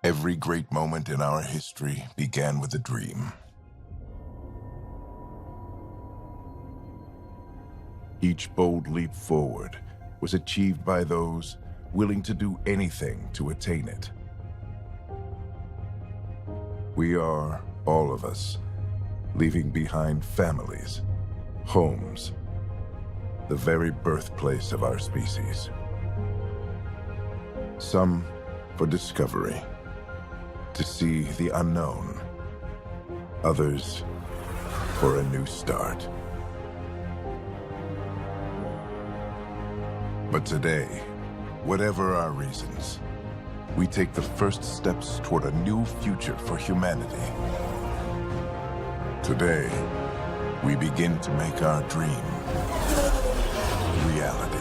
Every great moment in our history began with a dream. Each bold leap forward was achieved by those willing to do anything to attain it. We are, all of us, leaving behind families, homes, the very birthplace of our species. Some for discovery, to see the unknown. Others for a new start. But today, whatever our reasons, we take the first steps toward a new future for humanity. Today, we begin to make our dream reality.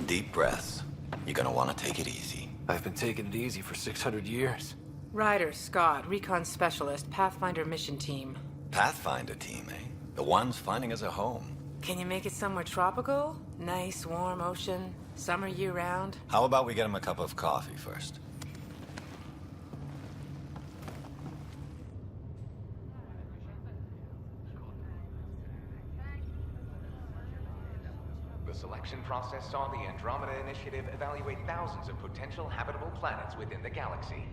Deep breaths. You're gonna want to take it easy. I've been taking it easy for 600 years. Ryder, Scott, Recon Specialist, Pathfinder mission team. Pathfinder team, eh? The ones finding us a home. Can you make it somewhere tropical? Nice, warm ocean, summer year-round? How about we get him a cup of coffee first? The selection process saw the Andromeda Initiative evaluate thousands of potential habitable planets within the galaxy.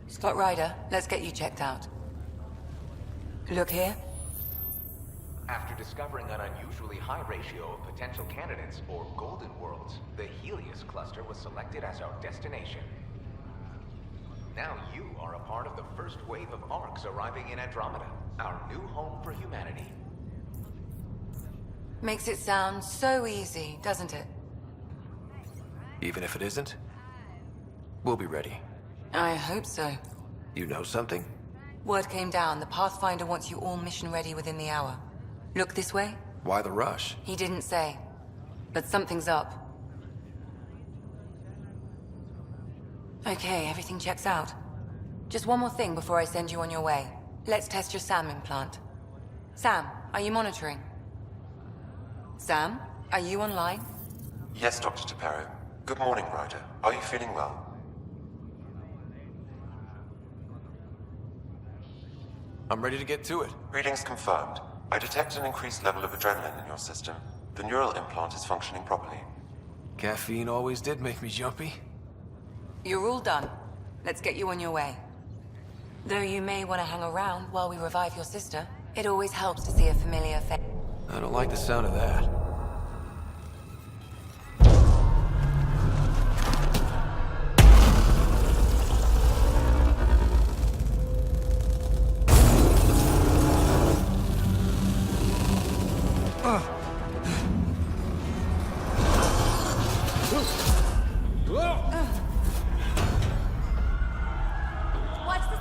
Scott Ryder, let's get you checked out. Look here. After discovering an unusually high ratio of potential candidates, or golden worlds, the Heleus cluster was selected as our destination. Now you are a part of the first wave of arks arriving in Andromeda, our new home for humanity. Makes it sound so easy, doesn't it? Even if it isn't, we'll be ready. I hope so. You know something? Word came down. The Pathfinder wants you all mission ready within the hour. Look this way? Why the rush? He didn't say. But something's up. Okay, everything checks out. Just one more thing before I send you on your way. Let's test your SAM implant. Sam, are you monitoring? Sam, are you online? Yes, Dr. Taparo. Good morning, Ryder. Are you feeling well? I'm ready to get to it. Readings confirmed. I detect an increased level of adrenaline in your system. The neural implant is functioning properly. Caffeine always did make me jumpy. You're all done. Let's get you on your way. Though you may want to hang around while we revive your sister, it always helps to see a familiar face. I don't like the sound of that.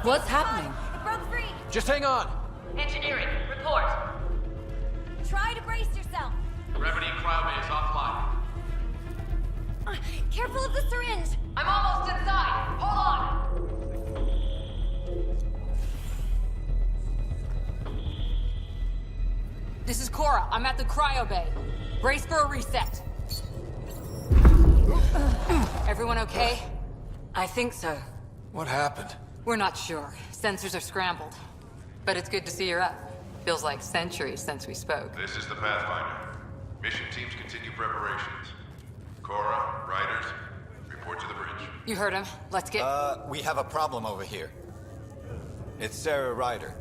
What's happening? It broke free! Just hang on! Engineering, report. Try to brace yourself. Gravity cryobay is offline. Careful of the syringe. I'm almost inside. Hold on. This is Cora. I'm at the cryo bay. Brace for a reset. Everyone okay? I think so. What happened? We're not sure. Sensors are scrambled. But it's good to see you're up. Feels like centuries since we spoke. This is the Pathfinder. Mission teams continue preparations. Cora, riders, report to the bridge. You heard him. Let's get... We have a problem over here. It's Sarah Ryder.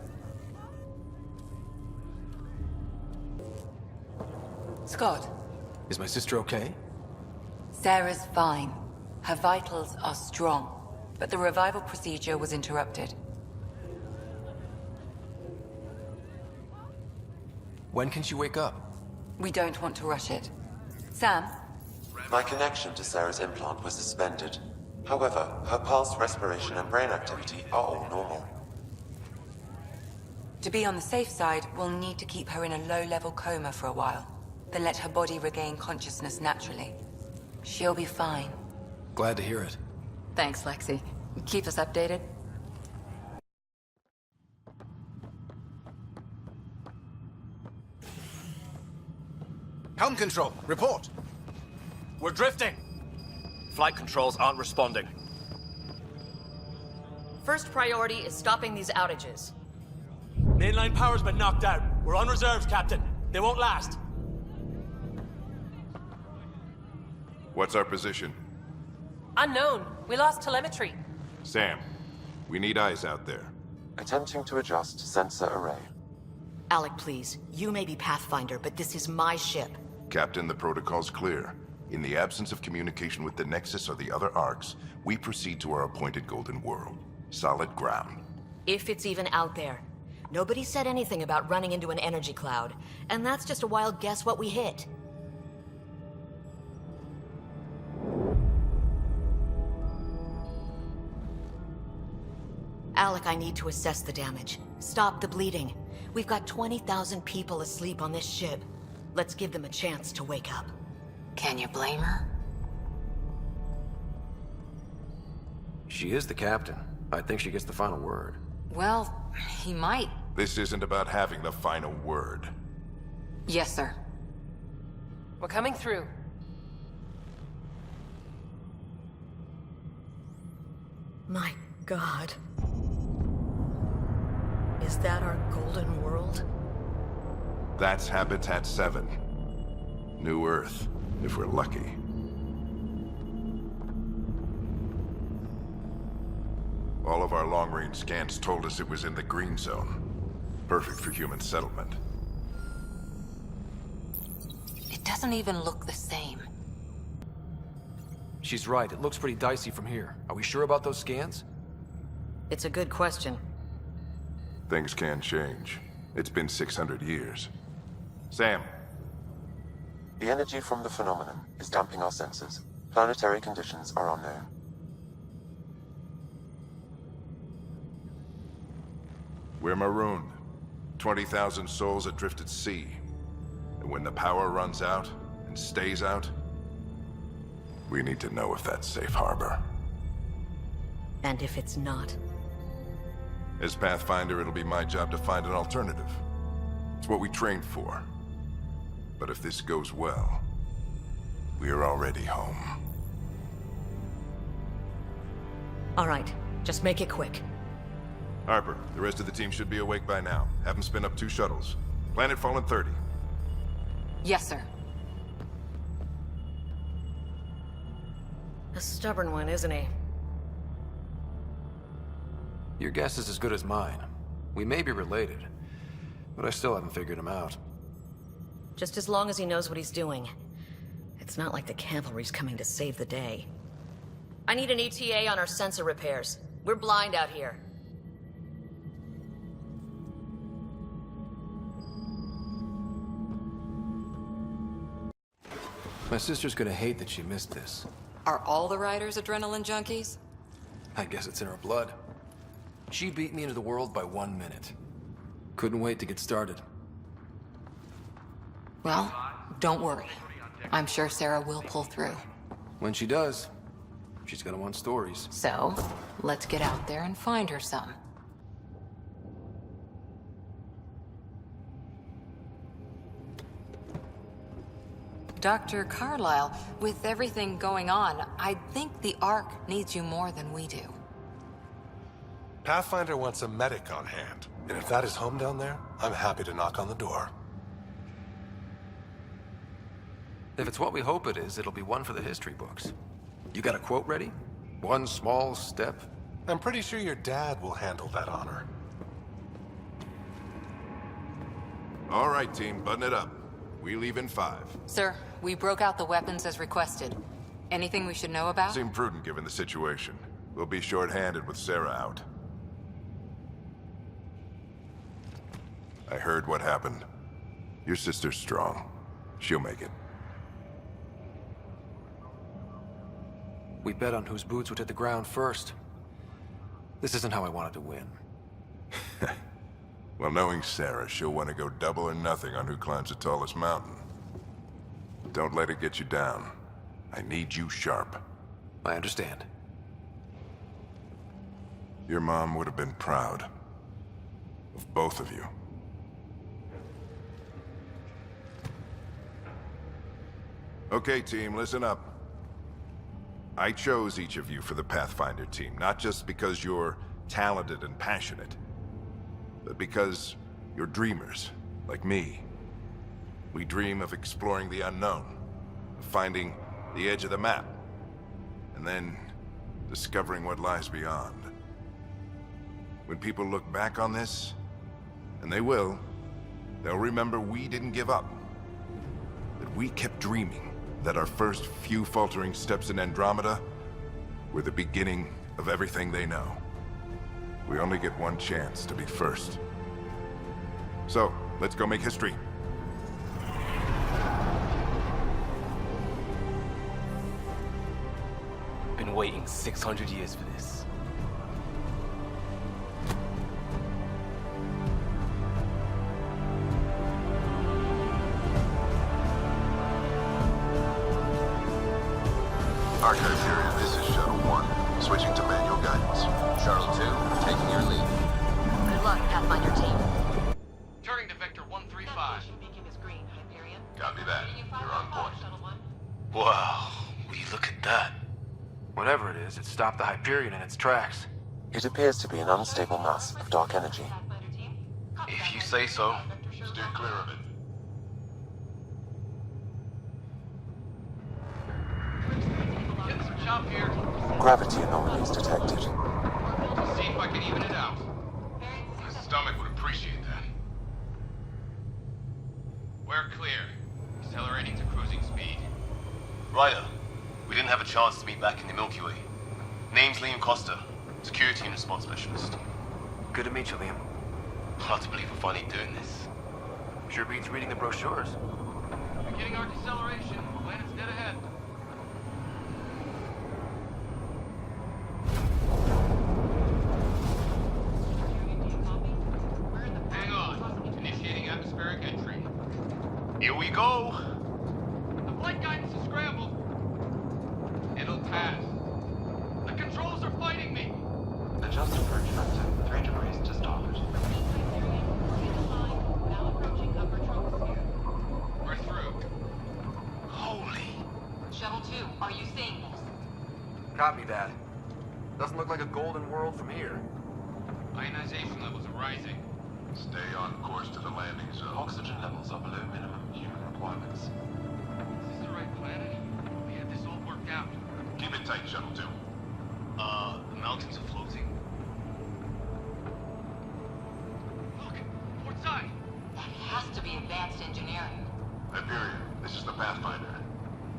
Scott, Is my sister okay? Sarah's fine. Her vitals are strong. But the revival procedure was interrupted. When can she wake up? We don't want to rush it. Sam? My connection to Sarah's implant was suspended. However, her pulse, respiration, and brain activity are all normal. To be on the safe side, we'll need to keep her in a low-level coma for a while. Then let her body regain consciousness naturally. She'll be fine. Glad to hear it. Thanks, Lexi. Keep us updated. Helm control, report. We're drifting. Flight controls aren't responding. First priority is stopping these outages. Mainline power's been knocked out. We're on reserves, Captain. They won't last. What's our position? Unknown. We lost telemetry. Sam, we need eyes out there. Attempting to adjust sensor array. Alec, please. You may be Pathfinder, but this is my ship. Captain, the protocol's clear. In the absence of communication with the Nexus or the other arks, we proceed to our appointed Golden World. Solid ground. If it's even out there. Nobody said anything about running into an energy cloud, and that's just a wild guess what we hit. Alec, I need to assess the damage. Stop the bleeding. We've got 20,000 people asleep on this ship. Let's give them a chance to wake up. Can you blame her? She is the captain. I think she gets the final word. Well, he might. This isn't about having the final word. Yes, sir. We're coming through. My God. Is that our golden world? That's Habitat 7. New Earth, if we're lucky. All of our long-range scans told us it was in the green zone. Perfect for human settlement. It doesn't even look the same. She's right. It looks pretty dicey from here. Are we sure about those scans? It's a good question. Things can change. It's been 600 years. Sam. The energy from the phenomenon is damping our sensors. Planetary conditions are unknown. We're marooned. 20,000 souls adrift at sea. And when the power runs out, and stays out, we need to know if that's safe harbor. And if it's not? As Pathfinder, it'll be my job to find an alternative. It's what we trained for. But if this goes well, we are already home. All right, just make it quick. Harper, the rest of the team should be awake by now. Have them spin up 2 shuttles. Planet Fallen 30. Yes, sir. A stubborn one, isn't he? Your guess is as good as mine. We may be related, but I still haven't figured him out. Just as long as he knows what he's doing. It's not like the cavalry's coming to save the day. I need an ETA on our sensor repairs. We're blind out here. My sister's gonna hate that she missed this. Are all the riders adrenaline junkies? I guess it's in her blood. She beat me into the world by 1 minute. Couldn't wait to get started. Well, don't worry. I'm sure Sarah will pull through. When she does, she's gonna want stories. So, let's get out there and find her some. Dr. Carlyle, with everything going on, I think the Ark needs you more than we do. Pathfinder wants a medic on hand, and if that is home down there, I'm happy to knock on the door. If it's what we hope it is, it'll be one for the history books. You got a quote ready? One small step? I'm pretty sure your dad will handle that honor. All right, team, button it up. We leave in 5. Sir, we broke out the weapons as requested. Anything we should know about? Seemed prudent given the situation. We'll be short-handed with Sarah out. I heard what happened. Your sister's strong. She'll make it. We bet on whose boots would hit the ground first. This isn't how I wanted to win. Well, knowing Sarah, she'll want to go double or nothing on who climbs the tallest mountain. Don't let it get you down. I need you sharp. I understand. Your mom would have been proud of both of you. Okay, team, listen up. I chose each of you for the Pathfinder team, not just because you're talented and passionate, but because you're dreamers, like me. We dream of exploring the unknown, of finding the edge of the map, and then discovering what lies beyond. When people look back on this, and they will, they'll remember we didn't give up, that we kept dreaming, that our first few faltering steps in Andromeda were the beginning of everything they know. We only get one chance to be first. So, let's go make history. Been waiting 600 years for this. Hyperion, this is Shuttle 1. Switching to manual guidance. Shuttle 2, taking your lead. Good luck, Pathfinder team. Turning to Vector 135. Copy that. You're on point. Wow, will you look at that? Whatever it is, it stopped the Hyperion in its tracks. It appears to be an unstable mass of dark energy. If you say so. Steer clear of it. Getting some chop here. Gravity anomalies detected. See if I can even it out. My stomach would appreciate that. We're clear. Accelerating to cruising speed. Ryder, we didn't have a chance to meet back in the Milky Way. Name's Liam Costa, Security and Response Specialist. Good to meet you, Liam. Hard to believe we're finally doing this. Sure beats reading the brochures. Beginning our deceleration. Planet's dead ahead. Hang on. Initiating atmospheric entry. Here we go! The flight guidance is scrambled. It'll pass. The controls are fighting me. Adjust approach factor 3 degrees to starboard. We're through. Holy... Shuttle 2, are you seeing this? Copy that. Doesn't look like a golden world from here. Ionization levels are rising. Stay on course to the landing zone. Oxygen levels are below minimum human requirements. Is this the right planet? We had this all worked out. Keep it tight, Shuttle 2. The mountains are floating. Look! Port side! That has to be advanced engineering. Hyperion, this is the Pathfinder.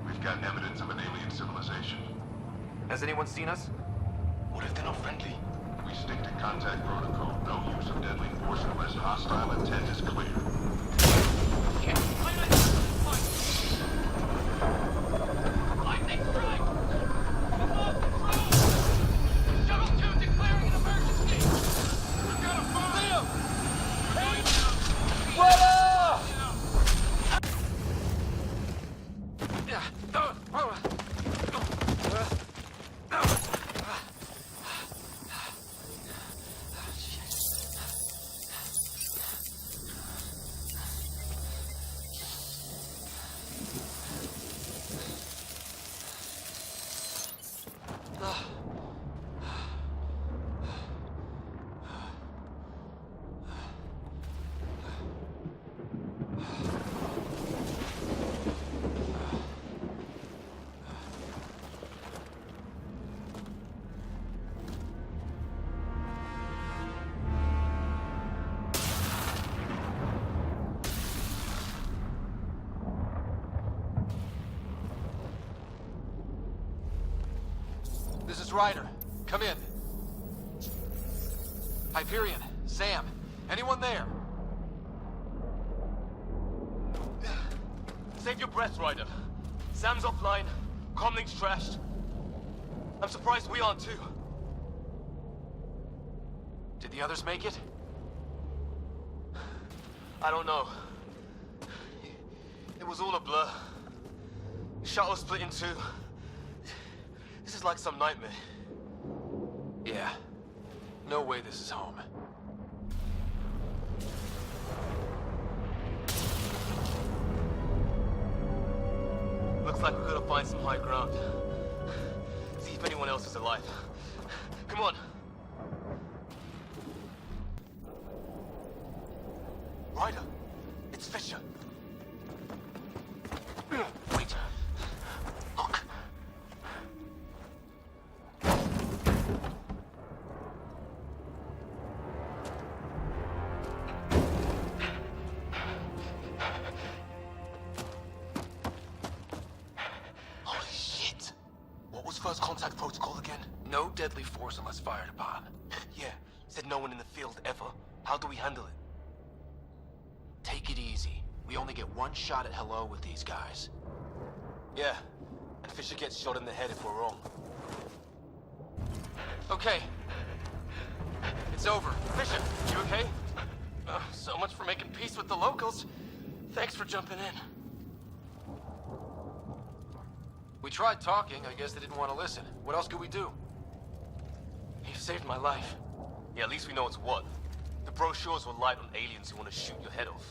We've got evidence of an alien civilization. Has anyone seen us? What if they're not friendly? We stick to contact protocol. No use of deadly force unless hostile intent is clear. Shit! Lightning strike! Remote control! Shuttle 2 declaring an emergency! We've got a fire! Leo! Hey! What up? This is Ryder. Come in. Hyperion, Sam, anyone there? Save your breath, Ryder. Sam's offline. Comlink's trashed. I'm surprised we aren't too. Did the others make it? I don't know. It was all a blur. Shuttle split in two. This is like some nightmare. Yeah. No way this is home. Looks like we're gonna find some high ground. See if anyone else is alive. Come on. Ryder, it's Fisher. Wait. Look. Holy shit. What was first contact protocol again? No deadly force unless fired upon. Yeah, said no one in the field ever. How do we handle it? Take it easy. We only get one shot at hello with these guys. Yeah, and Fisher gets shot in the head if we're wrong. Okay. It's over. Fisher, you okay? So much for making peace with the locals. Thanks for jumping in. We tried talking. I guess they didn't want to listen. What else could we do? You saved my life. Yeah, at least we know it's what. The brochures were light on aliens who want to shoot your head off.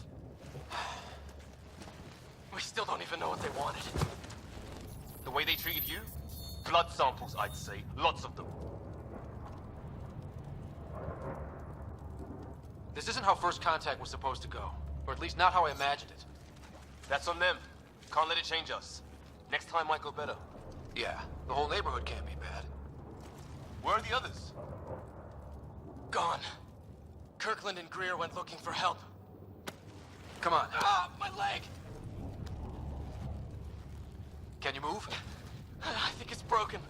We still don't even know what they wanted. The way they treated you? Blood samples, I'd say. Lots of them. This isn't how first contact was supposed to go. Or at least not how I imagined it. That's on them. Can't let it change us. Next time might go better. Yeah, the whole neighborhood can't be bad. Where are the others? Gone. Kirkland and Greer went looking for help. Come on. Ah, my leg! Can you move? I think it's broken.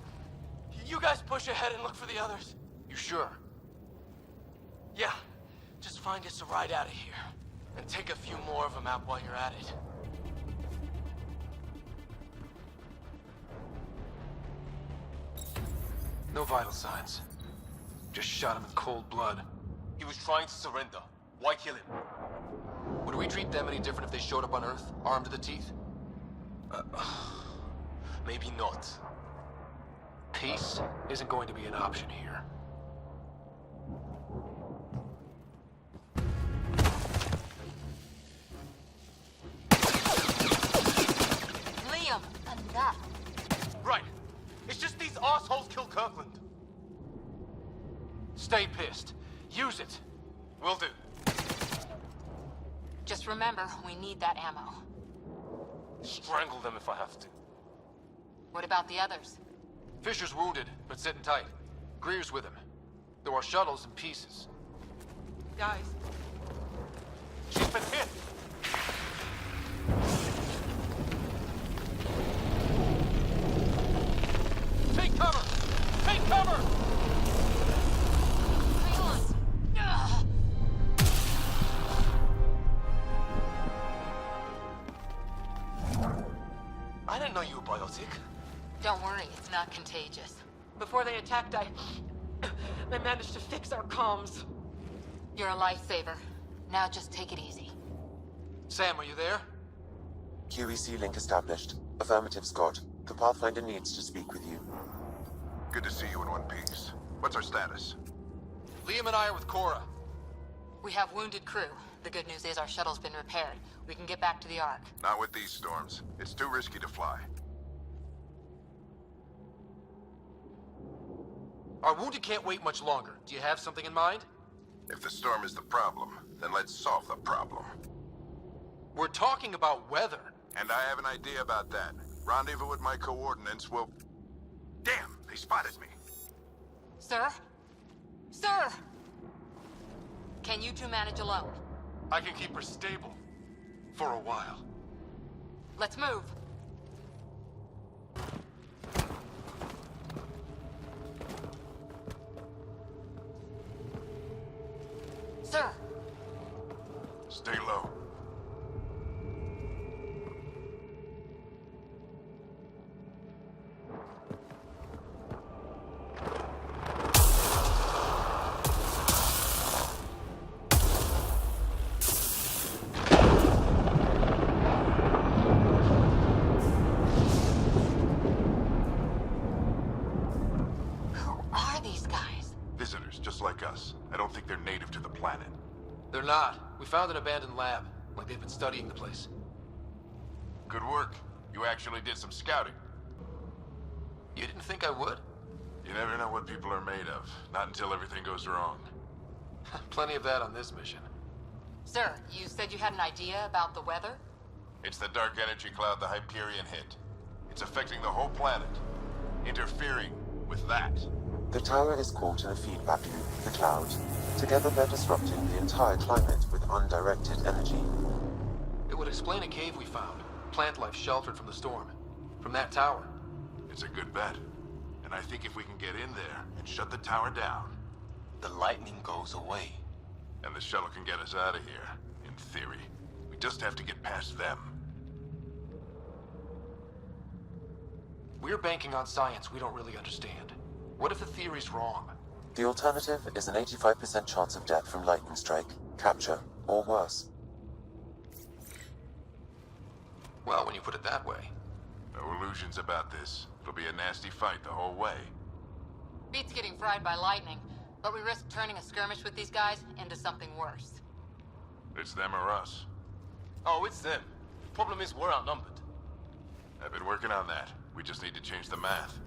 You guys push ahead and look for the others. You sure? Yeah. Just find us a ride out of here. And take a few more of them out while you're at it. No vital signs. Just shot him in cold blood. He was trying to surrender. Why kill him? Would we treat them any different if they showed up on Earth, armed to the teeth? Maybe not. Peace isn't going to be an option here. Liam, enough. Right. It's just these assholes killed Kirkland. Stay pissed. Use it. Will do. remember, we need that ammo. Strangle them if I have to. What about the others? Fisher's wounded, but sitting tight. Greer's with him. There are shuttles in pieces. Guys, She's been hit! Take cover! Take cover! Hang on! Ugh. I didn't know you were biotic. Don't worry, it's not contagious. before they attacked, I managed to fix our comms. You're a lifesaver. Now just take it easy. Sam, are you there? QEC link established. Affirmative, Scott. The Pathfinder needs to speak with you. Good to see you in one piece. What's our status? Liam and I are with Cora. We have wounded crew. The good news is our shuttle's been repaired. We can get back to the Ark. Not with these storms. It's too risky to fly. Our wounded can't wait much longer. Do you have something in mind? If the storm is the problem, then let's solve the problem. We're talking about weather. And I have an idea about that. Rendezvous with my coordinates will... Damn, they spotted me. Sir? Sir! Can you two manage alone? I can keep her stable. For a while. Let's move. Sir! Stay low. Like us. I don't think they're native to the planet. They're not. We found an abandoned lab. Like they've been studying the place. Good work. You actually did some scouting. You didn't think I would? You never know what people are made of. Not until everything goes wrong. Plenty of that on this mission. Sir, you said you had an idea about the weather? It's the dark energy cloud the Hyperion hit. It's affecting the whole planet. Interfering with that. The tower is caught in a feedback loop, the cloud. Together they're disrupting the entire climate with undirected energy. It would explain a cave we found. Plant life sheltered from the storm. From that tower. It's a good bet. And I think if we can get in there and shut the tower down... the lightning goes away. And the shuttle can get us out of here, in theory. We just have to get past them. We're banking on science we don't really understand. What if the theory's wrong? The alternative is an 85% chance of death from lightning strike, capture, or worse. Well, when you put it that way. No illusions about this. It'll be a nasty fight the whole way. Beats getting fried by lightning, but we risk turning a skirmish with these guys into something worse. It's them or us. Oh, it's them. Problem is, we're outnumbered. I've been working on that. We just need to change the math.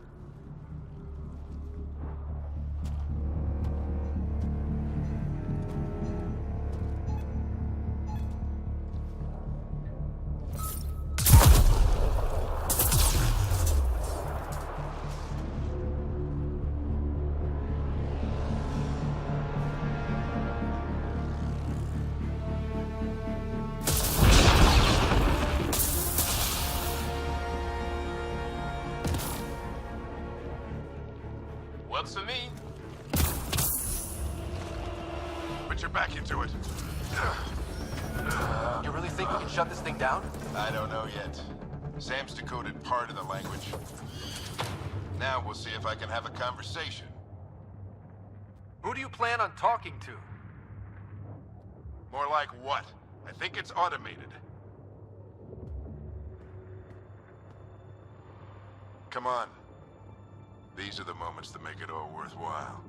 Works for me. Put your back into it. You really think we can shut this thing down? I don't know yet. Sam's decoded part of the language. Now we'll see if I can have a conversation. Who do you plan on talking to? More like what? I think it's automated. Come on. These are the moments that make it all worthwhile.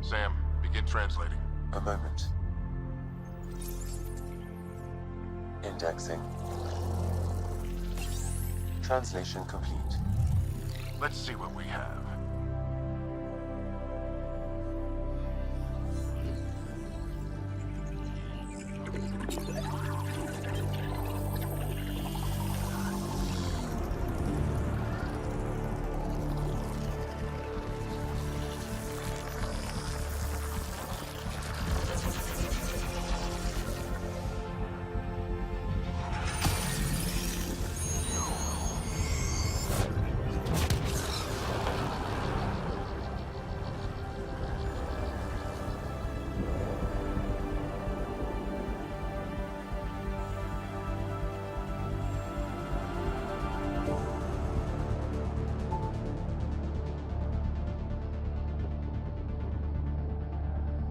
Sam, begin translating. A moment. Indexing. Translation complete. Let's see what we have.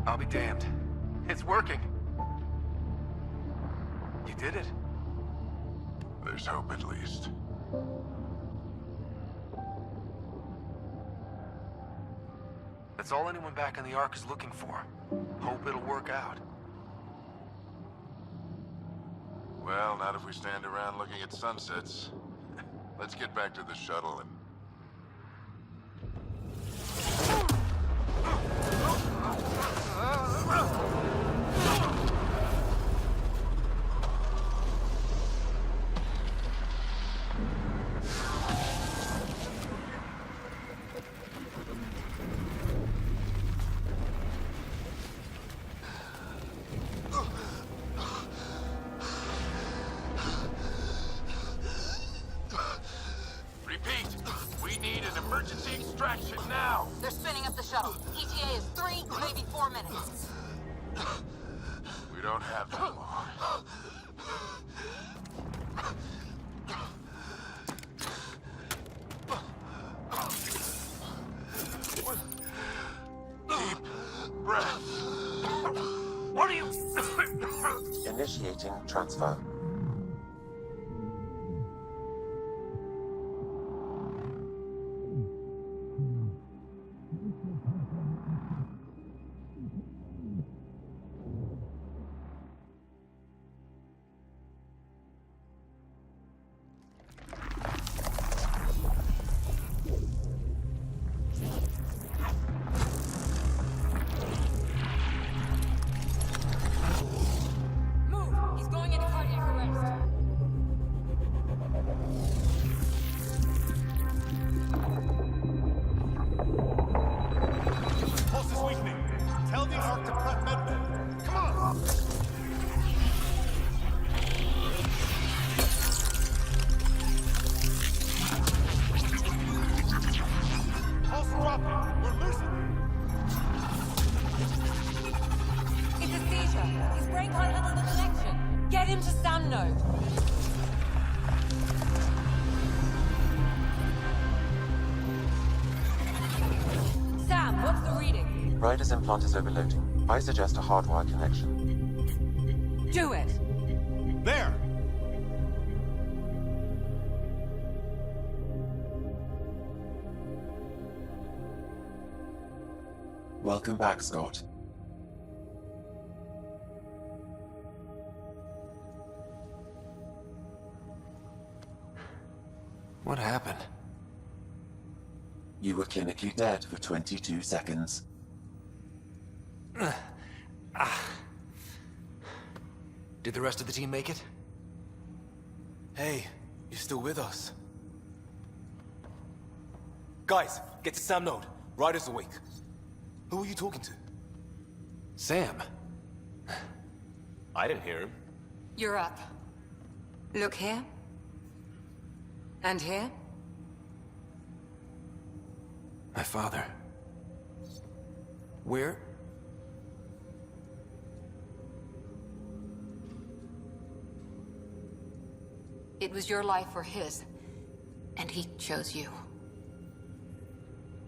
I'll be damned. It's working. You did it. There's hope at least. That's all anyone back in the Ark is looking for. Hope it'll work out. Well, not if we stand around looking at sunsets. Let's get back to the shuttle and... They're spinning up the shuttle. ETA is 3, maybe 4 minutes. We don't have too long. Deep breath. What are you... Initiating transfer. Ryder's implant is overloading. I suggest a hardwire connection. Do it! There! Welcome back, Scott. What happened? You were clinically dead for 22 seconds. Did the rest of the team make it? Hey, you're still with us. Guys, get to Sam Node. Ryder's awake. Who are you talking to? Sam. I didn't hear him. You're up. Look here. And here. My father. Where? It was your life or his, and he chose you.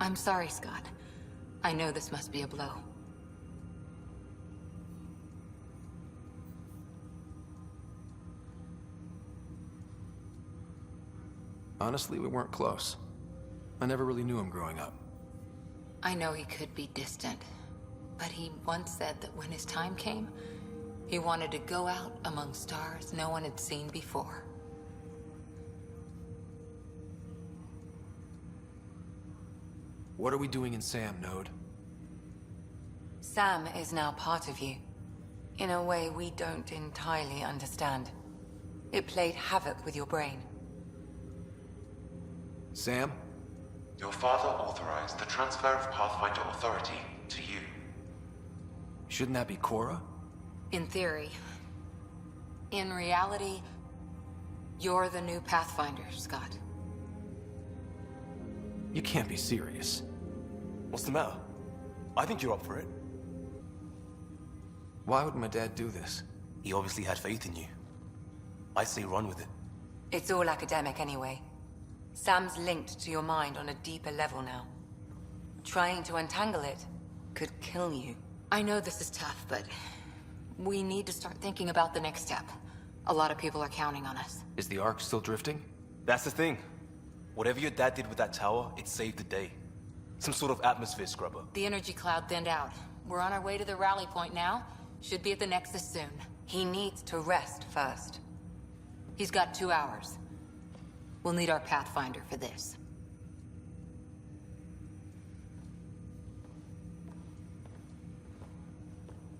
I'm sorry, Scott. I know this must be a blow. Honestly, we weren't close. I never really knew him growing up. I know he could be distant, but he once said that when his time came, he wanted to go out among stars no one had seen before. What are we doing in Sam, Node? Sam is now part of you. In a way we don't entirely understand. It played havoc with your brain. Sam? Your father authorized the transfer of Pathfinder authority to you. Shouldn't that be Cora? In theory. In reality, you're the new Pathfinder, Scott. You can't be serious. What's the matter? I think you're up for it. Why would my dad do this? He obviously had faith in you. I'd say run with it. It's all academic anyway. Sam's linked to your mind on a deeper level now. Trying to untangle it could kill you. I know this is tough, but we need to start thinking about the next step. A lot of people are counting on us. Is the ark still drifting? That's the thing. Whatever your dad did with that tower, it saved the day. Some sort of atmosphere scrubber. The energy cloud thinned out. We're on our way to the rally point now. Should be at the Nexus soon. He needs to rest first. He's got 2 hours. We'll need our Pathfinder for this.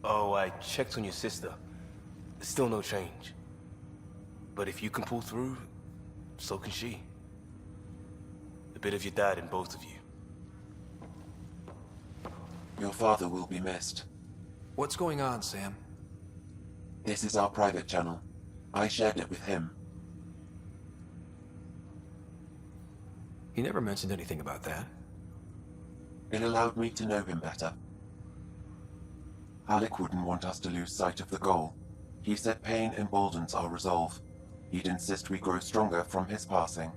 Oh, I checked on your sister. There's still no change. But if you can pull through, so can she. A bit of your dad in both of you. Your father will be missed. What's going on, Sam? This is our private channel. I shared it with him. He never mentioned anything about that. It allowed me to know him better. Alec wouldn't want us to lose sight of the goal. He said pain emboldens our resolve. He'd insist we grow stronger from his passing.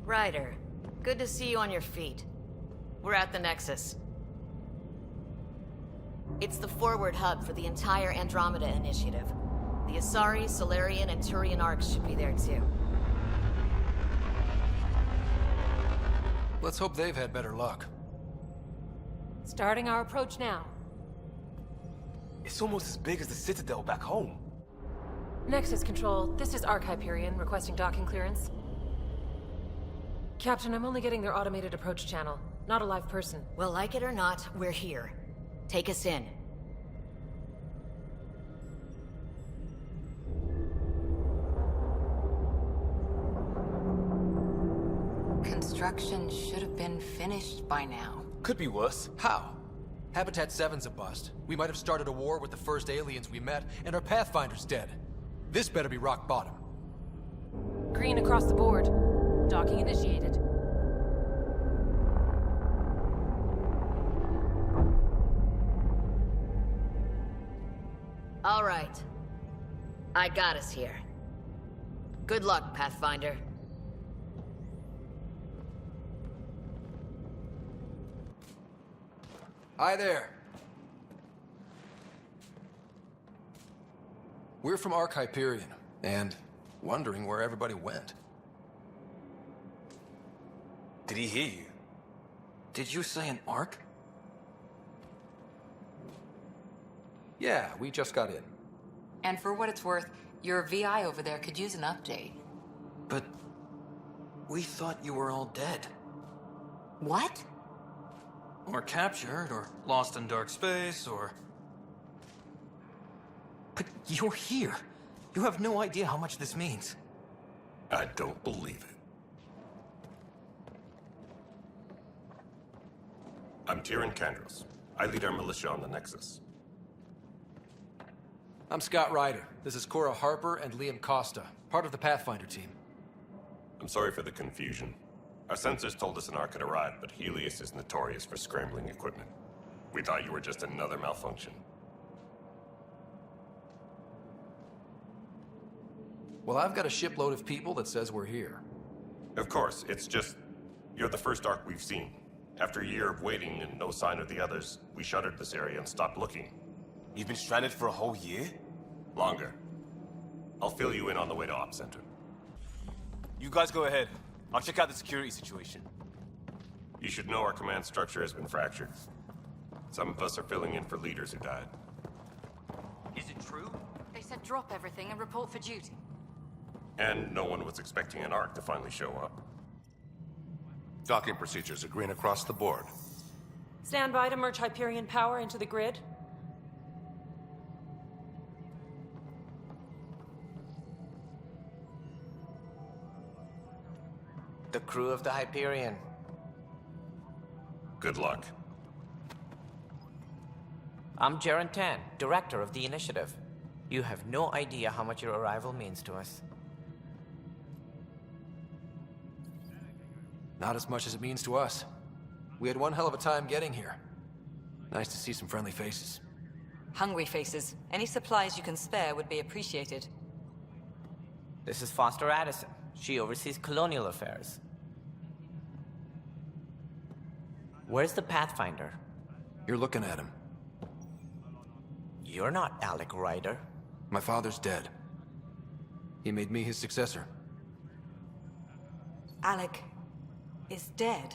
Ryder, good to see you on your feet. We're at the Nexus. It's the forward hub for the entire Andromeda Initiative. The Asari, Salarian, and Turian arks should be there too. Let's hope they've had better luck. Starting our approach now. It's almost as big as the Citadel back home. Nexus Control, this is Ark Hyperion requesting docking clearance. Captain, I'm only getting their automated approach channel, not a live person. Well, like it or not, we're here. Take us in. Construction should have been finished by now. Could be worse. How? Habitat 7's a bust. We might have started a war with the first aliens we met, and our Pathfinder's dead. This better be rock bottom. Green across the board. Docking initiated. All right. I got us here. Good luck, Pathfinder. Hi there. We're from Ark Hyperion, and wondering where everybody went. Did he hear you? Did you say an Ark? Yeah, we just got in. And for what it's worth, your VI over there could use an update. But we thought you were all dead. What? Or captured, or lost in dark space, or... But you're here. You have no idea how much this means. I don't believe it. I'm Tyrion Kandros. I lead our militia on the Nexus. I'm Scott Ryder. This is Cora Harper and Liam Costa, part of the Pathfinder team. I'm sorry for the confusion. Our sensors told us an Ark had arrived, but Heleus is notorious for scrambling equipment. We thought you were just another malfunction. Well, I've got a shipload of people that says we're here. Of course, it's just... you're the first Ark we've seen. After a year of waiting and no sign of the others, we shuttered this area and stopped looking. You've been stranded for a whole year? Longer. I'll fill you in on the way to Op Center. You guys go ahead. I'll check out the security situation. You should know our command structure has been fractured. Some of us are filling in for leaders who died. Is it true? They said drop everything and report for duty. And no one was expecting an Ark to finally show up. Docking procedures are green across the board. Stand by to merge Hyperion power into the grid. The crew of the Hyperion. Good luck. I'm Jaren Tan, director of the Initiative. You have no idea how much your arrival means to us. Not as much as it means to us. We had one hell of a time getting here. Nice to see some friendly faces. Hungry faces. Any supplies you can spare would be appreciated. This is Foster Addison. She oversees colonial affairs. Where's the Pathfinder? You're looking at him. You're not Alec Ryder. My father's dead. He made me his successor. Alec is dead.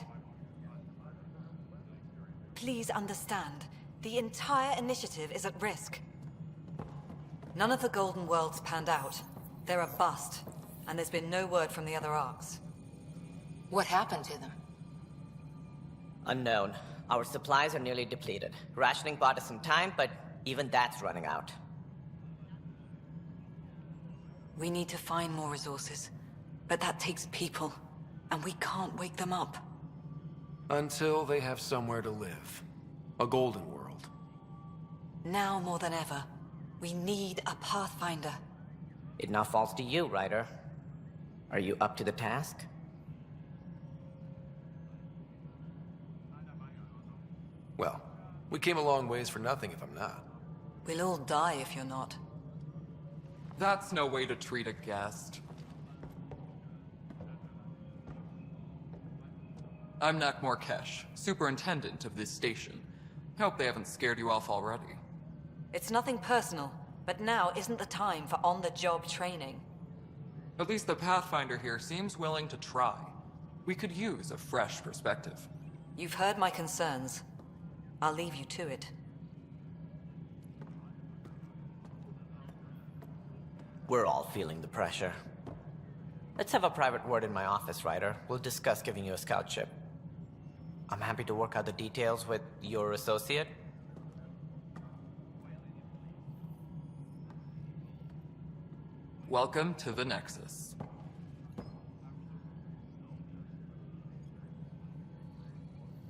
Please understand, the entire initiative is at risk. None of the Golden Worlds panned out. They're a bust, and there's been no word from the other arks. What happened to them? Unknown. Our supplies are nearly depleted. Rationing bought us some time, but even that's running out. We need to find more resources, but that takes people, and we can't wake them up. Until they have somewhere to live. A golden world. Now more than ever, we need a Pathfinder. It now falls to you, Ryder. Are you up to the task? Well, we came a long ways for nothing if I'm not. We'll all die if you're not. That's no way to treat a guest. I'm Nak Morkesh, superintendent of this station. Hope they haven't scared you off already. It's nothing personal, but now isn't the time for on-the-job training. At least the Pathfinder here seems willing to try. We could use a fresh perspective. You've heard my concerns. I'll leave you to it. We're all feeling the pressure. Let's have a private word in my office, Ryder. We'll discuss giving you a scout ship. I'm happy to work out the details with your associate. Welcome to the Nexus.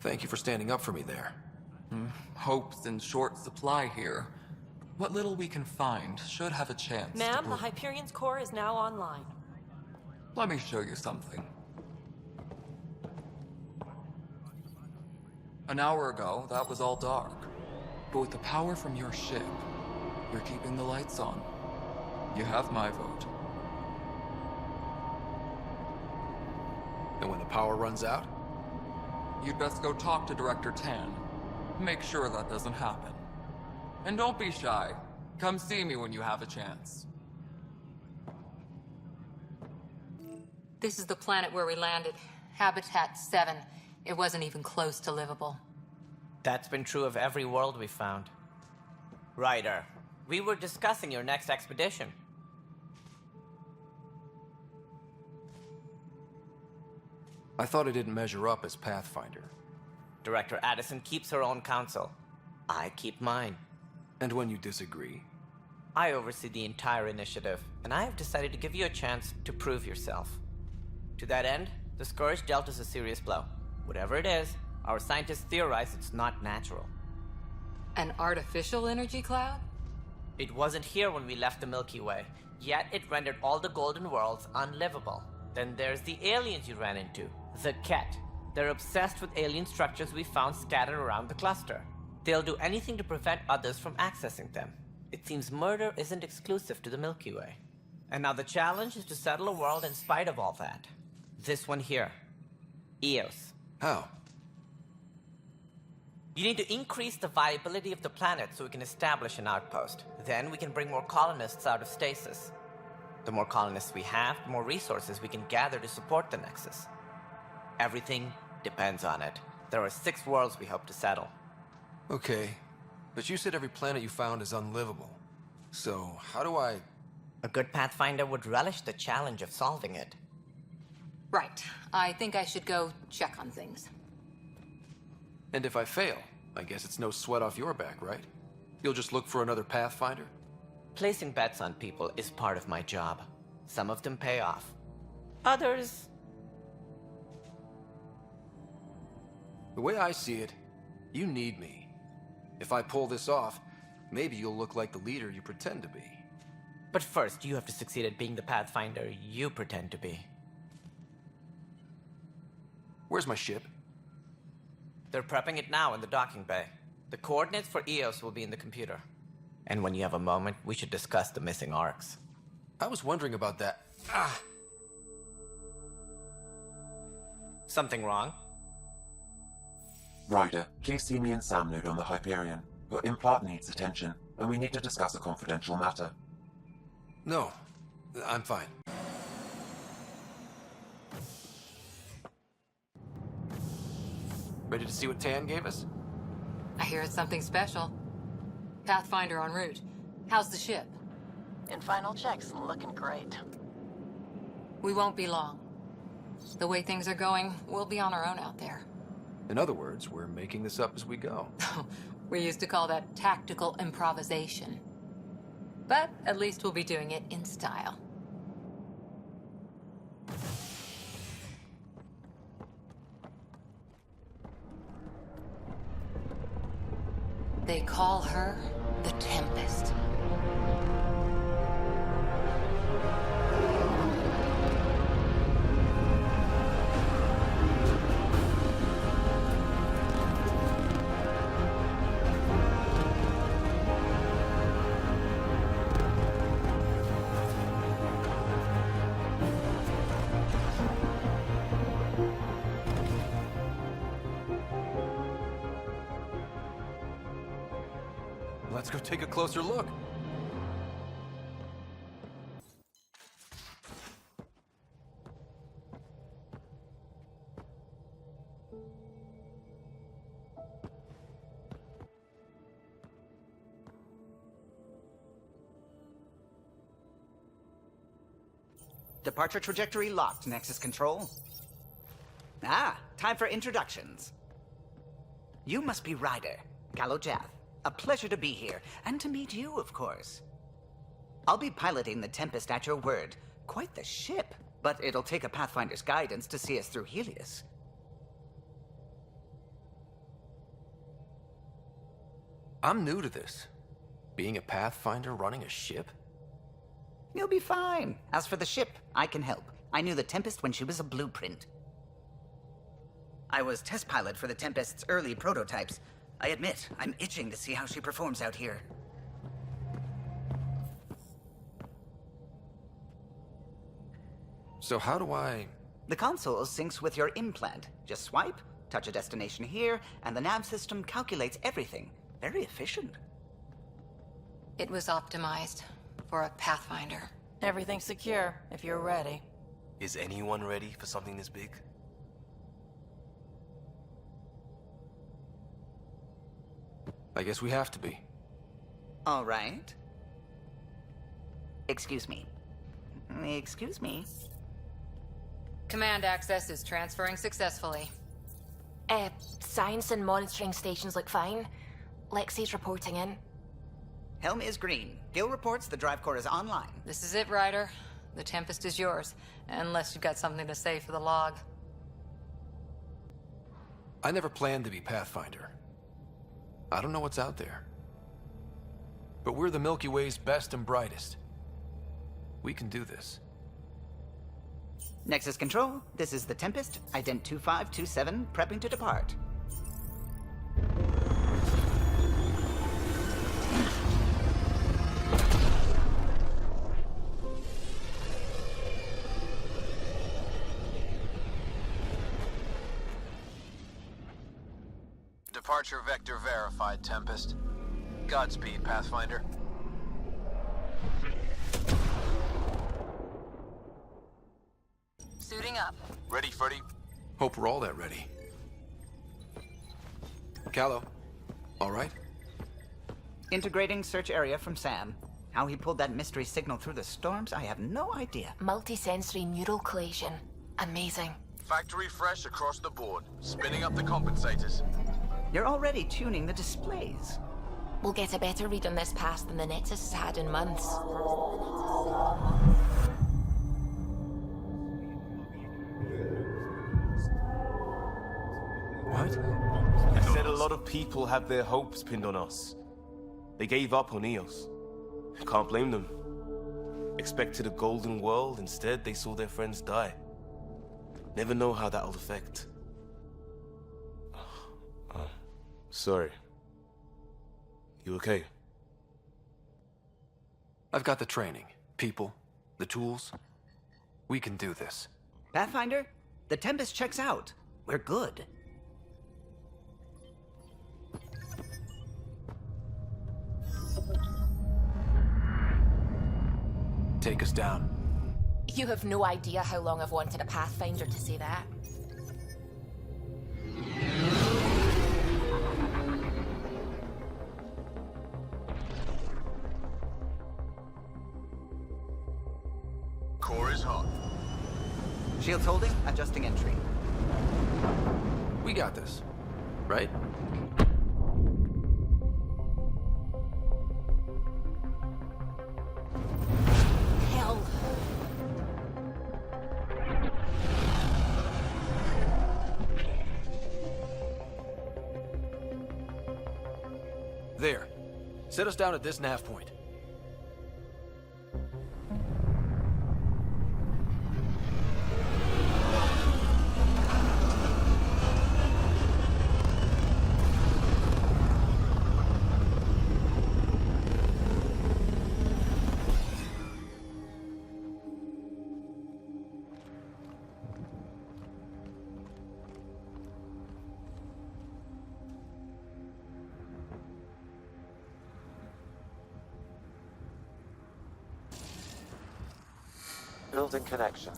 Thank you for standing up for me there. Hope's in short supply here. What little we can find should have a chance. Ma'am, the Hyperion's core is now online. Let me show you something. An hour ago, that was all dark. But with the power from your ship, you're keeping the lights on. You have my vote. And when the power runs out? You'd best go talk to Director Tan. Make sure that doesn't happen. And don't be shy. Come see me when you have a chance. This is the planet where we landed. Habitat 7. It wasn't even close to livable. That's been true of every world we found. Ryder, we were discussing your next expedition. I thought it didn't measure up as Pathfinder. Director Addison keeps her own counsel. I keep mine. And when you disagree? I oversee the entire initiative, and I have decided to give you a chance to prove yourself. To that end, the Scourge dealt us a serious blow. Whatever it is, our scientists theorize it's not natural. An artificial energy cloud? It wasn't here when we left the Milky Way, yet it rendered all the golden worlds unlivable. Then there's the aliens you ran into, the Ket. They're obsessed with alien structures we found scattered around the cluster. They'll do anything to prevent others from accessing them. It seems murder isn't exclusive to the Milky Way. And now the challenge is to settle a world in spite of all that. This one here. Eos. How? You need to increase the viability of the planet so we can establish an outpost. Then we can bring more colonists out of stasis. The more colonists we have, the more resources we can gather to support the Nexus. Everything depends on it. There are 6 worlds we hope to settle. Okay, but you said every planet you found is unlivable. So, how do I... A good Pathfinder would relish the challenge of solving it. Right. I think I should go check on things. And if I fail, I guess it's no sweat off your back, right? You'll just look for another Pathfinder? Placing bets on people is part of my job. Some of them pay off. Others... The way I see it, you need me. If I pull this off, maybe you'll look like the leader you pretend to be. But first, you have to succeed at being the Pathfinder you pretend to be. Where's my ship? They're prepping it now in the docking bay. The coordinates for Eos will be in the computer. And when you have a moment, we should discuss the missing arks. I was wondering about that. Ah! Something wrong? Ryder, please see me and Sam node on the Hyperion. Your implant needs attention, and we need to discuss a confidential matter. No, I'm fine. Ready to see what Tan gave us? I hear it's something special. Pathfinder en route. How's the ship? In final checks, looking great. We won't be long. The way things are going, we'll be on our own out there. In other words, we're making this up as we go. We used to call that tactical improvisation. But at least we'll be doing it in style. They call her the Tempest. Let's go take a closer look. Departure trajectory locked, Nexus Control. Time for introductions. You must be Ryder, Galojath. A pleasure to be here, and to meet you, of course. I'll be piloting the Tempest at your word. Quite the ship, but it'll take a Pathfinder's guidance to see us through Heleus. I'm new to this. Being a Pathfinder running a ship? You'll be fine. As for the ship, I can help. I knew the Tempest when she was a blueprint. I was test pilot for the Tempest's early prototypes. I admit, I'm itching to see how she performs out here. So how do I... The console syncs with your implant. Just swipe, touch a destination here, and the nav system calculates everything. Very efficient. It was optimized for a Pathfinder. Everything's secure, if you're ready. Is anyone ready for something this big? I guess we have to be. All right. Excuse me. Excuse me. Command access is transferring successfully. Science and monitoring stations look fine. Lexi's reporting in. Helm is green. Gil reports the drive core is online. This is it, Ryder. The Tempest is yours, unless you've got something to say for the log. I never planned to be Pathfinder. I don't know what's out there. But we're the Milky Way's best and brightest. We can do this. Nexus Control, this is the Tempest, ident 2527, prepping to depart. Departure vector verified, Tempest. Godspeed, Pathfinder. Suiting up. Ready, Freddy? Hope we're all that ready. Callow, all right? Integrating search area from Sam. How he pulled that mystery signal through the storms, I have no idea. Multisensory neural collation. Amazing. Factory fresh across the board. Spinning up the compensators. You're already tuning the displays. We'll get a better read on this pass than the Nexus has had in months. What? I said a lot of people have their hopes pinned on us. They gave up on Eos. Can't blame them. Expected a golden world, instead they saw their friends die. Never know how that'll affect. Sorry. You okay? I've got the training, people, the tools. We can do this. Pathfinder, the Tempest checks out. We're good. Take us down. You have no idea how long I've wanted a Pathfinder to say that. Core is hot. Shields holding, adjusting entry. We got this, right? Hell. There. Set us down at this nav point. Building connection.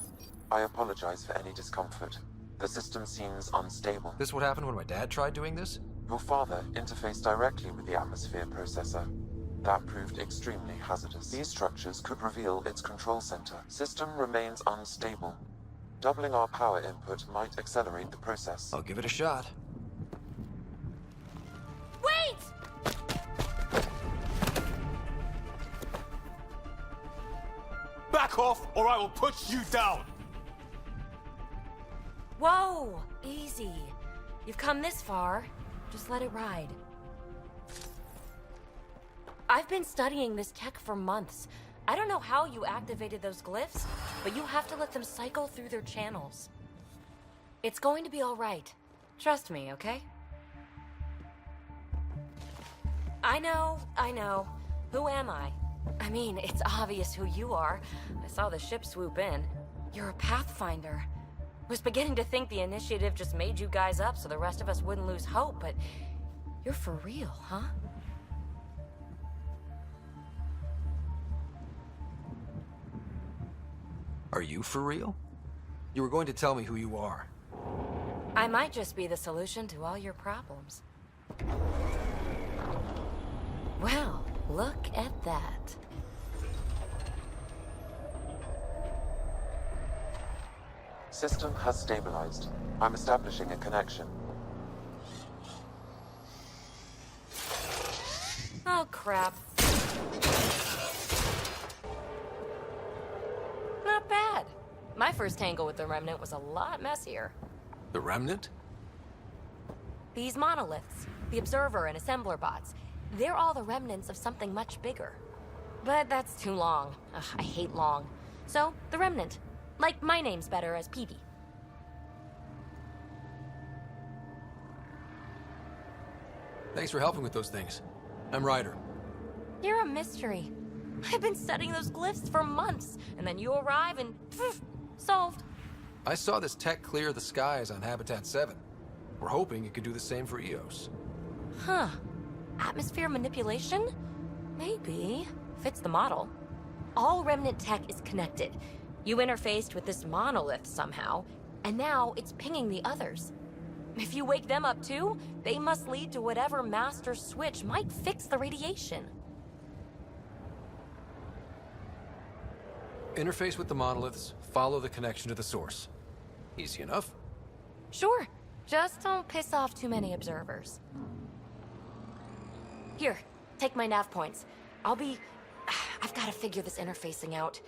I apologize for any discomfort. The system seems unstable. This what happened when my dad tried doing this? Your father interfaced directly with the atmosphere processor. That proved extremely hazardous. These structures could reveal its control center. System remains unstable. Doubling our power input might accelerate the process. I'll give it a shot. Wait! Back off, or I will put you down! Whoa! Easy. You've come this far. Just let it ride. I've been studying this tech for months. I don't know how you activated those glyphs, but you have to let them cycle through their channels. It's going to be all right. Trust me, okay? I know. Who am I? I mean, it's obvious who you are. I saw the ship swoop in. You're a Pathfinder. Was beginning to think the initiative just made you guys up so the rest of us wouldn't lose hope, but you're for real, huh? Are you for real? You were going to tell me who you are. I might just be the solution to all your problems. Well, look at that. System has stabilized. I'm establishing a connection. Oh, crap. Not bad. My first tangle with the Remnant was a lot messier. The Remnant? These monoliths, the Observer and Assembler bots, they're all the remnants of something much bigger. But that's too long. Ugh, I hate long. So, the Remnant. Like, my name's better as Peavy. Thanks for helping with those things. I'm Ryder. You're a mystery. I've been studying those glyphs for months, and then you arrive and poof, solved. I saw this tech clear the skies on Habitat 7. We're hoping it could do the same for Eos. Huh. Atmosphere manipulation? Maybe. Fits the model. All Remnant tech is connected. You interfaced with this monolith somehow, and now it's pinging the others. If you wake them up too, they must lead to whatever master switch might fix the radiation. Interface with the monoliths, follow the connection to the source. Easy enough. Sure. Just don't piss off too many observers. Here, take my nav points. I've got to figure this interfacing out.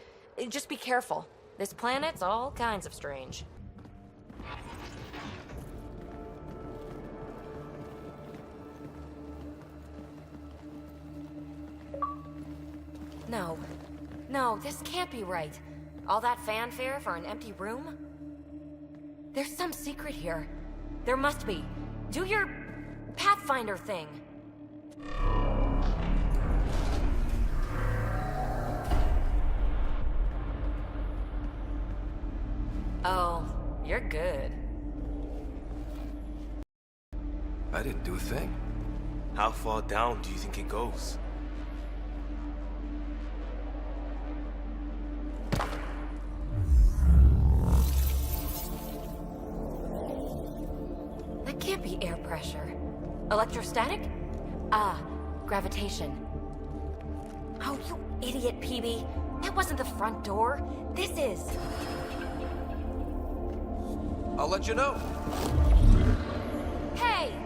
Just be careful. This planet's all kinds of strange. No, this can't be right. All that fanfare for an empty room? There's some secret here. There must be. Do your Pathfinder thing. Oh, you're good. I didn't do a thing. How far down do you think it goes? That can't be air pressure. Electrostatic? Gravitation. Oh, you idiot, Peavy. That wasn't the front door. This is. I'll let you know. Hey!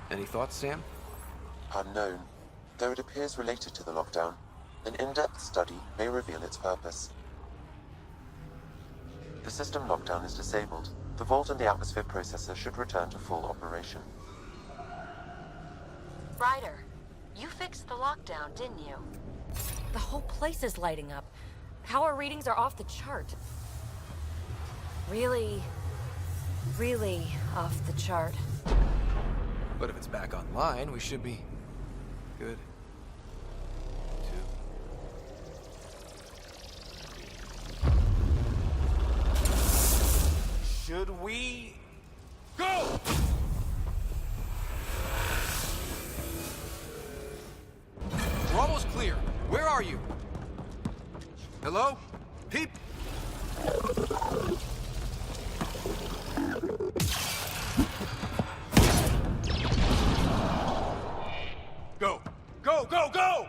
Any thoughts, Sam? Unknown. Though it appears related to the lockdown, an in-depth study may reveal its purpose. The system lockdown is disabled. The vault and the atmosphere processor should return to full operation. Ryder, you fixed the lockdown, didn't you? The whole place is lighting up. Power readings are off the chart. Really off the chart. But if it's back online, we should be good. Should we go? We're almost clear. Where are you? Hello? Peep? Go! Go, go, go!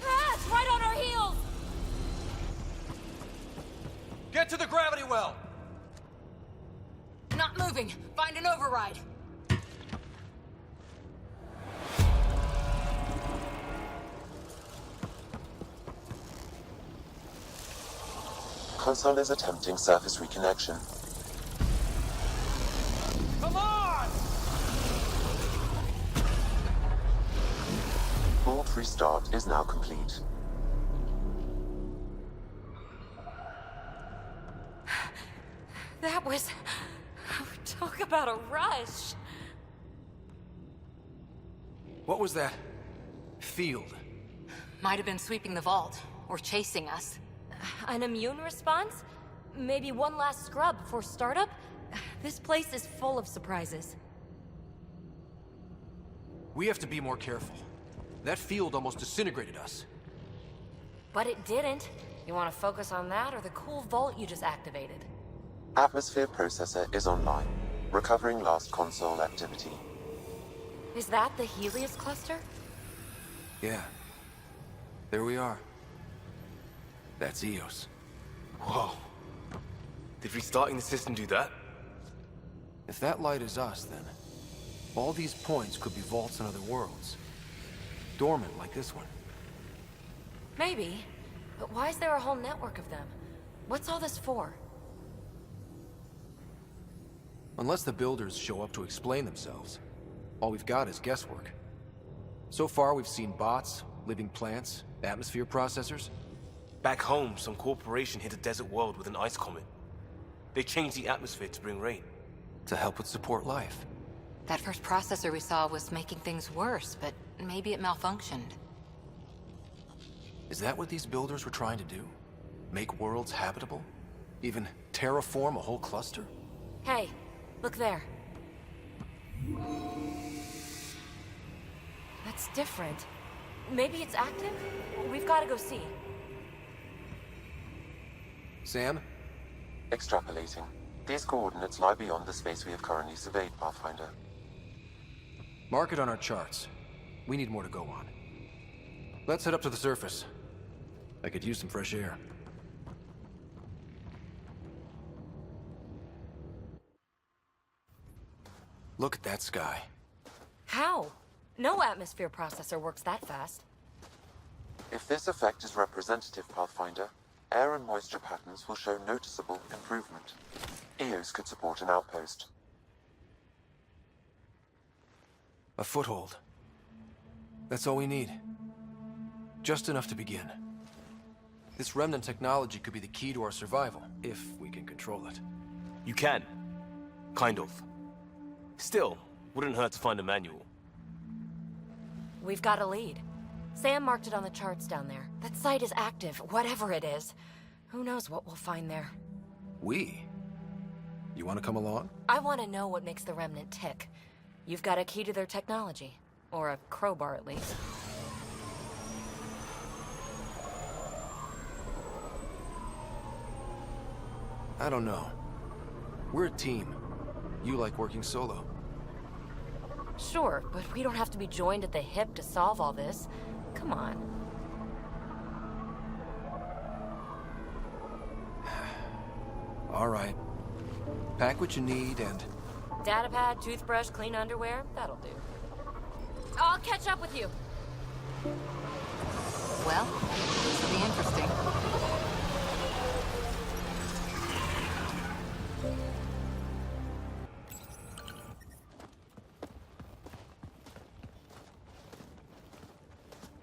Ah, it's right on our heels! Get to the gravity well! Not moving. Find an override. Console is attempting surface reconnection. Come on! Vault restart is now complete. That was... Talk about a rush. What was that? Field. Might have been sweeping the vault, or chasing us. An immune response? Maybe one last scrub before startup? This place is full of surprises. We have to be more careful. That field almost disintegrated us. But it didn't. You want to focus on that or the cool vault you just activated? Atmosphere processor is online. Recovering last console activity. Is that the Heleus cluster? Yeah. There we are. That's Eos. Whoa. Did restarting the system do that? If that light is us, then all these points could be vaults in other worlds. Dormant like this one. Maybe. But why is there a whole network of them? What's all this for? Unless the builders show up to explain themselves, all we've got is guesswork. So far, we've seen bots, living plants, atmosphere processors. Back home, some corporation hit a desert world with an ice comet. They changed the atmosphere to bring rain. To help with support life. That first processor we saw was making things worse, but maybe it malfunctioned. Is that what these builders were trying to do? Make worlds habitable? Even terraform a whole cluster? Hey, look there. That's different. Maybe it's active? We've got to go see. Sam? Extrapolating. These coordinates lie beyond the space we have currently surveyed, Pathfinder. Mark it on our charts. We need more to go on. Let's head up to the surface. I could use some fresh air. Look at that sky. How? No atmosphere processor works that fast. If this effect is representative, Pathfinder, air and moisture patterns will show noticeable improvement. Eos could support an outpost. A foothold. That's all we need. Just enough to begin. This remnant technology could be the key to our survival, if we can control it. You can. Kind of. Still, wouldn't hurt to find a manual. We've got a lead. Sam marked it on the charts down there. That site is active, whatever it is. Who knows what we'll find there. We? You want to come along? I want to know what makes the remnant tick. You've got a key to their technology. Or a crowbar, at least. I don't know. We're a team. You like working solo. Sure, but we don't have to be joined at the hip to solve all this. Come on. All right. Pack what you need and... Datapad, toothbrush, clean underwear, that'll do. I'll catch up with you. Well, this will be interesting.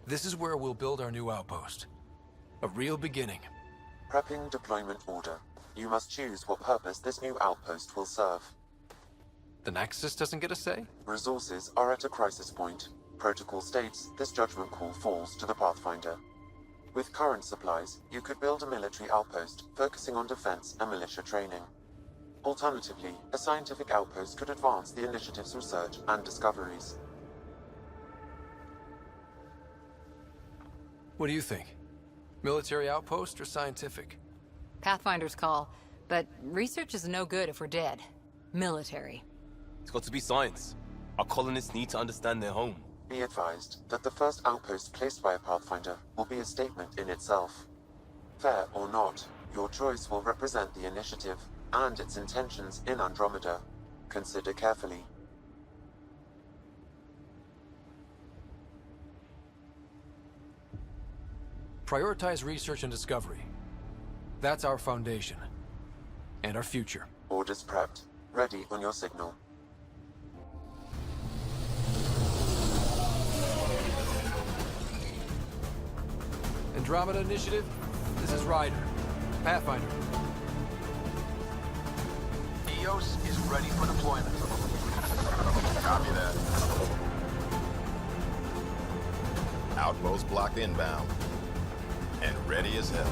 This is where we'll build our new outpost. A real beginning. Prepping deployment order. You must choose what purpose this new outpost will serve. The Nexus doesn't get a say? Resources are at a crisis point. Protocol states this judgment call falls to the Pathfinder. With current supplies, you could build a military outpost, focusing on defense and militia training. Alternatively, a scientific outpost could advance the initiative's research and discoveries. What do you think? Military outpost or scientific? Pathfinder's call, but research is no good if we're dead. Military. It's got to be science. Our colonists need to understand their home. Be advised that the first outpost placed by a Pathfinder will be a statement in itself. Fair or not, your choice will represent the initiative and its intentions in Andromeda. Consider carefully. Prioritize research and discovery. That's our foundation. And our future. Orders prepped. Ready on your signal. Andromeda Initiative, this is Ryder. Pathfinder. Heleus is ready for deployment. Copy that. Outpost block inbound. And ready as hell.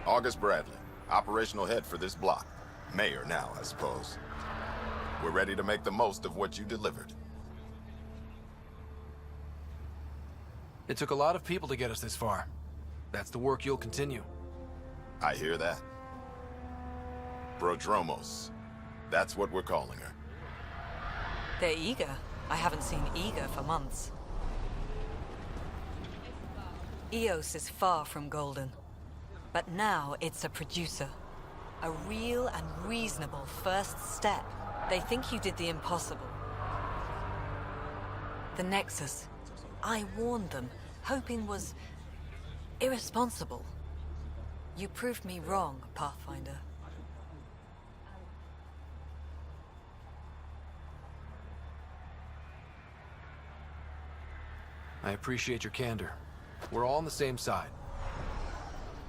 August Bradley, operational head for this block. Mayor now, I suppose. We're ready to make the most of what you delivered. It took a lot of people to get us this far. That's the work you'll continue. I hear that. Prodromos. That's what we're calling her. They're eager. I haven't seen eager for months. Eos is far from golden. But now it's a producer. A real and reasonable first step. They think you did the impossible. The Nexus. I warned them, hoping was irresponsible. You proved me wrong, Pathfinder. I appreciate your candor. We're all on the same side.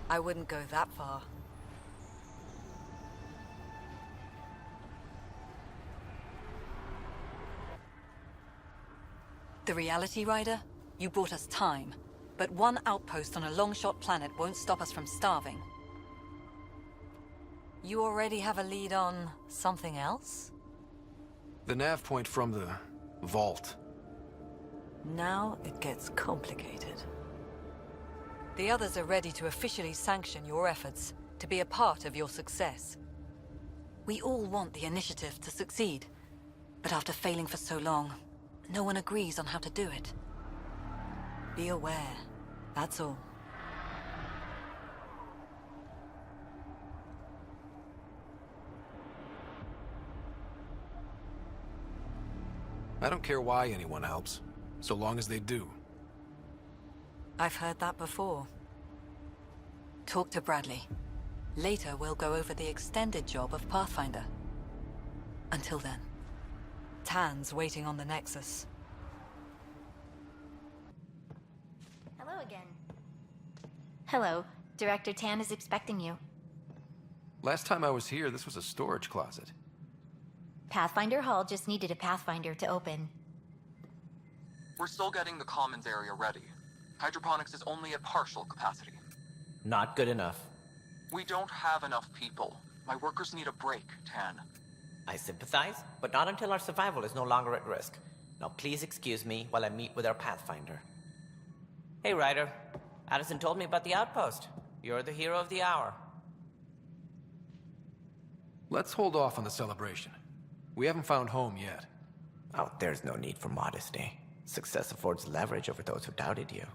I wouldn't go that far. The Reality Rider? You brought us time. But one outpost on a long-shot planet won't stop us from starving. You already have a lead on something else? The nav point from the vault. Now it gets complicated. The others are ready to officially sanction your efforts, to be a part of your success. We all want the initiative to succeed, but after failing for so long, no one agrees on how to do it. Be aware, that's all. I don't care why anyone helps, so long as they do. I've heard that before. Talk to Bradley. Later, we'll go over the extended job of Pathfinder. Until then, Tan's waiting on the Nexus. Hello again. Hello. Director Tan is expecting you. Last time I was here, this was a storage closet. Pathfinder Hall just needed a Pathfinder to open. We're still getting the commons area ready. Hydroponics is only at partial capacity. Not good enough. We don't have enough people. My workers need a break, Tan. I sympathize, but not until our survival is no longer at risk. Now please excuse me while I meet with our Pathfinder. Hey, Ryder. Addison told me about the outpost. You're the hero of the hour. Let's hold off on the celebration. We haven't found home yet. Oh, there's no need for modesty. Success affords leverage over those who doubted you.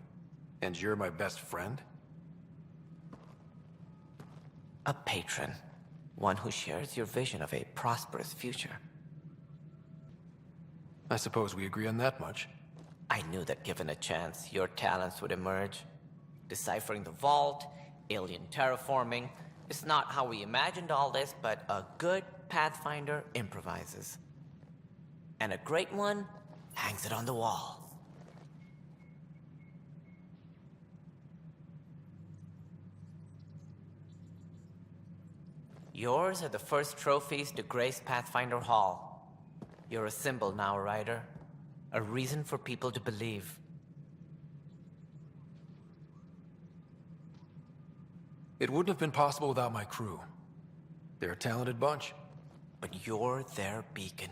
And you're my best friend? A patron. One who shares your vision of a prosperous future. I suppose we agree on that much. I knew that given a chance, your talents would emerge. Deciphering the vault, alien terraforming. It's not how we imagined all this, but a good Pathfinder improvises. And a great one hangs it on the wall. Yours are the first trophies to grace Pathfinder Hall. You're a symbol now, Ryder. A reason for people to believe. It wouldn't have been possible without my crew. They're a talented bunch. But you're their beacon.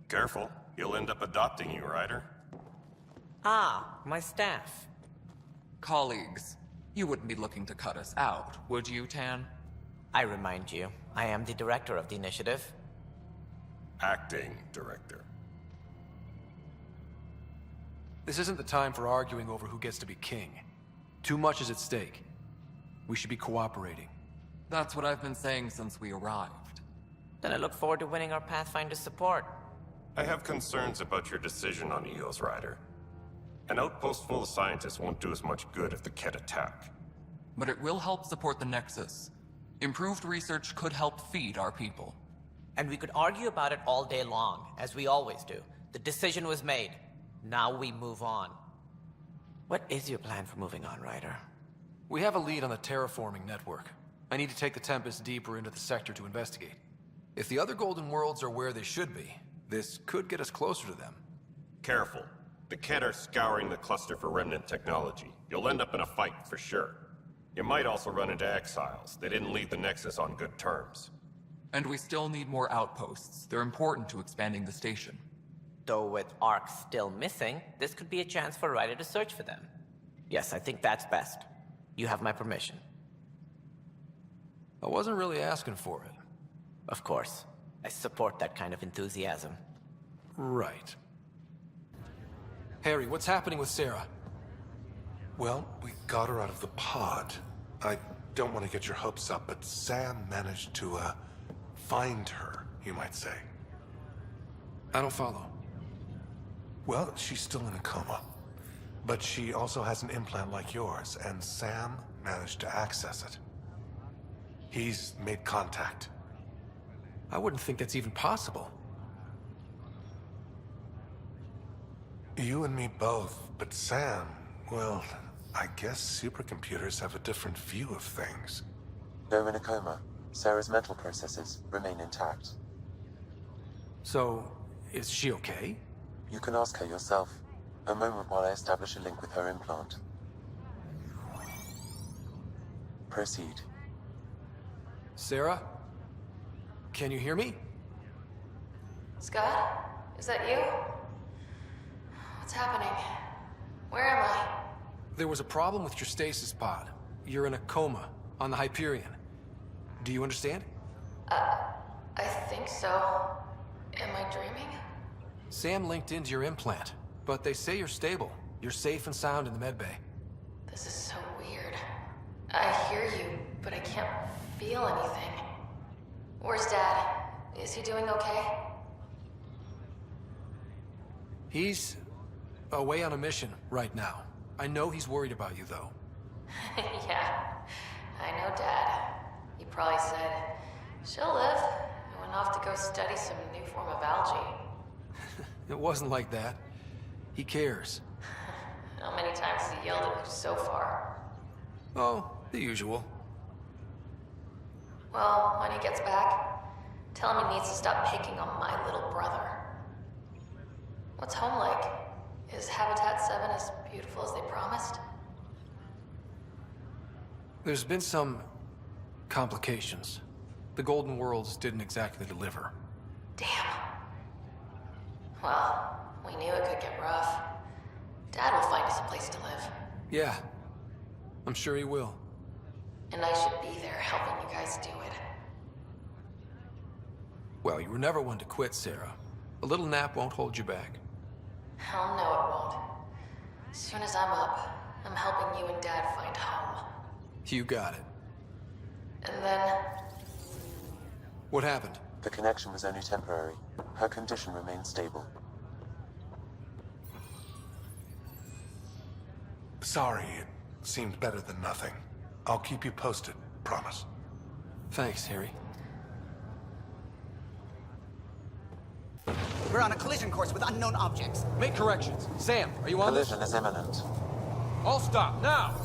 Careful, he'll end up adopting you, Ryder. Ah, my staff. Colleagues, you wouldn't be looking to cut us out, would you, Tan? I remind you, I am the director of the initiative. Acting director. This isn't the time for arguing over who gets to be king. Too much is at stake. We should be cooperating. That's what I've been saying since we arrived. Then I look forward to winning our Pathfinder's support. I have concerns about your decision on Eos, Ryder. An outpost full of scientists won't do us much good if the Ket attack. But it will help support the Nexus. Improved research could help feed our people. And we could argue about it all day long, as we always do. The decision was made. Now we move on. What is your plan for moving on, Ryder? We have a lead on the terraforming network. I need to take the Tempest deeper into the sector to investigate. If the other Golden Worlds are where they should be, this could get us closer to them. Careful. The Kett are scouring the cluster for remnant technology. You'll end up in a fight for sure. You might also run into exiles. They didn't leave the Nexus on good terms. And we still need more outposts. They're important to expanding the station. Though with arks still missing, this could be a chance for Ryder to search for them. Yes, I think that's best. You have my permission. I wasn't really asking for it. Of course. I support that kind of enthusiasm. Right. Harry, what's happening with Sarah? Well, we got her out of the pod. I don't want to get your hopes up, but Sam managed to, find her, you might say. I don't follow. Well, she's still in a coma. But she also has an implant like yours, and Sam managed to access it. He's made contact. I wouldn't think that's even possible. You and me both, but Sam, well, I guess supercomputers have a different view of things. Though in a coma, Sarah's mental processes remain intact. So, is she okay? You can ask her yourself. A moment while I establish a link with her implant. Proceed. Sarah? Can you hear me? Scott? Is that you? What's happening? Where am I? There was a problem with your stasis pod. You're in a coma on the Hyperion. Do you understand? I think so. Am I dreaming? Sam linked into your implant, but they say you're stable. You're safe and sound in the medbay. This is so weird. I hear you, but I can't feel anything. Where's Dad? Is he doing okay? He's away on a mission right now. I know he's worried about you, though. Yeah, I know Dad. He probably said, she'll live, and went off to go study some new form of algae. It wasn't like that. He cares. How many times has he yelled at you so far? Oh, the usual. Well, when he gets back, tell him he needs to stop picking on my little brother. What's home like? Is Habitat 7 as beautiful as they promised? There's been some complications. The Golden Worlds didn't exactly deliver. Damn. Well, we knew it could get rough. Dad will find us a place to live. Yeah, I'm sure he will. And I should be there helping you guys do it. Well, you were never one to quit, Sarah. A little nap won't hold you back. Hell no, it won't. As soon as I'm up, I'm helping you and Dad find home. You got it. And then... What happened? The connection was only temporary. Her condition remained stable. Sorry, it seemed better than nothing. I'll keep you posted, promise. Thanks, Harry. We're on a collision course with unknown objects. Make corrections. Sam, are you on this? Collision is imminent. All stop, now!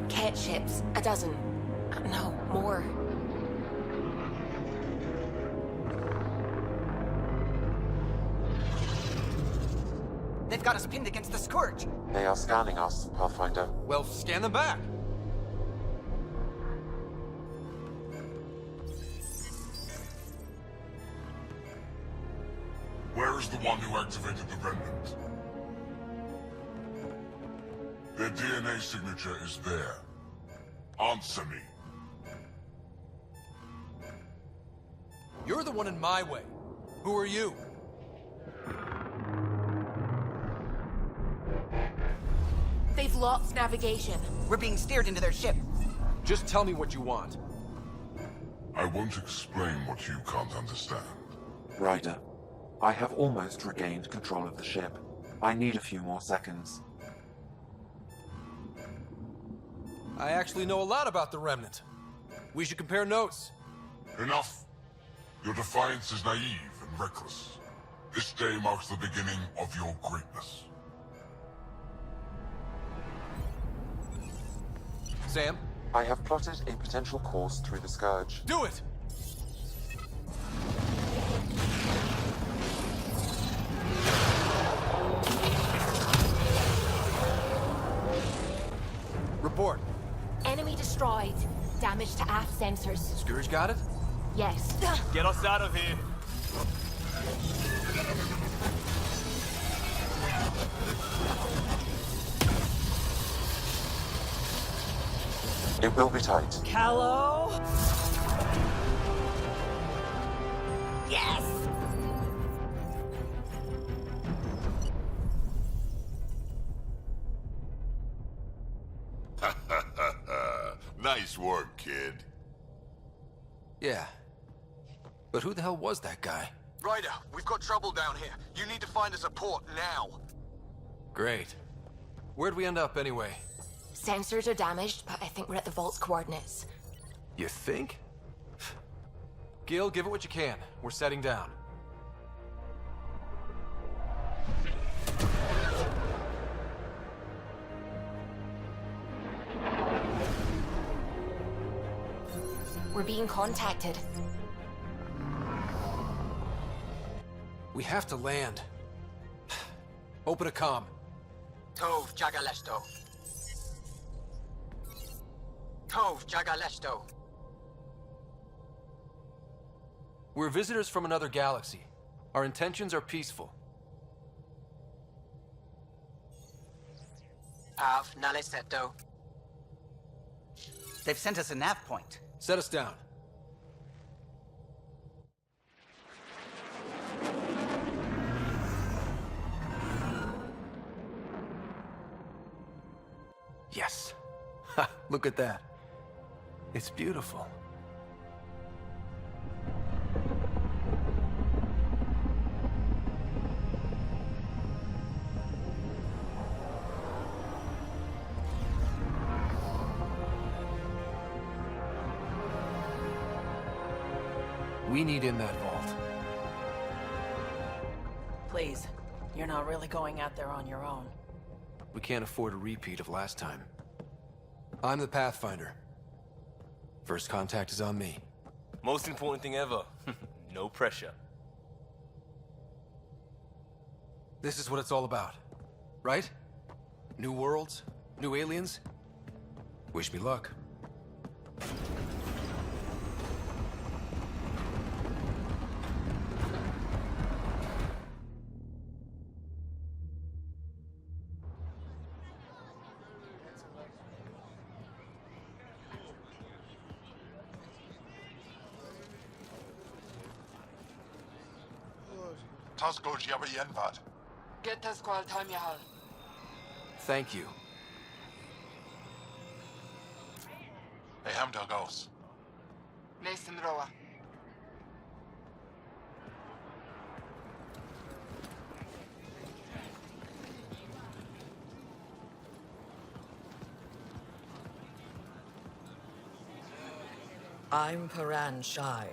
Kett ships. A dozen. No, more. They've got us pinned against the Scourge. They are scanning us, Pathfinder. Well, scan them back. Where is the one who activated the remnant? Their DNA signature is there. Answer me. You're the one in my way. Who are you? They've lost navigation. We're being steered into their ship. Just tell me what you want. I won't explain what you can't understand. Ryder, I have almost regained control of the ship. I need a few more seconds. I actually know a lot about the Remnant. We should compare notes. Enough. Your defiance is naive and reckless. This day marks the beginning of your greatness. Sam? I have plotted a potential course through the Scourge. Do it! Report. Enemy destroyed. Damage to aft sensors. Scourge got it? Yes. Get us out of here. It will be tight. Callow? Yes! Nice work, kid. Yeah. But who the hell was that guy? Ryder, we've got trouble down here. You need to find us a port now. Great. Where'd we end up anyway? Sensors are damaged, but I think we're at the vault's coordinates. You think? Gil, give it what you can. We're setting down. We're being contacted. We have to land. Open a comm. Tov Jagalesto. Tov Jagalesto. We're visitors from another galaxy. Our intentions are peaceful. Av Naleseto. They've sent us a nav point. Set us down. Yes. Ha, look at that. It's beautiful. We need in that vault. Please, you're not really going out there on your own. We can't afford a repeat of last time. I'm the Pathfinder. First contact is on me. Most important thing ever. No pressure. This is what it's all about, right? New worlds, new aliens. Wish me luck. Thank you. I'm Paran Shai,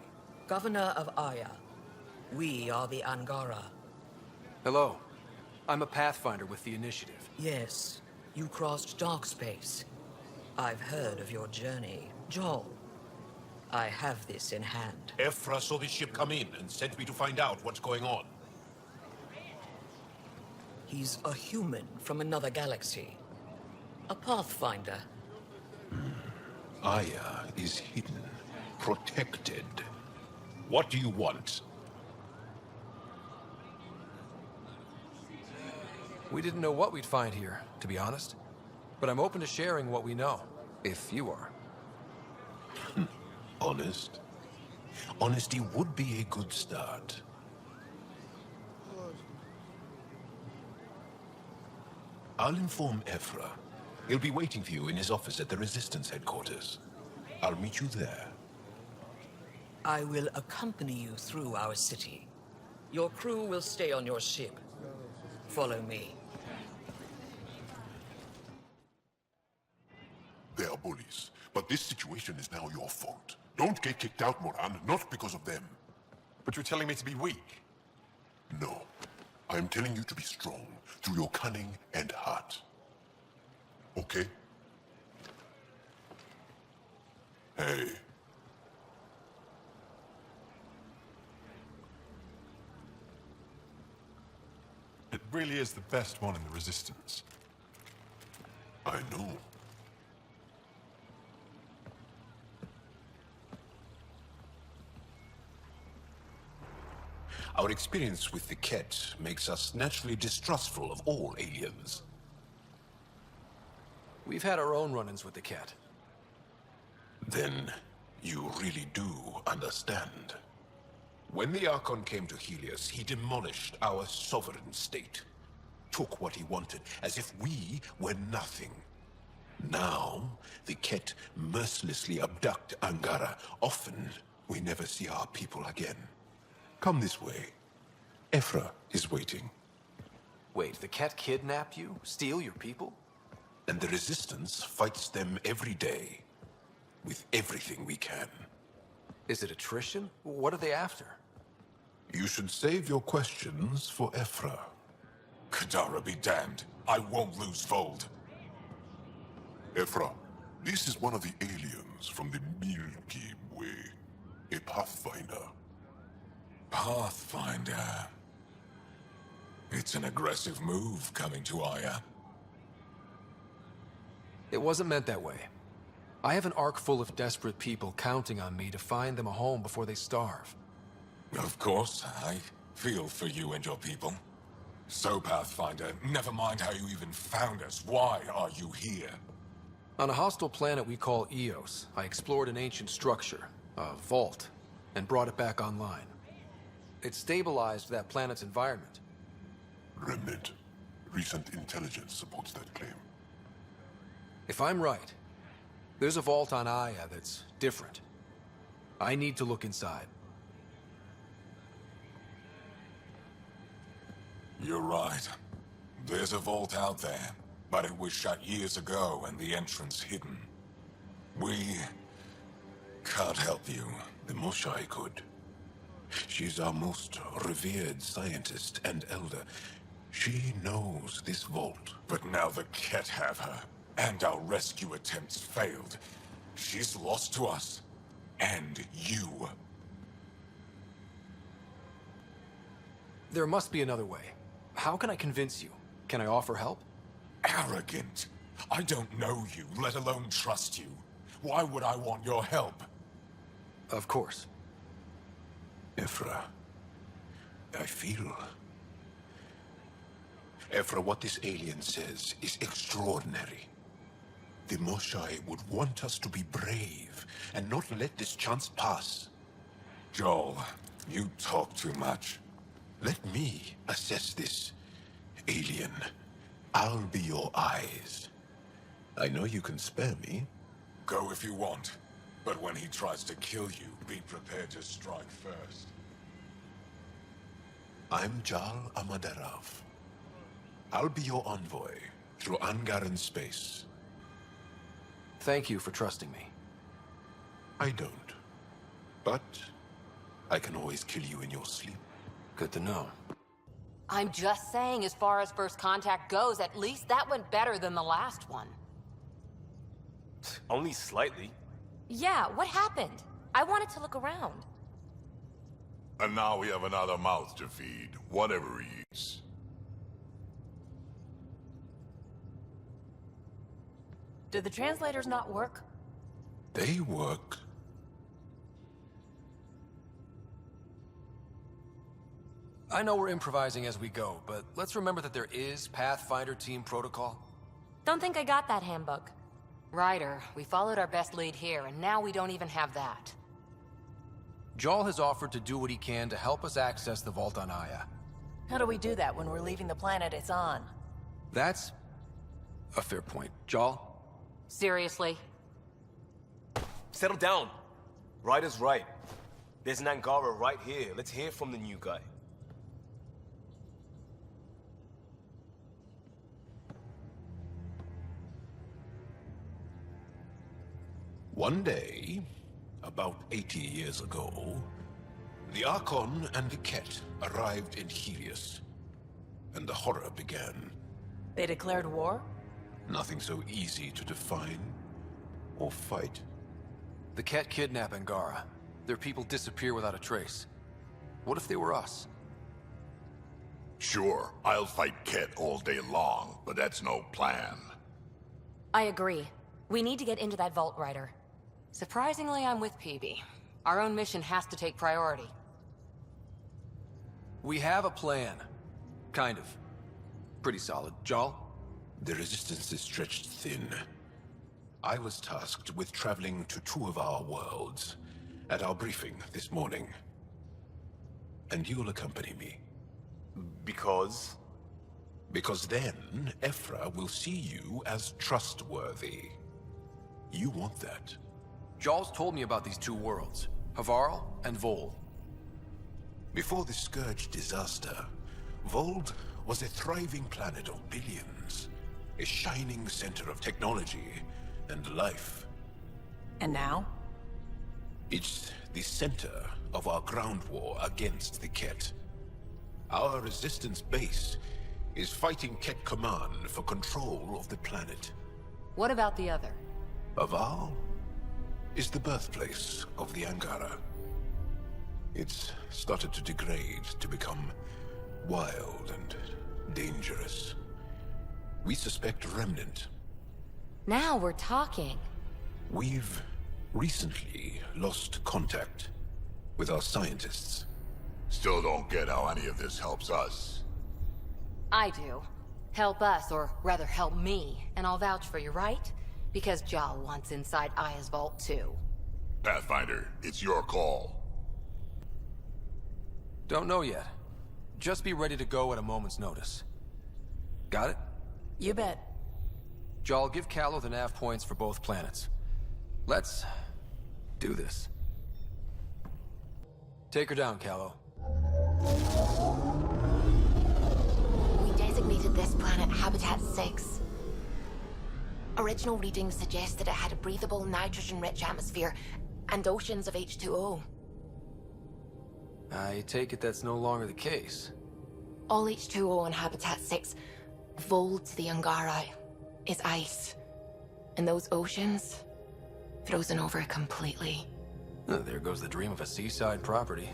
Governor of Aya. We are the Angara. Hello. I'm a Pathfinder with the Initiative. Yes, you crossed dark space. I've heard of your journey, Joel. I have this in hand. Ephra saw this ship come in and sent me to find out what's going on. He's a human from another galaxy. A Pathfinder. Aya is hidden, protected. What do you want? We didn't know what we'd find here, to be honest. But I'm open to sharing what we know, if you are. Honest? Honesty would be a good start. I'll inform Ephra. He'll be waiting for you in his office at the Resistance headquarters. I'll meet you there. I will accompany you through our city. Your crew will stay on your ship. Follow me. They are bullies. this situation is now your fault. Don't get kicked out, Moran, not because of them. But you're telling me to be weak? No. I'm telling you to be strong through your cunning and heart. Okay? Hey. It really is the best one in the Resistance. I know. Our experience with the Ket makes us naturally distrustful of all aliens. We've had our own run-ins with the Ket. Then you really do understand. When the Archon came to Heleus, he demolished our sovereign state. Took what he wanted, as if we were nothing. Now, the Ket mercilessly abduct Angara. Often, we never see our people again. Come this way. Ephra is waiting. Wait, the Ket kidnap you? Steal your people? And the Resistance fights them every day. With everything we can. Is it attrition? What are they after? You should save your questions for Ephra. Kadara be damned. I won't lose Vold. Ephra, this is one of the aliens from the Milky Way. A Pathfinder. Pathfinder. It's an aggressive move coming to Aya. It wasn't meant that way. I have an ark full of desperate people counting on me to find them a home before they starve. Of course, I feel for you and your people. So, Pathfinder, never mind how you even found us. Why are you here? On a hostile planet we call Eos, I explored an ancient structure, a vault, and brought it back online. It stabilized that planet's environment. Remnant. Recent intelligence supports that claim. If I'm right, there's a vault on Aya that's different. I need to look inside. You're right. There's a vault out there, but it was shut years ago and the entrance hidden. We can't help you. The Moshai could. She's our most revered scientist and elder. She knows this vault. But now the Ket have her, and our rescue attempts failed. She's lost to us, and you. There must be another way. How can I convince you? Can I offer help? Arrogant. I don't know you, let alone trust you. Why would I want your help? Of course. Ephra, I feel... Ephra, what this alien says is extraordinary. The Moshai would want us to be brave and not let this chance pass. Joel, you talk too much. Let me assess this, alien. I'll be your eyes. I know you can spare me. Go if you want, but when he tries to kill you, be prepared to strike first. I'm Jal Amaderav. I'll be your envoy through Angaran space. Thank you for trusting me. I don't. But I can always kill you in your sleep. Good to know. I'm just saying, as far as first contact goes, at least that went better than the last one. Only slightly. Yeah, what happened? I wanted to look around. And now we have another mouth to feed, whatever he eats. Did the translators not work? They work. I know we're improvising as we go, but let's remember that there is Pathfinder team protocol. Don't think I got that handbook. Ryder, we followed our best lead here, and now we don't even have that. Jal has offered to do what he can to help us access the vault on Aya. How do we do that when we're leaving the planet it's on? That's a fair point. Jal? Seriously? Settle down. Ryder's right. There's an Angara right here. Let's hear from the new guy. One day, about 80 years ago, the Archon and the Ket arrived in Heleus, and the horror began. They declared war? Nothing so easy to define or fight. The Ket kidnap Angara. Their people disappear without a trace. What if they were us? Sure, I'll fight Ket all day long, but that's no plan. I agree. We need to get into that vault, Ryder. Surprisingly, I'm with PB. Our own mission has to take priority. We have a plan. Kind of. Pretty solid. Jal? The resistance is stretched thin. I was tasked with traveling to two of our worlds at our briefing this morning. And you'll accompany me. Because? Because then, Ephra will see you as trustworthy. You want that. Jal's told me about these two worlds, Havarl and Vold. Before the Scourge disaster, Vold was a thriving planet of billions. A shining center of technology and life. And now? It's the center of our ground war against the Ket. Our resistance base is fighting Ket Command for control of the planet. What about the other? Havarl is the birthplace of the Angara. It's started to degrade, to become wild and dangerous. We suspect Remnant. Now we're talking. We've recently lost contact with our scientists. Still don't get how any of this helps us. I do. Help us, or rather help me, and I'll vouch for you, right? Because Jal wants inside Aya's vault too. Pathfinder, it's your call. Don't know yet. Just be ready to go at a moment's notice. Got it? You bet. Jal, give Callow the nav points for both planets. Let's do this. Take her down, Callow. We designated this planet Habitat 6. Original readings suggested it had a breathable, nitrogen-rich atmosphere and oceans of H2O. I take it that's no longer the case. All H2O on Habitat 6, Vold to the Angara, is ice. And those oceans, frozen over completely. There goes the dream of a seaside property.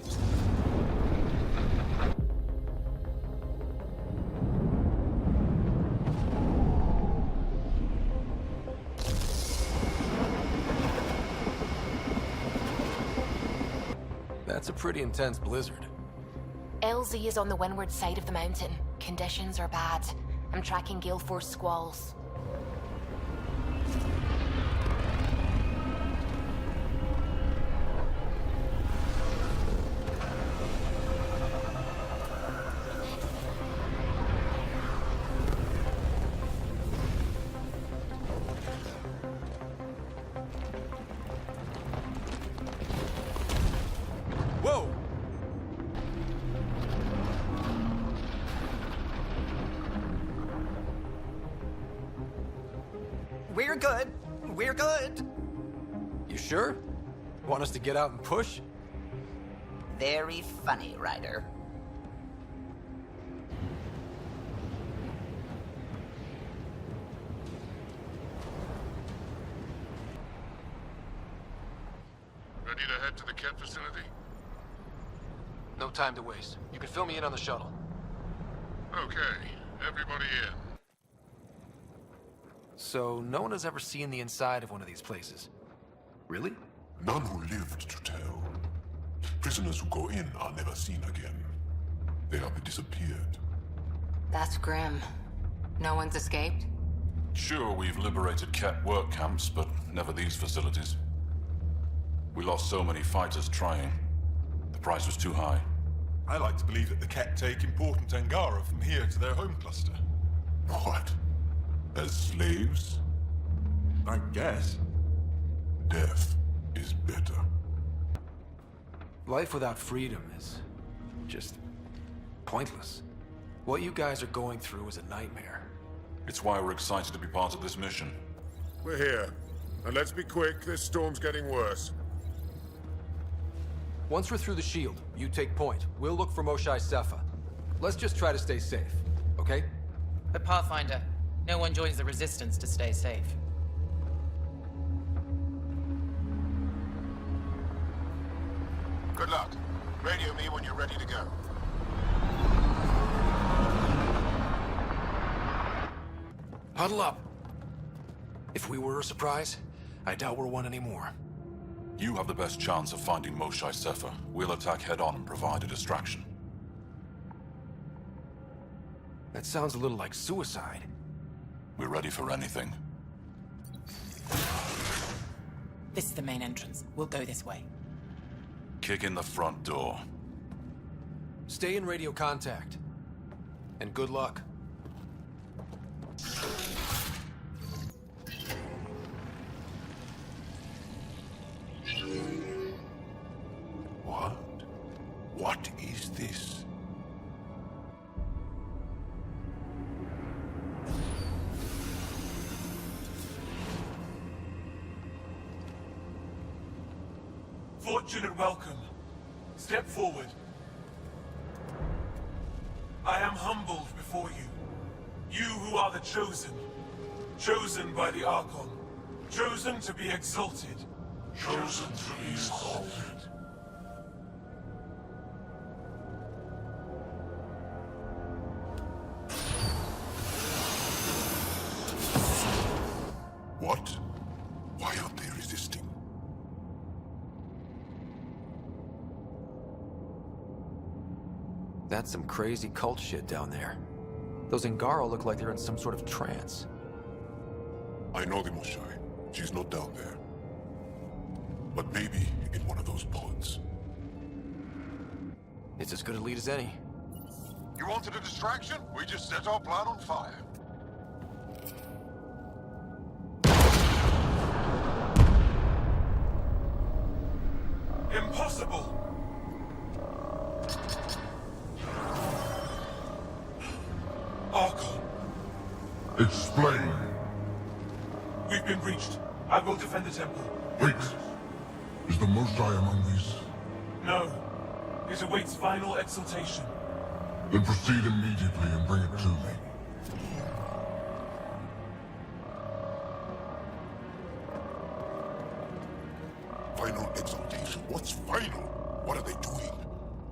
That's a pretty intense blizzard. LZ is on the windward side of the mountain. Conditions are bad. I'm tracking gale force squalls. Whoa! We're good. We're good. You sure? Want us to get out and push? Very funny, Ryder. Ready to head to the Ket facility? No time to waste. You can fill me in on the shuttle. Okay, everybody in. So, no one has ever seen the inside of one of these places? Really? None who lived to tell. Prisoners who go in are never seen again. They have disappeared. That's grim. No one's escaped? Sure, we've liberated Ket work camps, but never these facilities. We lost so many fighters trying. The price was too high. I like to believe that the Ket take important Angara from here to their home cluster. What? As slaves? I guess. Death is bitter. Life without freedom is just pointless. What you guys are going through is a nightmare. It's why we're excited to be part of this mission. We're here. And let's be quick, this storm's getting worse. Once we're through the shield, you take point. We'll look for Moshae Sepha. Let's just try to stay safe, okay? But Pathfinder, no one joins the Resistance to stay safe. Good luck. Radio me when you're ready to go. Huddle up. If we were a surprise, I doubt we're one anymore. You have the best chance of finding Moshae Sepha. We'll attack head-on and provide a distraction. That sounds a little like suicide. We're ready for anything. This is the main entrance. We'll go this way. Kick in the front door. Stay in radio contact. And good luck. What? What is this? Fortunate welcome. Step forward. I am humbled before you. You who are the chosen. Chosen by the Archon. Chosen to be exalted. Chosen to be exalted. What? Why aren't they resisting? That's some crazy cult shit down there. Those Ngaro look like they're in some sort of trance. I know the Moshae. She's not down there. But maybe in one of those pods. It's as good a lead as any. You wanted a distraction? We just set our plan on fire. Impossible! Archon, Explain. we've been breached. I will defend the temple. Wait. Is the Moshae among these? No. It awaits final exaltation. Then proceed immediately and bring it to me. Final exaltation? What's final? What are they doing?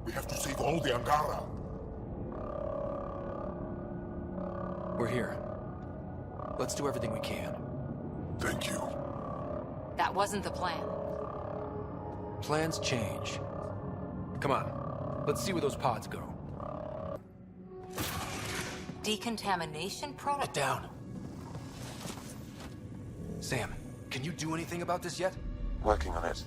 We have to save all the Angara. We're here. Let's do everything we can. Thank you. That wasn't the plan. Plans change. Come on. Let's see where those pods go. Decontamination product? Get down. Sam, can you do anything about this yet? Working on it.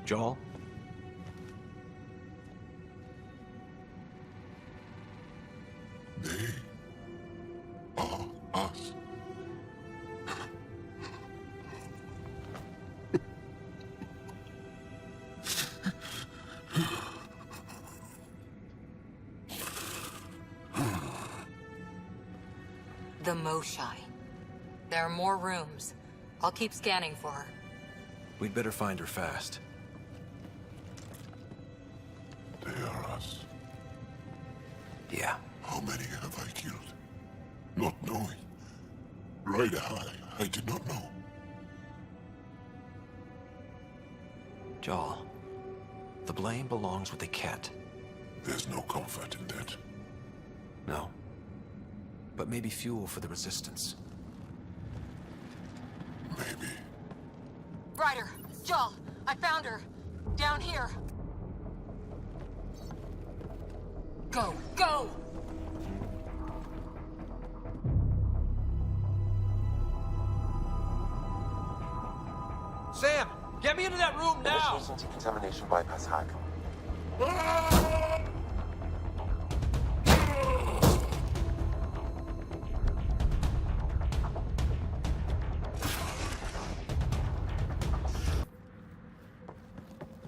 Joel? They are us. Moshai. There are more rooms. I'll keep scanning for her. We'd better find her fast. They are us. Yeah. How many have I killed? Not knowing. Rider high, I did not know. Jal, the blame belongs with the Ket. There's no comfort in that. No. But maybe fuel for the Resistance. Maybe. Ryder! Jal! I found her! Down here! Go! Go! Sam! Get me into that room now! Initiating decontamination bypass hack.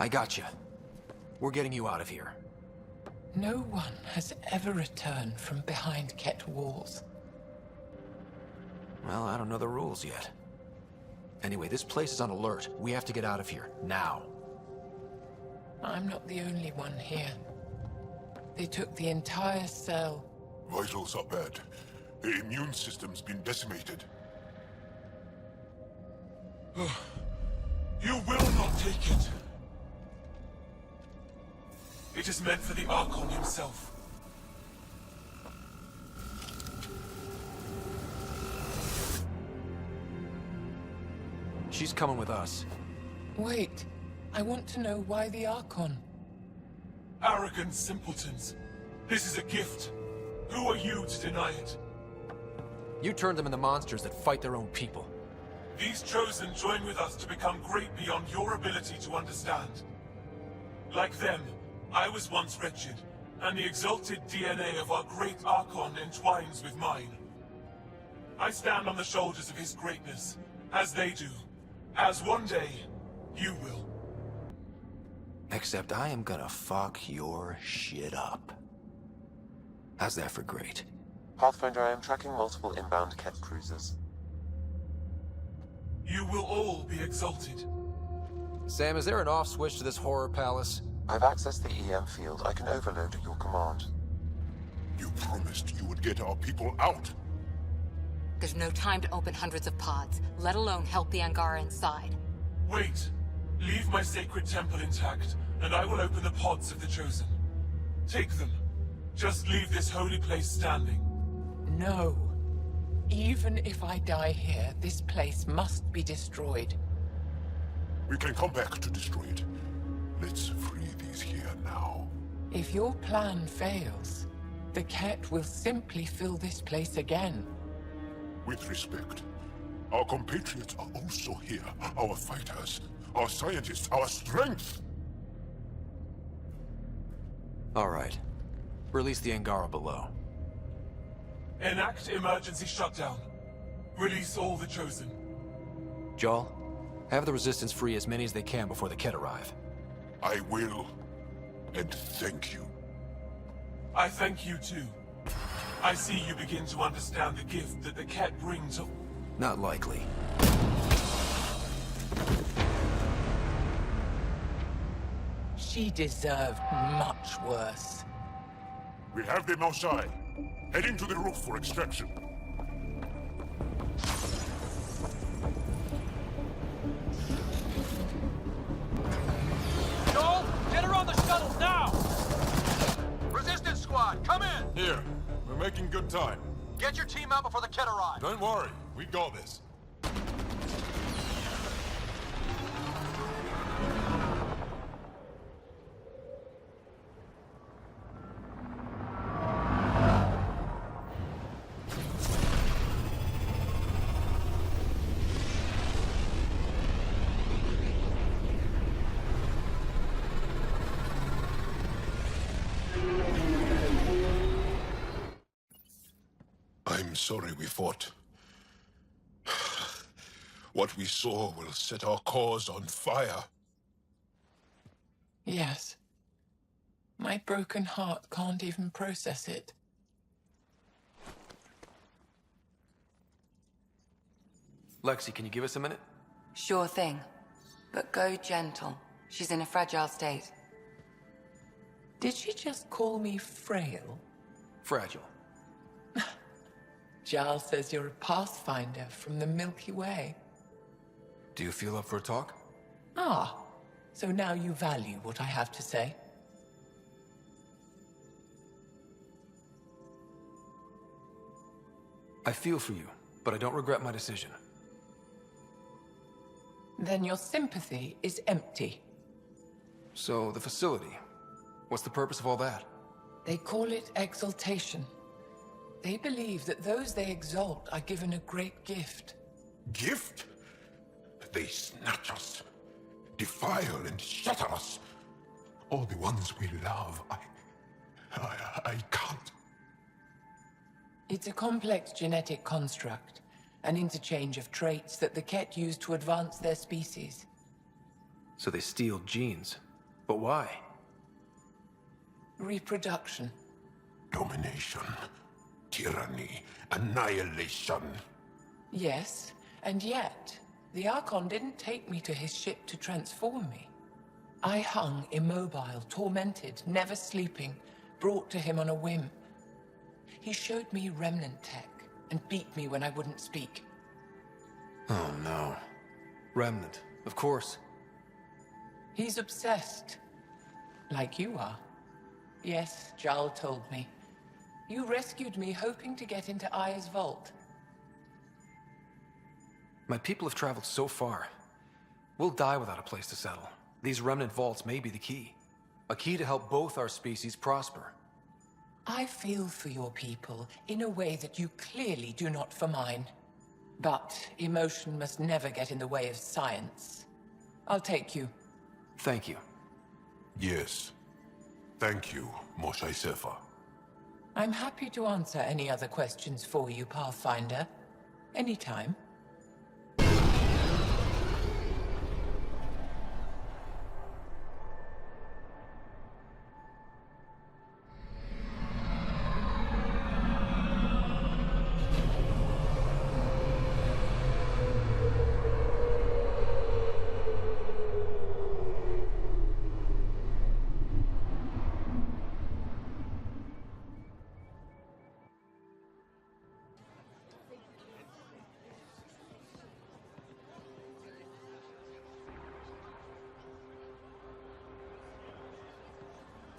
I got you. We're getting you out of here. No one has ever returned from behind Ket walls. Well, I don't know the rules yet. Anyway, this place is on alert. We have to get out of here, now. I'm not the only one here. They took the entire cell. Vitals are bad. The immune system's been decimated. You will not take it. It is meant for the Archon himself. She's coming with us. Wait, I want to know why the Archon? Arrogant simpletons. This is a gift. Who are you to deny it? You turned them into monsters that fight their own people. These Chosen join with us to become great beyond your ability to understand. Like them, I was once wretched, and the exalted DNA of our great Archon entwines with mine. I stand on the shoulders of his greatness, as they do, as one day, you will. Except I am gonna fuck your shit up. How's that for great? Pathfinder, I am tracking multiple inbound Ket cruisers. You will all be exalted. Sam, is there an off switch to this horror palace? I've accessed the EM field. I can overload at your command. You promised you would get our people out. There's no time to open hundreds of pods, let alone help the Angara inside. Wait. Leave my sacred temple intact, and I will open the pods of the Chosen. Take them. Just leave this holy place standing. No. Even if I die here, this place must be destroyed. We can come back to destroy it. Let's free these here now. If your plan fails, the Ket will simply fill this place again. With respect, our compatriots are also here. Our fighters, our scientists, our strength. All right. Release the Angara below. Enact emergency shutdown. Release all the Chosen. Jal, have the Resistance free as many as they can before the Ket arrive. I will. And thank you. I thank you too. I see you begin to understand the gift that the Ket brings to... Not likely. She deserved much worse. We have them outside. Heading to the roof for extraction. Joel, get her on the shuttles now! Resistance squad, come in! Here. We're making good time. Get your team out before the Ket arrive. Don't worry. We got this. I'm sorry we fought. What we saw will set our cause on fire. Yes. My broken heart can't even process it. Lexi, can you give us a minute? Sure thing. But go gentle. She's in a fragile state. Did she just call me frail? Fragile. Giles says you're a Pathfinder from the Milky Way. Do you feel up for a talk? Ah, so now you value what I have to say. I feel for you, but I don't regret my decision. Then your sympathy is empty. So, the facility. What's the purpose of all that? They call it exaltation. They believe that those they exalt are given a great gift. Gift? They snatch us, defile and shatter us. All the ones we love. I can't. It's a complex genetic construct, an interchange of traits that the Ket use to advance their species. So they steal genes. But why? Reproduction. Domination, tyranny, annihilation. Yes, and yet, the Archon didn't take me to his ship to transform me. I hung immobile, tormented, never sleeping, brought to him on a whim. He showed me remnant tech and beat me when I wouldn't speak. Oh no. Remnant, of course. He's obsessed. Like you are. Yes, Jarl told me. You rescued me hoping to get into Aya's vault. My people have traveled so far. We'll die without a place to settle. These remnant vaults may be the key. A key to help both our species prosper. I feel for your people in a way that you clearly do not for mine. But emotion must never get in the way of science. I'll take you. Thank you. Yes. Thank you, Moshae Sefa. I'm happy to answer any other questions for you, Pathfinder. Anytime.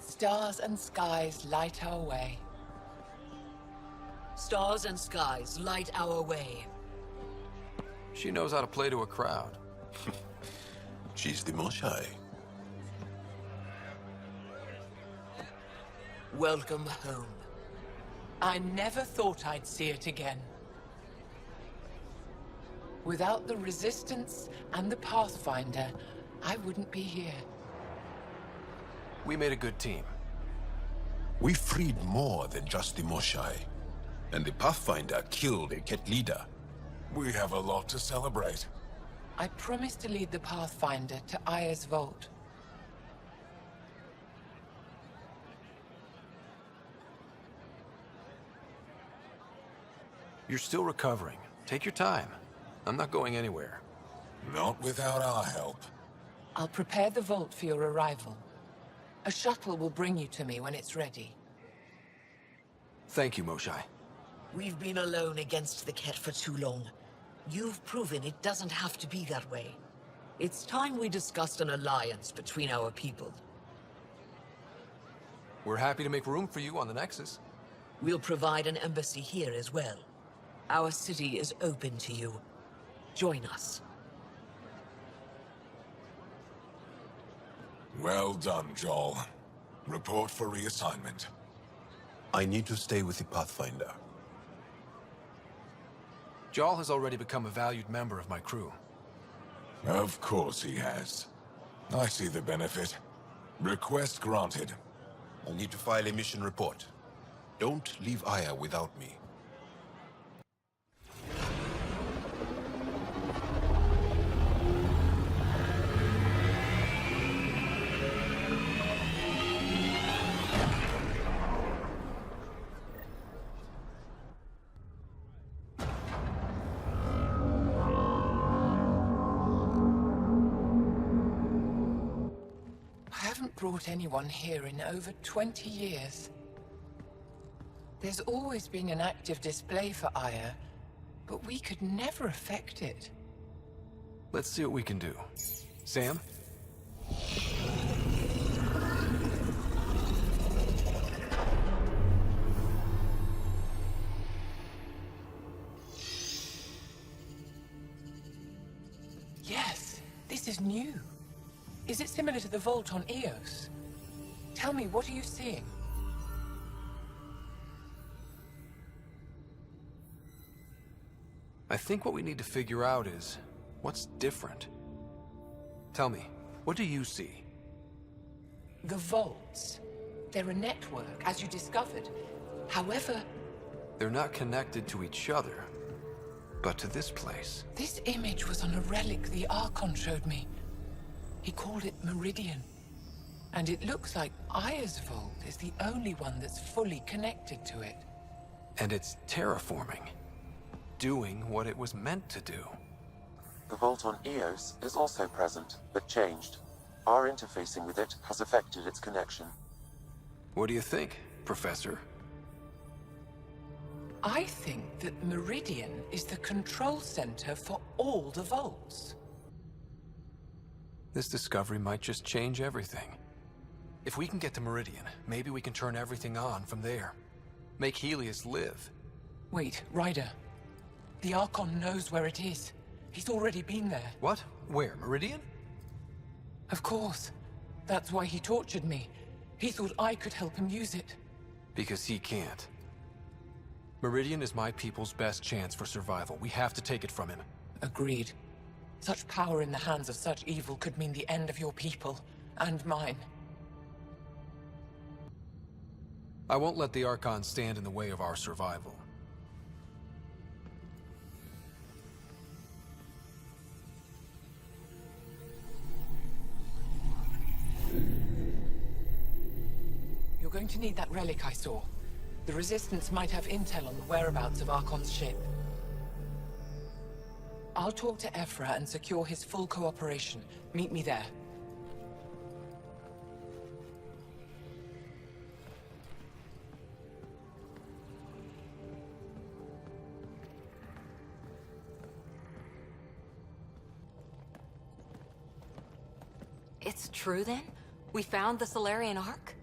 Stars and skies light our way. Stars and skies light our way. She knows how to play to a crowd. She's the Moshae. Welcome home. I never thought I'd see it again. Without the Resistance and the Pathfinder, I wouldn't be here. We made a good team. We freed more than just the Moshae. And the Pathfinder killed a Ket leader. We have a lot to celebrate. I promised to lead the Pathfinder to Aya's vault. You're still recovering. Take your time. I'm not going anywhere. Not without our help. I'll prepare the vault for your arrival. A shuttle will bring you to me when it's ready. Thank you, Moshae. We've been alone against the Ket for too long. You've proven it doesn't have to be that way. It's time we discussed an alliance between our people. We're happy to make room for you on the Nexus. We'll provide an embassy here as well. Our city is open to you. Join us. Well done, Joel. Report for reassignment. I need to stay with the Pathfinder. Jarl has already become a valued member of my crew. Of course he has. I see the benefit. Request granted. I need to file a mission report. Don't leave Aya without me. brought anyone here in over 20 years. There's always been an active display for Aya, but we could never affect it. Let's see what we can do. Sam? Yes, this is new. Is it similar to the vault on Eos? Tell me, what are you seeing? I think what we need to figure out is, what's different? Tell me, what do you see? The vaults. They're a network, as you discovered. However, They're not connected to each other, but to this place. this image was on a relic the Archon showed me. He called it Meridian. And it looks like Aya's vault is the only one that's fully connected to it. And it's terraforming. Doing what it was meant to do. The vault on Eos is also present, but changed. Our interfacing with it has affected its connection. What do you think, Professor? I think that Meridian is the control center for all the vaults. This discovery might just change everything. If we can get to Meridian, maybe we can turn everything on from there. Make Heleus live. Wait, Ryder. The Archon knows where it is. He's already been there. What? Where? Meridian? Of course. That's why he tortured me. He thought I could help him use it. Because he can't. Meridian is my people's best chance for survival. We have to take it from him. Agreed. Such power in the hands of such evil could mean the end of your people, and mine. I won't let the Archon stand in the way of our survival. You're going to need that relic I saw. The Resistance might have intel on the whereabouts of Archon's ship. I'll talk to Ephra and secure his full cooperation. Meet me there. It's true then? We found the Salarian Ark?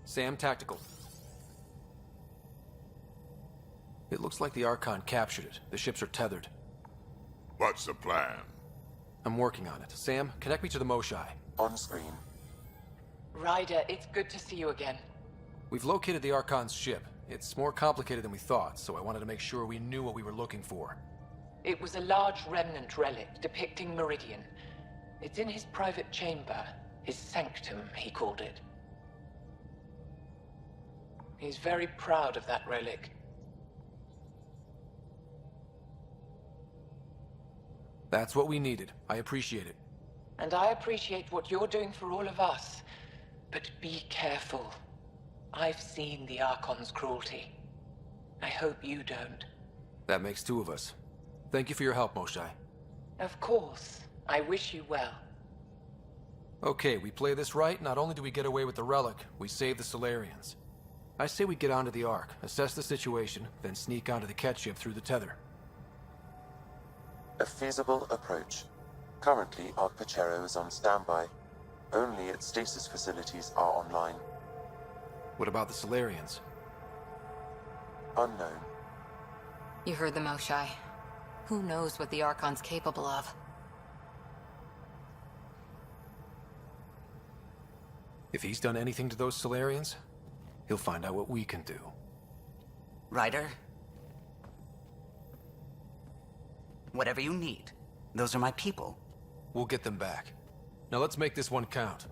Sam, tactical. It looks like the Archon captured it. The ships are tethered. What's the plan? I'm working on it. Sam, connect me to the Moshai. On screen. Ryder, it's good to see you again. We've located the Archon's ship. It's more complicated than we thought, so I wanted to make sure we knew what we were looking for. It was a large remnant relic depicting Meridian. It's in his private chamber. His sanctum, he called it. He's very proud of that relic. That's what we needed. I appreciate it. And I appreciate what you're doing for all of us. But be careful. I've seen the Archon's cruelty. I hope you don't. That makes two of us. Thank you for your help, Moshai. Of course. I wish you well. Okay, we play this right, not only do we get away with the relic, we save the Salarians. I say we get onto the Ark, assess the situation, then sneak onto the Ket ship through the tether. A feasible approach. Currently, Ark Pachero is on standby. Only its stasis facilities are online. What about the Salarians? Unknown. You heard the Moshai. Who knows what the Archon's capable of? If he's done anything to those Salarians, he'll find out what we can do. Ryder? Whatever you need. Those are my people. We'll get them back. Now let's make this one count.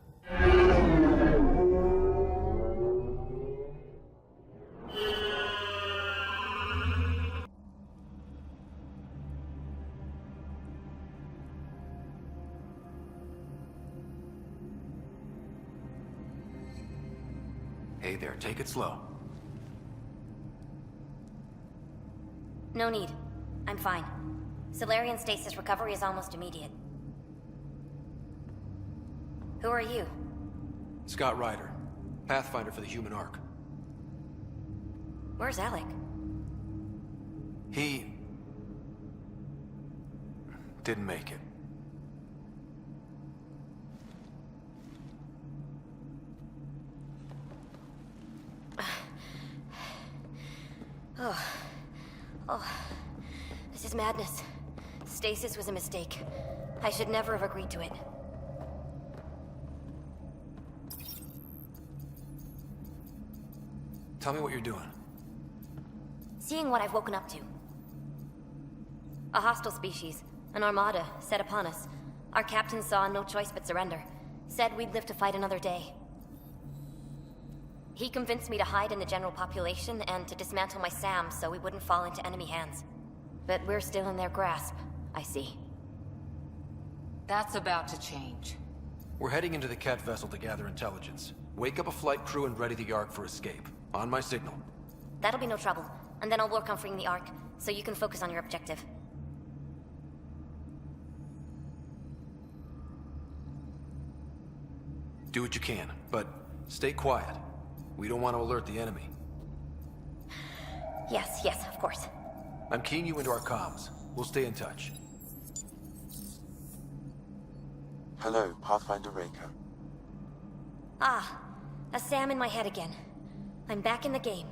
Hey there, take it slow. No need. I'm fine. Salarian stasis recovery is almost immediate. Who are you? Scott Ryder, Pathfinder for the human Ark. Where's Alec? He... didn't make it. Oh, this is madness. Stasis was a mistake. I should never have agreed to it. Tell me what you're doing. Seeing what I've woken up to. A hostile species, an armada, set upon us. Our captain saw no choice but surrender. Said we'd live to fight another day. He convinced me to hide in the general population and to dismantle my SAM so we wouldn't fall into enemy hands. But we're still in their grasp, I see. That's about to change. We're heading into the Cat vessel to gather intelligence. Wake up a flight crew and ready the Ark for escape. On my signal. That'll be no trouble. And then I'll work on freeing the Ark, so you can focus on your objective. Do what you can, but stay quiet. We don't want to alert the enemy. Yes, of course. I'm keying you into our comms. We'll stay in touch. Hello, Pathfinder Raker. Ah, a SAM in my head again. I'm back in the game.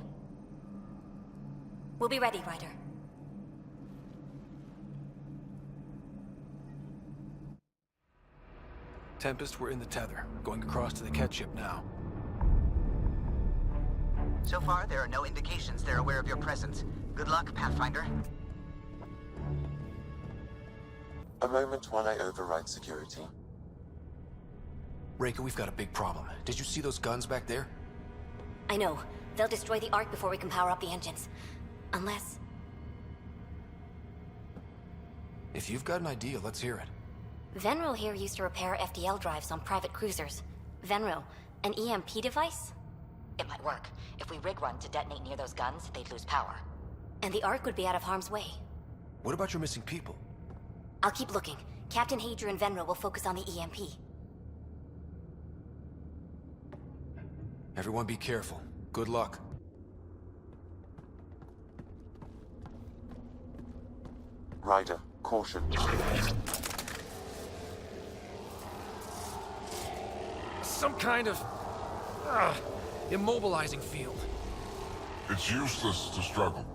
We'll be ready, Ryder. Tempest, we're in the tether. Going across to the Cat ship now. So far, there are no indications they're aware of your presence. Good luck, Pathfinder. A moment while I override security. Raker, we've got a big problem. Did you see those guns back there? I know. They'll destroy the Ark before we can power up the engines. Unless... If you've got an idea, let's hear it. Venril here used to repair FDL drives on private cruisers. Venril, an EMP device? It might work. If we rig one to detonate near those guns, they'd lose power. And the Ark would be out of harm's way. What about your missing people? I'll keep looking. Captain Hadra and Venril will focus on the EMP. Everyone be careful. Good luck. Ryder, caution. Some kind of... immobilizing field. It's useless to struggle.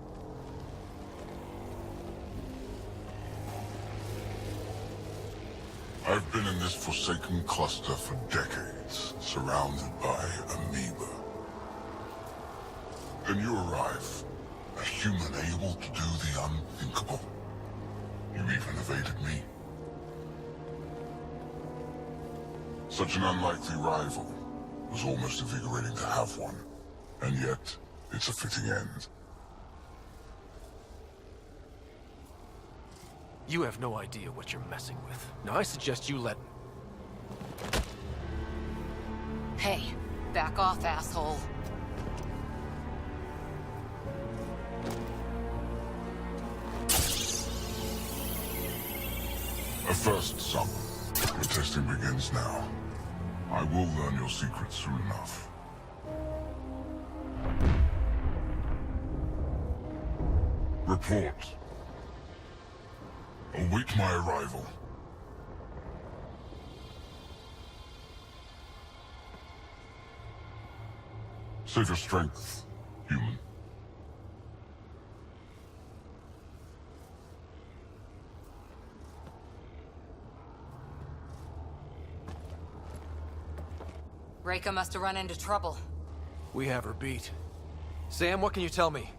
I've been in this forsaken cluster for decades, surrounded by amoeba. Then you arrive, a human able to do the unthinkable. You even evaded me. Such an unlikely rival. Was almost invigorating to have one. And yet, it's a fitting end. You have no idea what you're messing with. Now I suggest you let... Hey, back off, asshole. A first, son. The testing begins now. I will learn your secrets soon enough. Report. Await my arrival. Save your strength, human. Reika must have run into trouble. We have her beat. Sam, what can you tell me?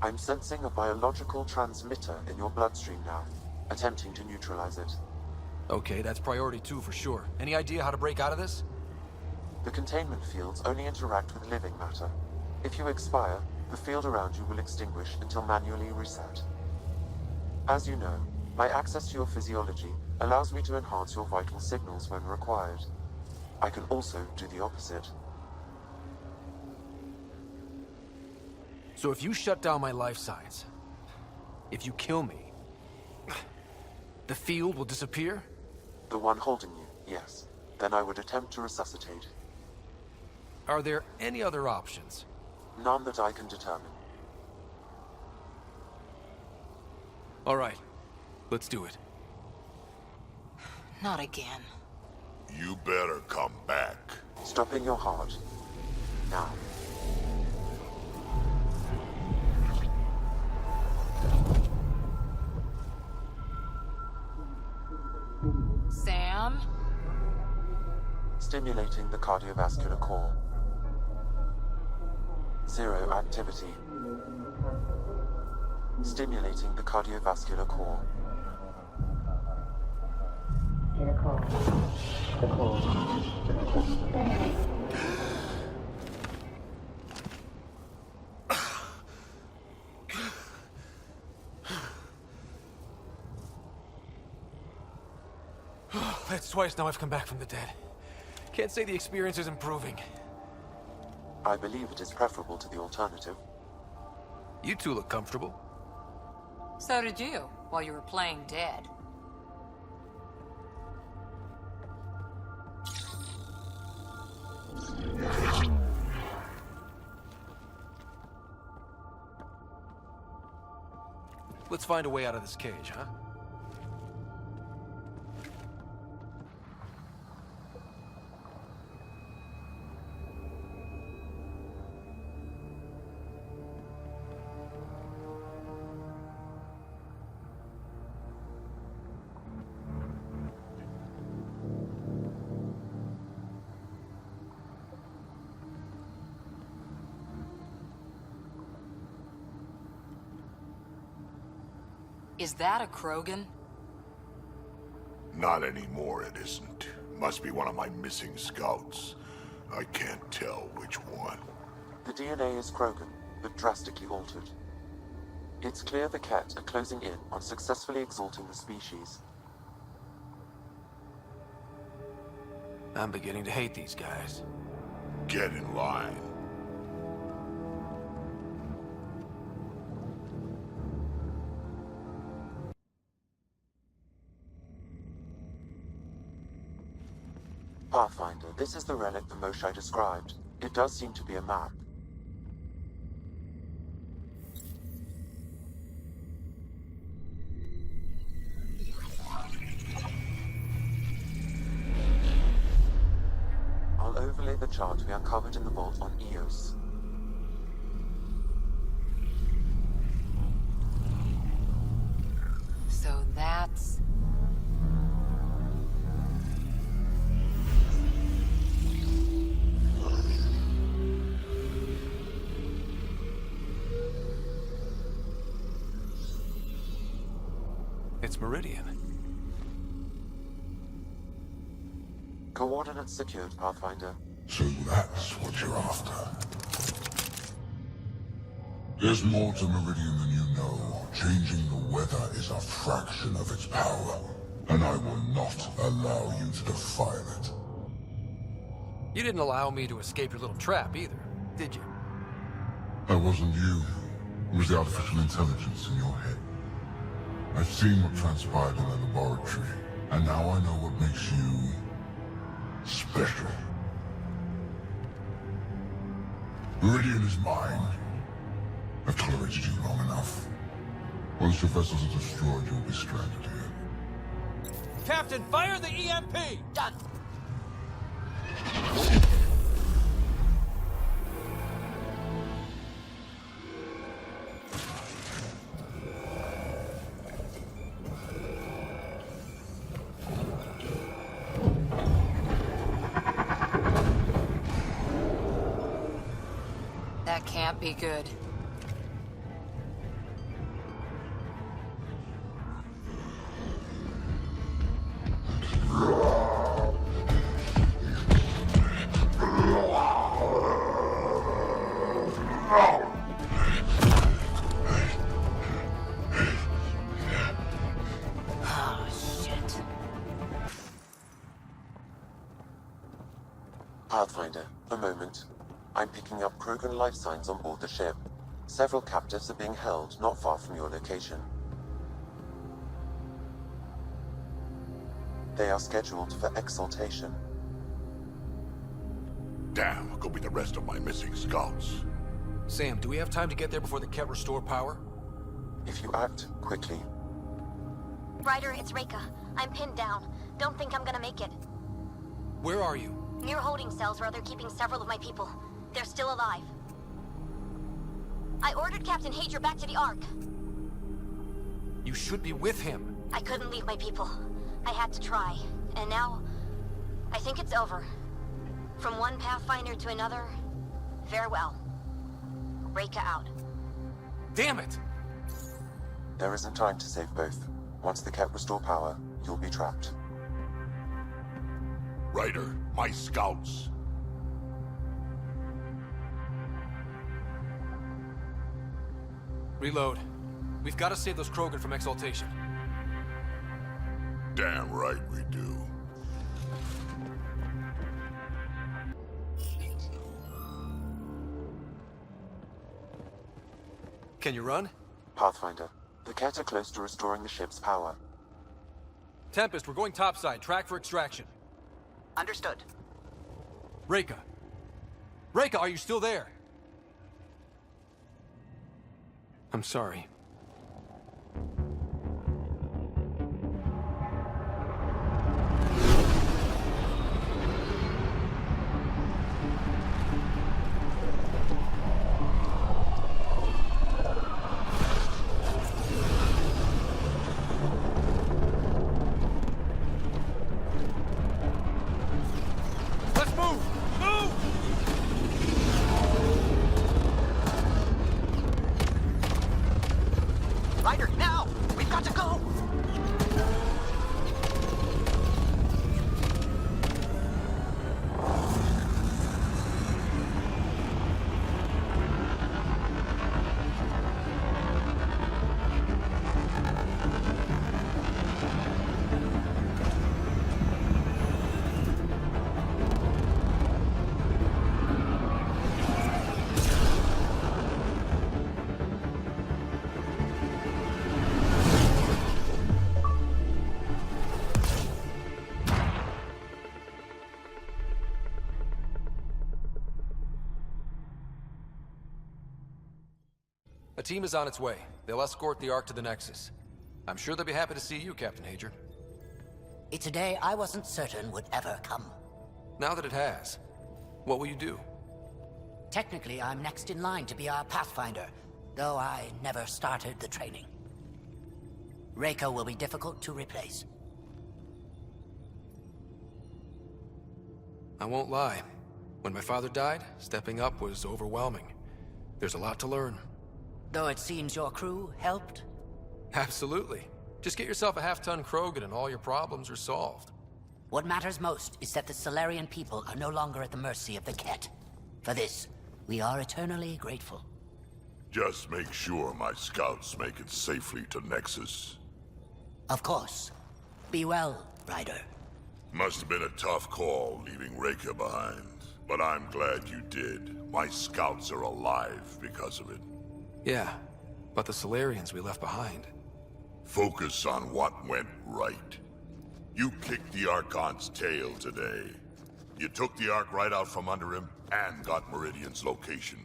I'm sensing a biological transmitter in your bloodstream now, attempting to neutralize it. Okay, that's priority 2 for sure. Any idea how to break out of this? The containment fields only interact with living matter. If you expire, the field around you will extinguish until manually reset. As you know, my access to your physiology allows me to enhance your vital signals when required. I can also do the opposite. So if you shut down my life signs, if you kill me, the field will disappear? The one holding you, yes. Then I would attempt to resuscitate. Are there any other options? None that I can determine. All right. Let's do it. Not again. You better come back. Stopping your heart. Now. Sam? Stimulating the cardiovascular core. 0 activity. Stimulating the cardiovascular core. That's twice now I've come back from the dead. Can't say the experience is improving. I believe it is preferable to the alternative. You two look comfortable. So did you, while you were playing dead. Let's find a way out of this cage, huh? Is that a krogan? Not anymore, it isn't. Must be one of my missing scouts. I can't tell which one. The DNA is krogan, but drastically altered. It's clear the Ket are closing in on successfully exalting the species. I'm beginning to hate these guys. Get in line. Pathfinder, this is the relic the Moshai described. It does seem to be a map. I'll overlay the chart we uncovered in the vault on Eos. So that's... It's Meridian. Coordinates secured, Pathfinder. So that's what you're after. There's more to Meridian than you know. Changing the weather is a fraction of its power, and I will not allow you to defile it. You didn't allow me to escape your little trap either, did you? That wasn't you. It was the artificial intelligence in your head. I've seen what transpired in the laboratory, and now I know what makes you... special. Meridian is mine. I've tolerated you long enough. Once your vessels are destroyed, you'll be stranded here. Captain, fire the EMP! Done. That can't be good. Pathfinder, a moment. I'm picking up krogan life signs on board the ship. Several captives are being held not far from your location. They are scheduled for exaltation. Damn, go be the rest of my missing scouts. Sam, do we have time to get there before the Ket restore power? If you act quickly. Ryder, it's Reika. I'm pinned down. Don't think I'm gonna make it. Where are you? Near holding cells where they're keeping several of my people. They're still alive. I ordered Captain Hager back to the Ark. You should be with him. I couldn't leave my people. I had to try. And now, I think it's over. From one Pathfinder to another, farewell. Reika out. Damn it! There isn't time to save both. Once the Ket restore power, you'll be trapped. Ryder, my scouts. Reload. We've got to save those Krogan from exaltation. Damn right we do. Can you run? Pathfinder, the Ket are close to restoring the ship's power. Tempest, we're going topside. Track for extraction. Understood. Reika. Reika, are you still there? I'm sorry. A team is on its way. They'll escort the Ark to the Nexus. I'm sure they'll be happy to see you, Captain Hager. It's a day I wasn't certain would ever come. Now that it has, what will you do? Technically, I'm next in line to be our Pathfinder, though I never started the training. Reika will be difficult to replace. I won't lie. When my father died, stepping up was overwhelming. There's a lot to learn. Though it seems your crew helped? Absolutely. Just get yourself a half-ton Krogan and all your problems are solved. What matters most is that the Salarian people are no longer at the mercy of the Ket. For this, we are eternally grateful. Just make sure my scouts make it safely to Nexus. Of course. Be well, Ryder. Must have been a tough call leaving Reika behind, but I'm glad you did. My scouts are alive because of it. Yeah, but the Salarians we left behind. Focus on what went right. You kicked the Archon's tail today. You took the Ark right out from under him and got Meridian's location.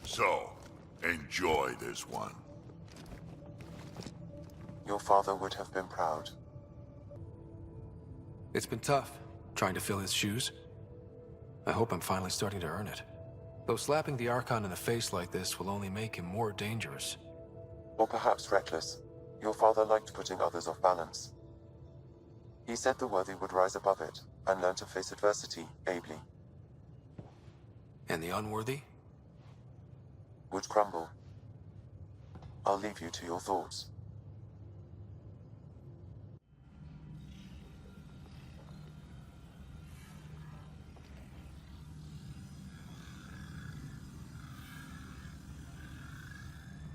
So, enjoy this one. Your father would have been proud. It's been tough, trying to fill his shoes. I hope I'm finally starting to earn it. Though slapping the Archon in the face like this will only make him more dangerous. Or perhaps reckless. Your father liked putting others off balance. He said the worthy would rise above it, and learn to face adversity ably. And the unworthy? Would crumble. I'll leave you to your thoughts.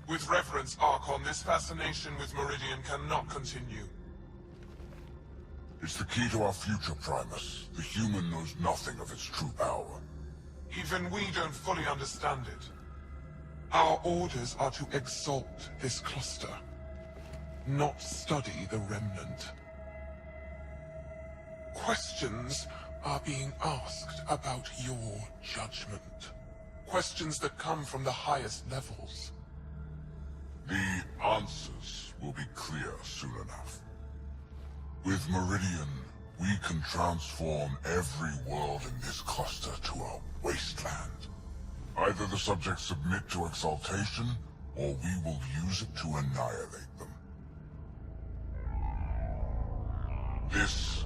With reverence, Archon, this fascination with Meridian cannot continue. It's the key to our future, Primus. The human knows nothing of its true power. Even we don't fully understand it. Our orders are to exalt this cluster, not study the remnant. Questions are being asked about your judgment. Questions that come from the highest levels. The answers will be clear soon enough. With Meridian, we can transform every world in this cluster to a wasteland. Either the subjects submit to exaltation, or we will use it to annihilate them. This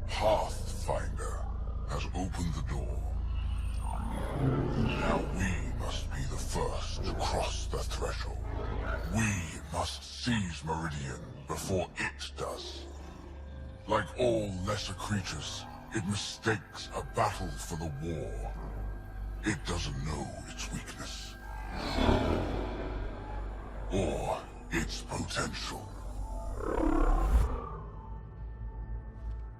Pathfinder has opened the door. Now we must be the first to cross the threshold. We must seize Meridian before it does. Like all lesser creatures, it mistakes a battle for the war. It doesn't know its weakness. Or its potential.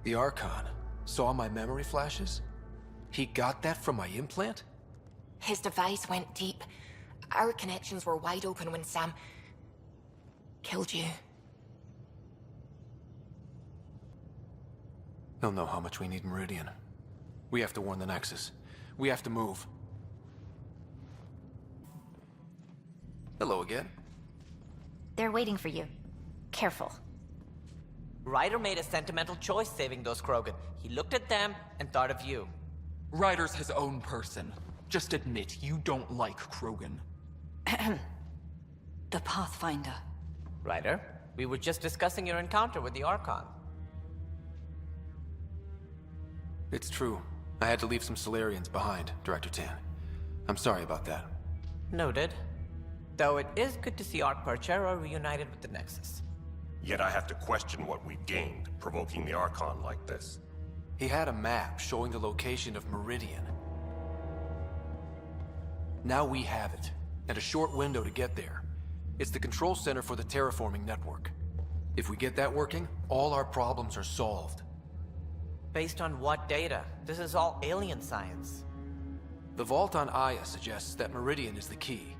The Archon saw my memory flashes? He got that from my implant? His device went deep. Our connections were wide open when Sam killed you. He'll know how much we need Meridian. We have to warn the Nexus. We have to move. Hello again. They're waiting for you. Careful. Ryder made a sentimental choice saving those Krogan. He looked at them and thought of you. Ryder's his own person. Just admit you don't like Krogan. The Pathfinder. Ryder, we were just discussing your encounter with the Archon. It's true. I had to leave some Salarians behind, Director Tan. I'm sorry about that. Noted. Though it is good to see Ark Parchero reunited with the Nexus. Yet I have to question what we've gained, provoking the Archon like this. He had a map showing the location of Meridian. Now we have it, and a short window to get there. It's the control center for the terraforming network. If we get that working, all our problems are solved. Based on what data? This is all alien science. The vault on Aya suggests that Meridian is the key.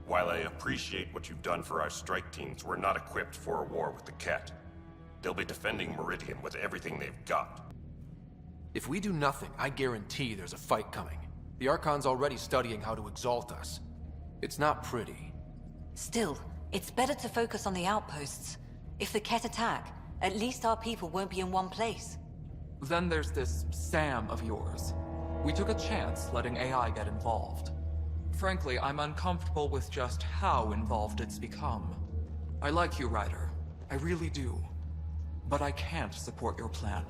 While I appreciate what you've done for our strike teams, we're not equipped for a war with the Ket. They'll be defending Meridian with everything they've got. If we do nothing, I guarantee there's a fight coming. The Archon's already studying how to exalt us. It's not pretty. Still, it's better to focus on the outposts. If the Ket attack, at least our people won't be in one place. Then there's this Sam of yours. We took a chance letting AI get involved. Frankly, I'm uncomfortable with just how involved it's become. I like you, Ryder. I really do. But I can't support your plan.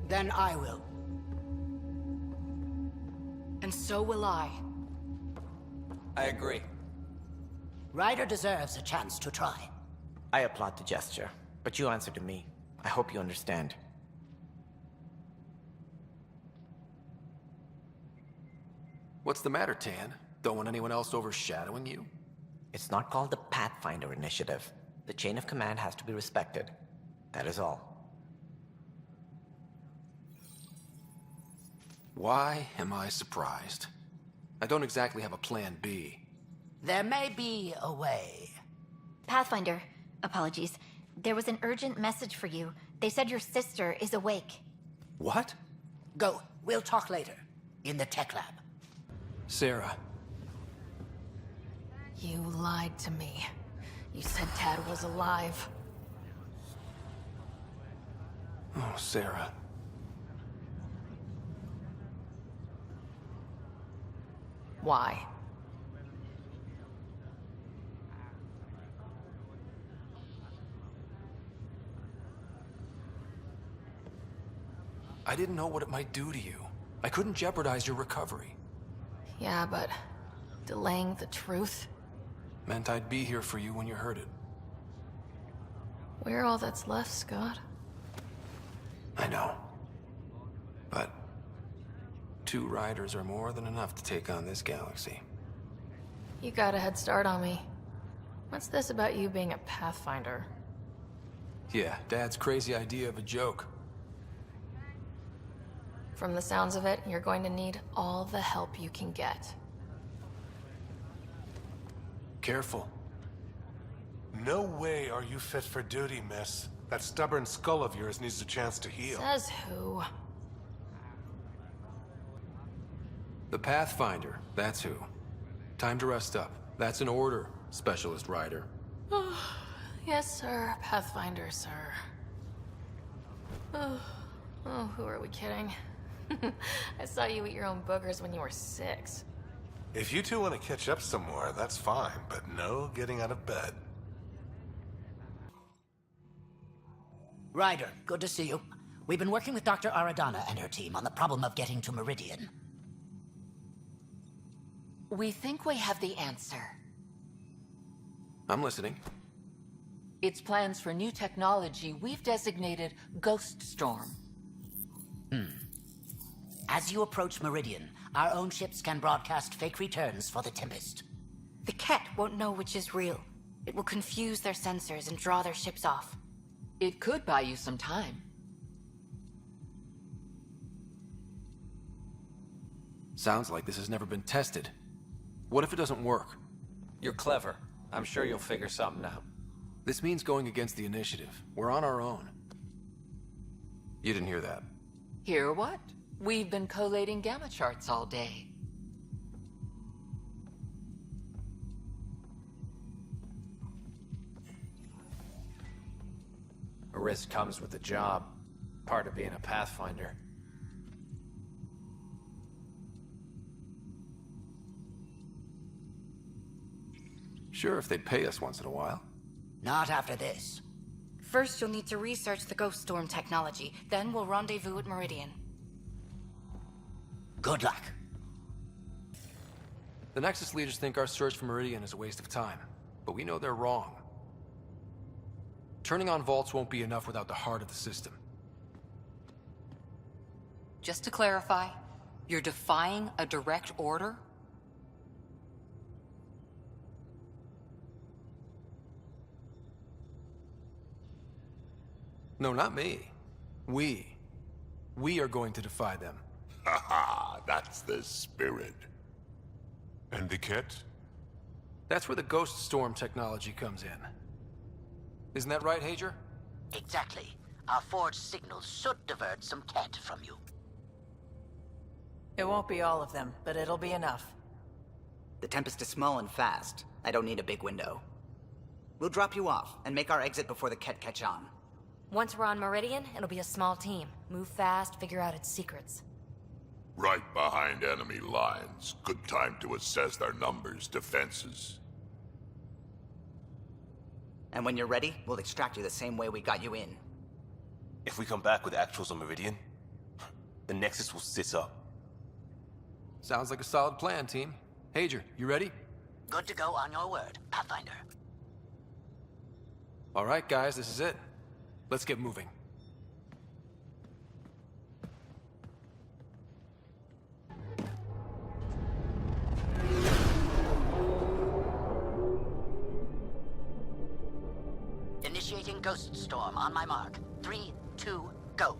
Then I will. And so will I. I agree. Ryder deserves a chance to try. I applaud the gesture, but you answer to me. I hope you understand. What's the matter, Tan? Don't want anyone else overshadowing you? It's not called the Pathfinder Initiative. The chain of command has to be respected. That is all. Why am I surprised? I don't exactly have a plan B. There may be a way. Pathfinder, apologies. There was an urgent message for you. They said your sister is awake. What? Go. We'll talk later. In the tech lab. Sarah. You lied to me. You said Tad was alive. Oh, Sarah. Why? I didn't know what it might do to you. I couldn't jeopardize your recovery. Yeah, but delaying the truth? Meant I'd be here for you when you heard it. We're all that's left, Scott. I know. But 2 riders are more than enough to take on this galaxy. You got a head start on me. What's this about you being a Pathfinder? Yeah, Dad's crazy idea of a joke. From the sounds of it, you're going to need all the help you can get. Careful. No way are you fit for duty, miss. That stubborn skull of yours needs a chance to heal. Says who? The Pathfinder, that's who. Time to rest up. That's an order, Specialist Rider. Yes, sir. Pathfinder, sir. Oh, who are we kidding? I saw you eat your own boogers when you were 6. If you two want to catch up some more, that's fine, but no getting out of bed. Ryder, good to see you. We've been working with Dr. Aradana and her team on the problem of getting to Meridian. We think we have the answer. I'm listening. It's plans for new technology we've designated Ghost Storm. As you approach Meridian, our own ships can broadcast fake returns for the Tempest. The Ket won't know which is real. It will confuse their sensors and draw their ships off. It could buy you some time. Sounds like this has never been tested. What if it doesn't work? You're clever. I'm sure you'll figure something out. This means going against the Initiative. We're on our own. You didn't hear that. Hear what? We've been collating gamma charts all day. A risk comes with the job. Part of being a Pathfinder. Sure, if they'd pay us once in a while. Not after this. First, you'll need to research the Ghost Storm technology. Then we'll rendezvous at Meridian. Good luck. The Nexus leaders think our search for Meridian is a waste of time, but we know they're wrong. Turning on vaults won't be enough without the heart of the system. Just to clarify, you're defying a direct order? No, not me. We are going to defy them. Haha, that's the spirit. And the Ket? That's where the Ghost Storm technology comes in. Isn't that right, Hager? Exactly. Our forged signals should divert some Ket from you. It won't be all of them, but it'll be enough. The Tempest is small and fast. I don't need a big window. We'll drop you off and make our exit before the Ket catch on. Once we're on Meridian, it'll be a small team. Move fast, figure out its secrets. Right behind enemy lines. Good time to assess their numbers, defenses. And when you're ready, we'll extract you the same way we got you in. If we come back with actuals on Meridian, the Nexus will sit up. Sounds like a solid plan, team. Hager, you ready? Good to go on your word, Pathfinder. All right, guys, this is it. Let's get moving. Initiating Ghost Storm on my mark. 3, 2, go.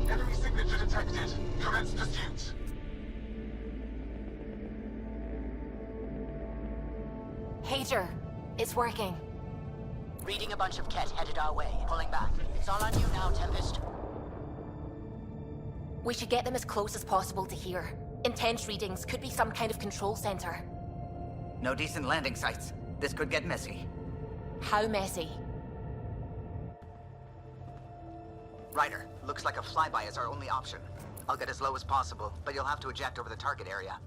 Enemy signature detected. Commence pursuit. Hager, it's working. Reading a bunch of Ket headed our way, pulling back. It's all on you now, Tempest. We should get them as close as possible to here. Intense readings could be some kind of control center. No decent landing sites. This could get messy. How messy? Ryder, looks like a flyby is our only option. I'll get as low as possible, but you'll have to eject over the target area.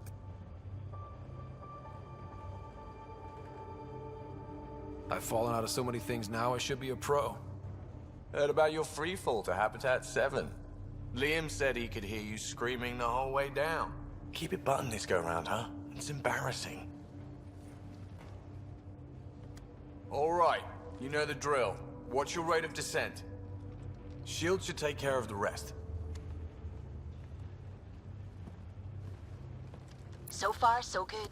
I've fallen out of so many things now, I should be a pro. Heard about your freefall to Habitat 7. Liam said he could hear you screaming the whole way down. Keep it buttoned this go-round, huh? It's embarrassing. All right, you know the drill. What's your rate of descent? Shield should take care of the rest. So far, so good.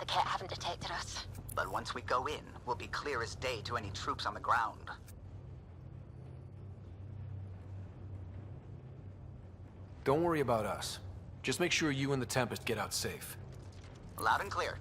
The Ket haven't detected us. But once we go in, we'll be clear as day to any troops on the ground. Don't worry about us. Just make sure you and the Tempest get out safe. Loud and clear.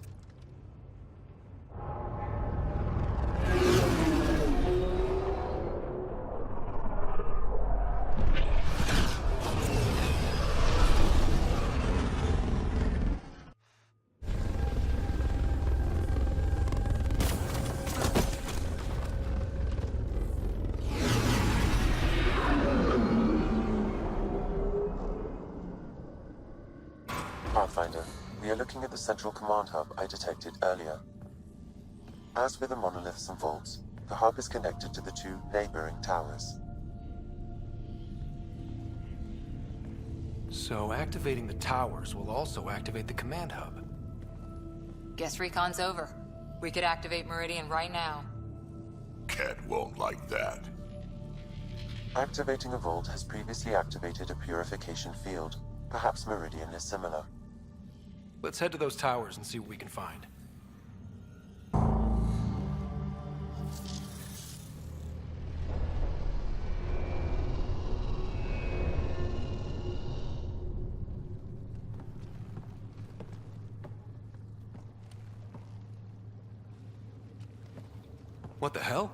Pathfinder, we are looking at the central command hub I detected earlier. As with the monoliths and vaults, the hub is connected to the two neighboring towers. So activating the towers will also activate the command hub. Guess recon's over. We could activate Meridian right now. Cat won't like that. Activating a vault has previously activated a purification field. Perhaps Meridian is similar. Let's head to those towers and see what we can find. What the hell?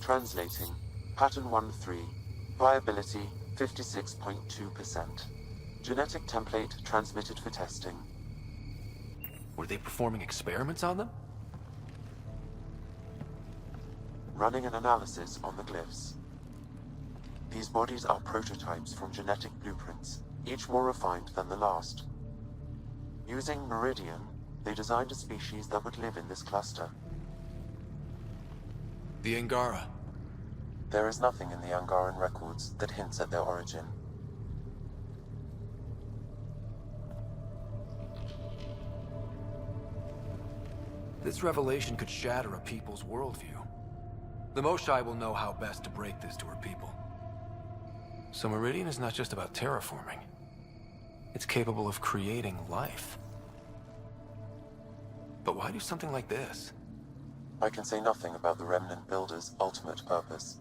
Translating. Pattern 1-3. Viability 56.2%. Genetic template transmitted for testing. Were they performing experiments on them? Running an analysis on the glyphs. These bodies are prototypes from genetic blueprints, each more refined than the last. Using Meridian, they designed a species that would live in this cluster. The Angara. There is nothing in the Angaran records that hints at their origin. This revelation could shatter a people's worldview. The Moshai will know how best to break this to her people. So Meridian is not just about terraforming. It's capable of creating life. But why do something like this? I can say nothing about the Remnant Builders' ultimate purpose.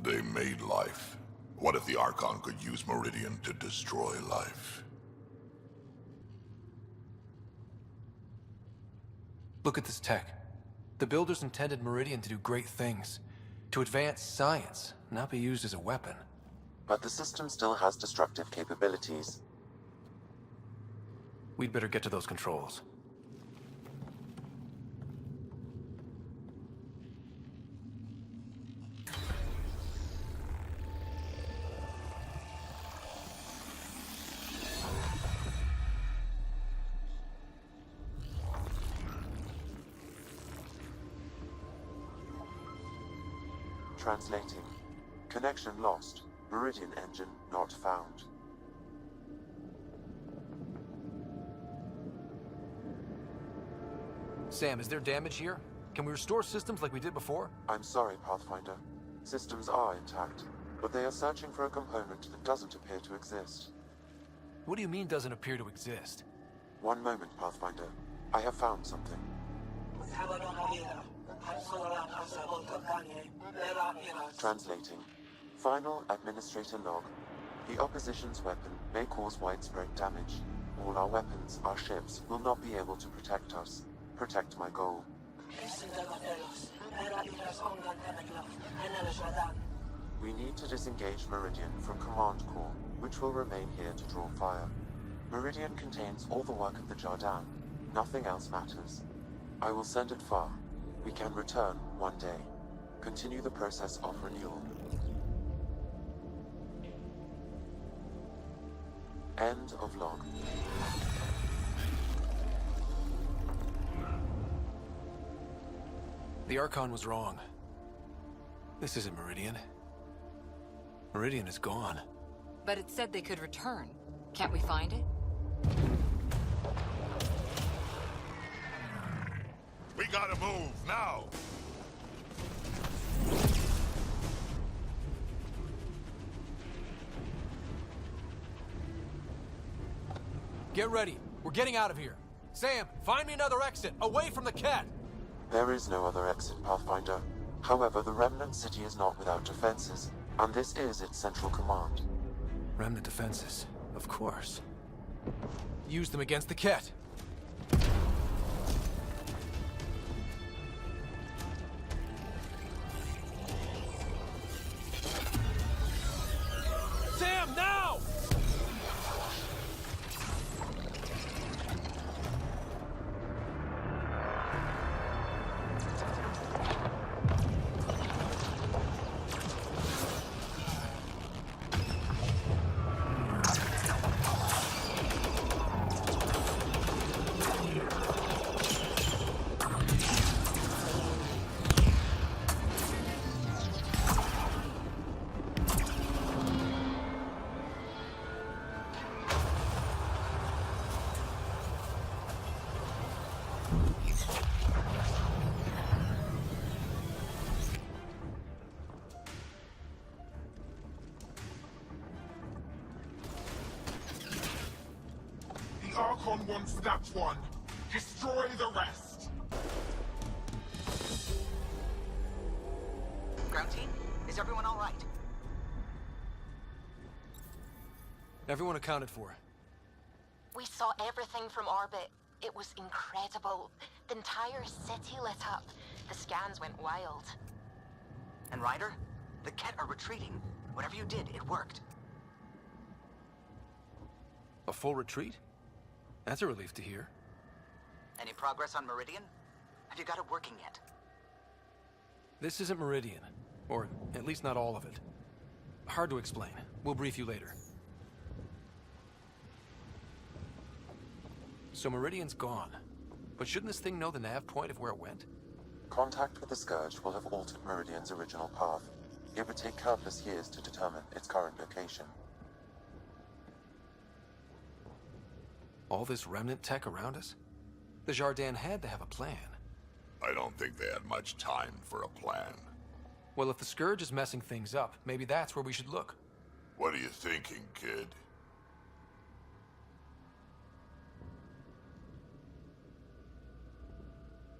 They made life. What if the Archon could use Meridian to destroy life? Look at this tech. The Builders intended Meridian to do great things. To advance science, not be used as a weapon. But the system still has destructive capabilities. We'd better get to those controls. Translating. Connection lost. Meridian engine not found. Sam, is there damage here? Can we restore systems like we did before? I'm sorry, Pathfinder. Systems are intact, but they are searching for a component that doesn't appear to exist. What do you mean doesn't appear to exist? One moment, Pathfinder. I have found something. Translating. Final administrator log. The opposition's weapon may cause widespread damage. All our weapons, our ships, will not be able to protect us. Protect my goal. We need to disengage Meridian from Command Core, which will remain here to draw fire. Meridian contains all the work of the Jardin. Nothing else matters. I will send it far. We can return one day. Continue the process of renewal. End of log. The Archon was wrong. This isn't Meridian. Meridian is gone. But it said they could return. Can't we find it? We gotta move, now! Get ready. We're getting out of here. Sam, find me another exit, away from the cat! There is no other exit, Pathfinder. However, the Remnant City is not without defenses, and this is its central command. Remnant defenses, of course. Use them against the cat. Sam, now! wants that one. Destroy the rest. Ground team, is everyone all right? Everyone accounted for. We saw everything from orbit. It was incredible. The entire city lit up. The scans went wild. And Ryder, the Ket are retreating. Whatever you did, it worked. A full retreat? That's a relief to hear. Any progress on Meridian? Have you got it working yet? This isn't Meridian. Or at least not all of it. Hard to explain. We'll brief you later. So Meridian's gone. But shouldn't this thing know the nav point of where it went? Contact with the Scourge will have altered Meridian's original path. It would take countless years to determine its current location. All this remnant tech around us? The Jardin had to have a plan. I don't think they had much time for a plan. Well, if the Scourge is messing things up, maybe that's where we should look. What are you thinking, kid?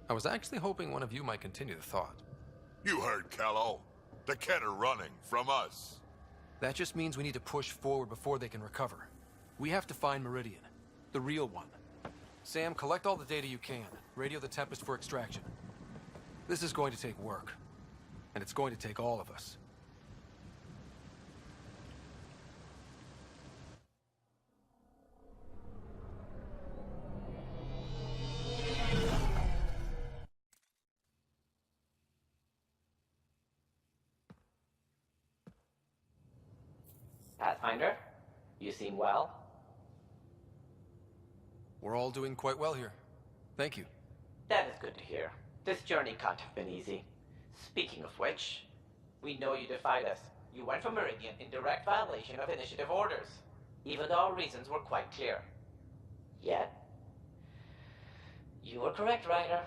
I was actually hoping one of you might continue the thought. You heard Callow. The Ket are running from us. That just means we need to push forward before they can recover. We have to find Meridian. The real one. Sam, collect all the data you can. Radio the Tempest for extraction. This is going to take work. And it's going to take all of us. Pathfinder, you seem well. We're all doing quite well here. Thank you. That is good to hear. This journey can't have been easy. Speaking of which, we know you defied us. You went for Meridian in direct violation of initiative orders, even though our reasons were quite clear. Yet, you were correct, Ryder.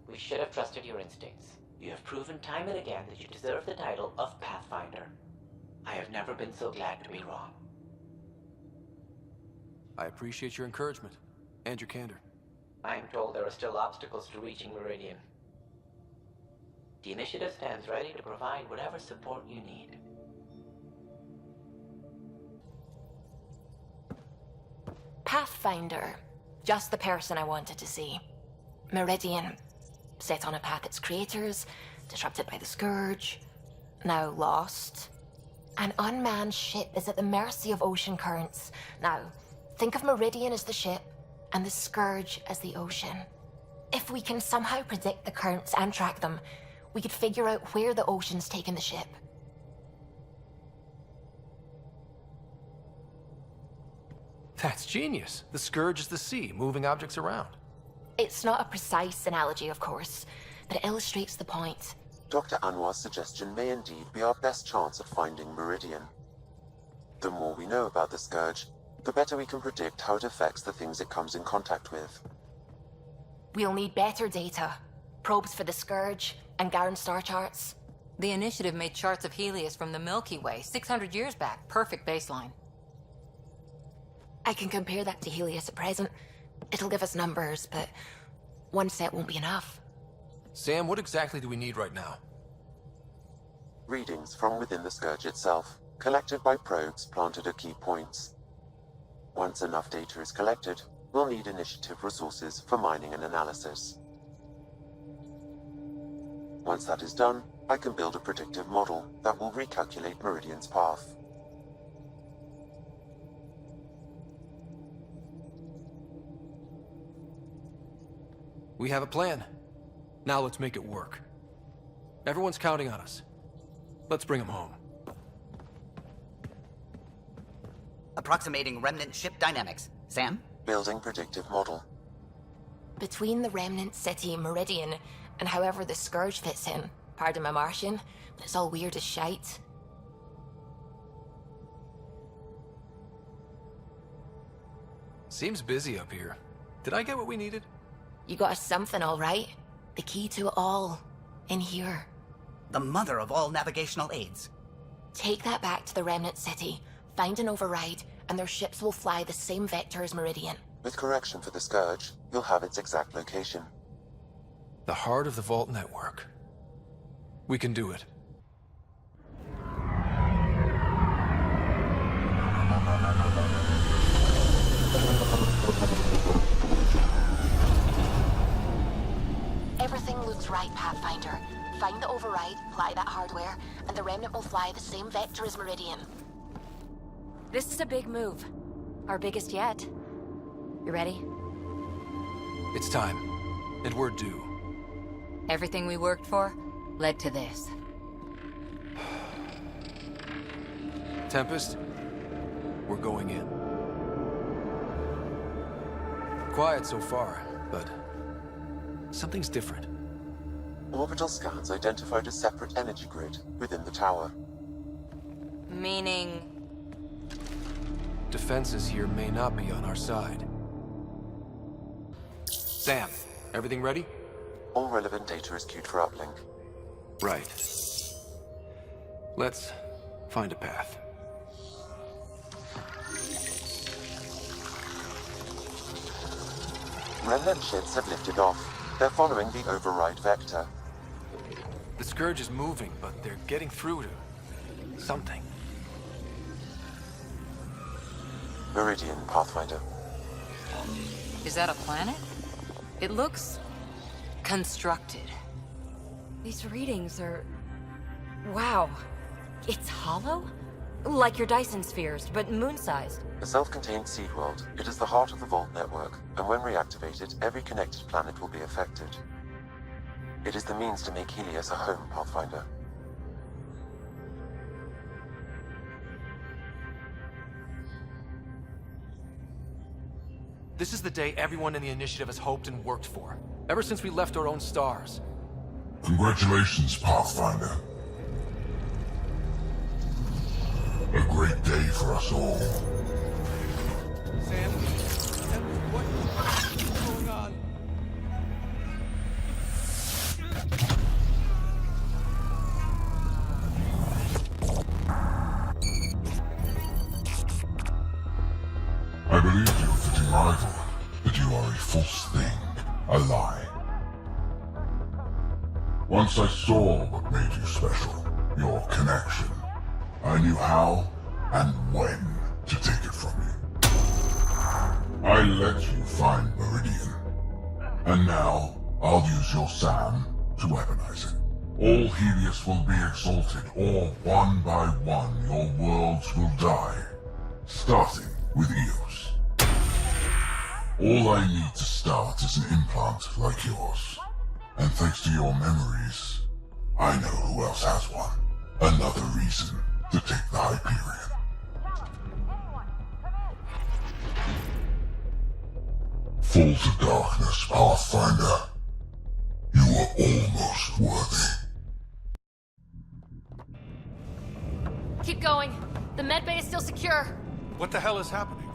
We should have trusted your instincts. You have proven time and again that you deserve the title of Pathfinder. I have never been so glad to be wrong. I appreciate your encouragement, and your candor. I am told there are still obstacles to reaching Meridian. The initiative stands ready to provide whatever support you need. Pathfinder. Just the person I wanted to see. Meridian. Set on a path its creators, disrupted by the Scourge, now lost. An unmanned ship is at the mercy of ocean currents. Now, think of Meridian as the ship, and the Scourge as the ocean. If we can somehow predict the currents and track them, we could figure out where the ocean's taken the ship. That's genius. The Scourge is the sea, moving objects around. It's not a precise analogy, of course, but it illustrates the point. Dr. Anwar's suggestion may indeed be our best chance at finding Meridian. The more we know about the Scourge, the better we can predict how it affects the things it comes in contact with. We'll need better data. Probes for the Scourge, and Garen star charts. The Initiative made charts of Heleus from the Milky Way 600 years back. Perfect baseline. I can compare that to Heleus at present. It'll give us numbers, but one set won't be enough. Sam, what exactly do we need right now? Readings from within the Scourge itself, collected by probes planted at key points. Once enough data is collected, we'll need Initiative resources for mining and analysis. Once that is done, I can build a predictive model that will recalculate Meridian's path. We have a plan. Now let's make it work. Everyone's counting on us. Let's bring them home. Approximating remnant ship dynamics. Sam? Building predictive model. Between the remnant city, Meridian, and however the Scourge fits in, pardon my Martian, but it's all weird as shite. Seems busy up here. Did I get what we needed? You got us something, all right. The key to it all. In here. The mother of all navigational aids. Take that back to the remnant city, find an override, and their ships will fly the same vector as Meridian. With correction for the Scourge, you'll have its exact location. The heart of the Vault network. We can do it. Everything looks right, Pathfinder. Find the override, apply that hardware, and the Remnant will fly the same vector as Meridian. This is a big move. Our biggest yet. You ready? It's time. And we're due. Everything we worked for led to this. Tempest, we're going in. Quiet so far, but something's different. Orbital scans identified a separate energy grid within the tower. Meaning... Defenses here may not be on our side. Sam, everything ready? All relevant data is queued for uplink. Right. Let's find a path. Remnant ships have lifted off. They're following the override vector. The Scourge is moving, but they're getting through to something. Meridian, Pathfinder. Is that a planet? It looks... constructed. These readings are... Wow. It's hollow? Like your Dyson spheres, but moon-sized. A self-contained seed world, it is the heart of the Vault network, and when reactivated, every connected planet will be affected. It is the means to make Heleus a home, Pathfinder. This is the day everyone in the Initiative has hoped and worked for. Ever since we left our own stars. Congratulations, Pathfinder. A great day for us all. Sam, what's going on? I believed you a fitting rival, but you are a false thing, a lie. Once I saw what made you special, your connection. I knew how and when to take it from you. I let you find Meridian. And now, I'll use your Sam to weaponize it. All Heleus will be exalted, or one by one your worlds will die. Starting with Eos. All I need to start is an implant like yours. And thanks to your memories, I know who else has one. Another reason to take the Hyperion. Fall to darkness, Pathfinder. You are almost worthy. Keep going. The medbay is still secure. What the hell is happening?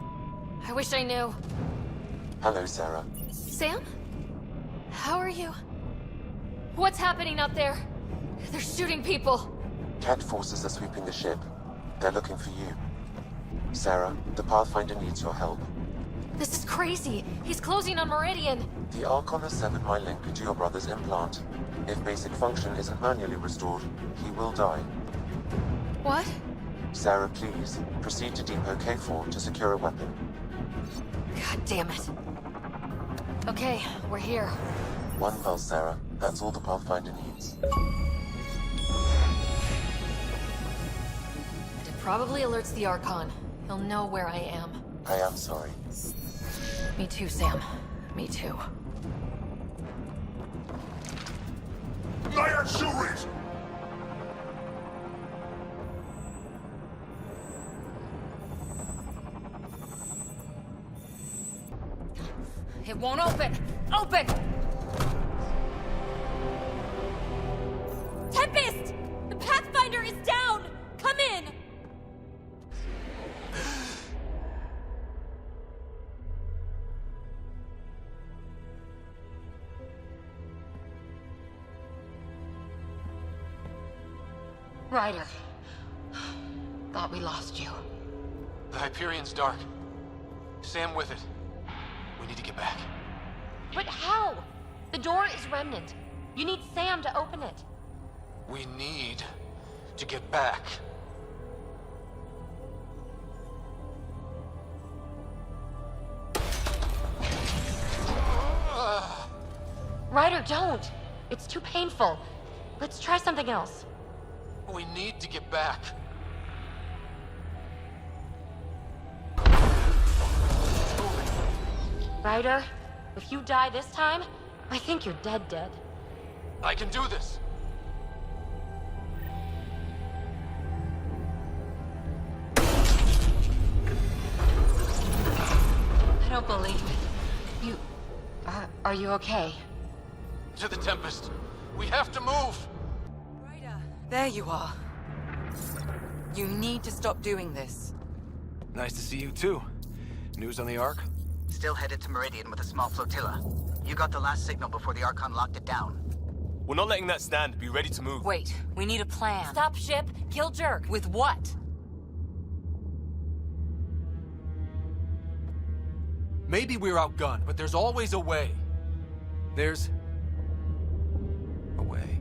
I wish I knew. Hello, Sarah. Sam? How are you? What's happening out there? They're shooting people. Cat forces are sweeping the ship. They're looking for you. Sarah, the Pathfinder needs your help. This is crazy. He's closing on Meridian. The Archon has severed my link to your brother's implant. If basic function isn't manually restored, he will die. What? Sarah, please, proceed to Depot K4 to secure a weapon. God damn it. Okay, we're here. One pulse, Sarah. That's all the Pathfinder needs. It probably alerts the Archon. He'll know where I am. I am sorry. Me too, Sam. Me too. Liar Shuris! It won't open! Open! Tempest! The Pathfinder is down! Come in! Ryder. Thought we lost you. The Hyperion's dark. Sam with it. We need to get back. But how? The door is remnant. You need Sam to open it. We need to get back. Ryder, don't. It's too painful. Let's try something else. We need to get back. Ryder, if you die this time, I think you're dead. I can do this. I don't believe it. You... are you okay? To the Tempest. We have to move. There you are. You need to stop doing this. Nice to see you too. News on the Ark? Still headed to Meridian with a small flotilla. You got the last signal before the Archon locked it down. We're not letting that stand. Be ready to move. Wait, we need a plan. Stop ship, kill Jerk. With what? Maybe we're outgunned, but there's always a way. There's... a way.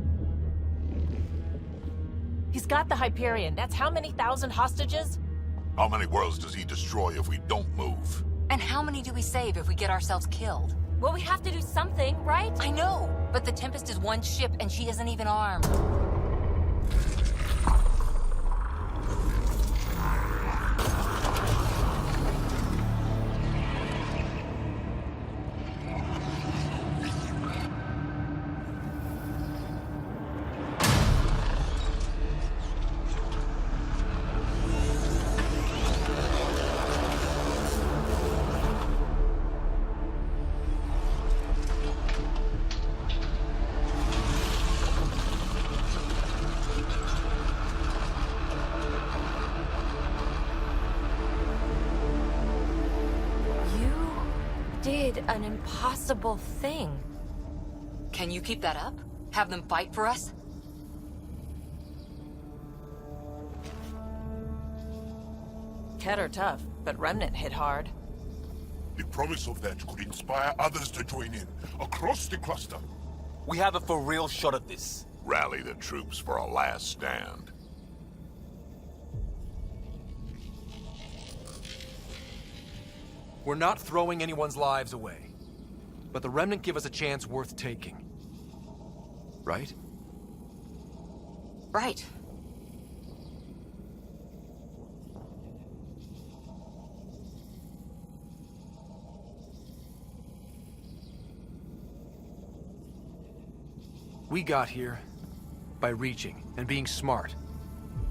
He's got the Hyperion. That's how many thousand hostages? How many worlds does he destroy if we don't move? And how many do we save if we get ourselves killed? Well, we have to do something, right? I know, but the Tempest is one ship and she isn't even armed. An impossible thing. Can you keep that up? Have them fight for us? Ket are tough, but Remnant hit hard. The promise of that could inspire others to join in, across the cluster. We have a for real shot at this. Rally the troops for a last stand. We're not throwing anyone's lives away. But the Remnant give us a chance worth taking. Right? Right. We got here by reaching and being smart.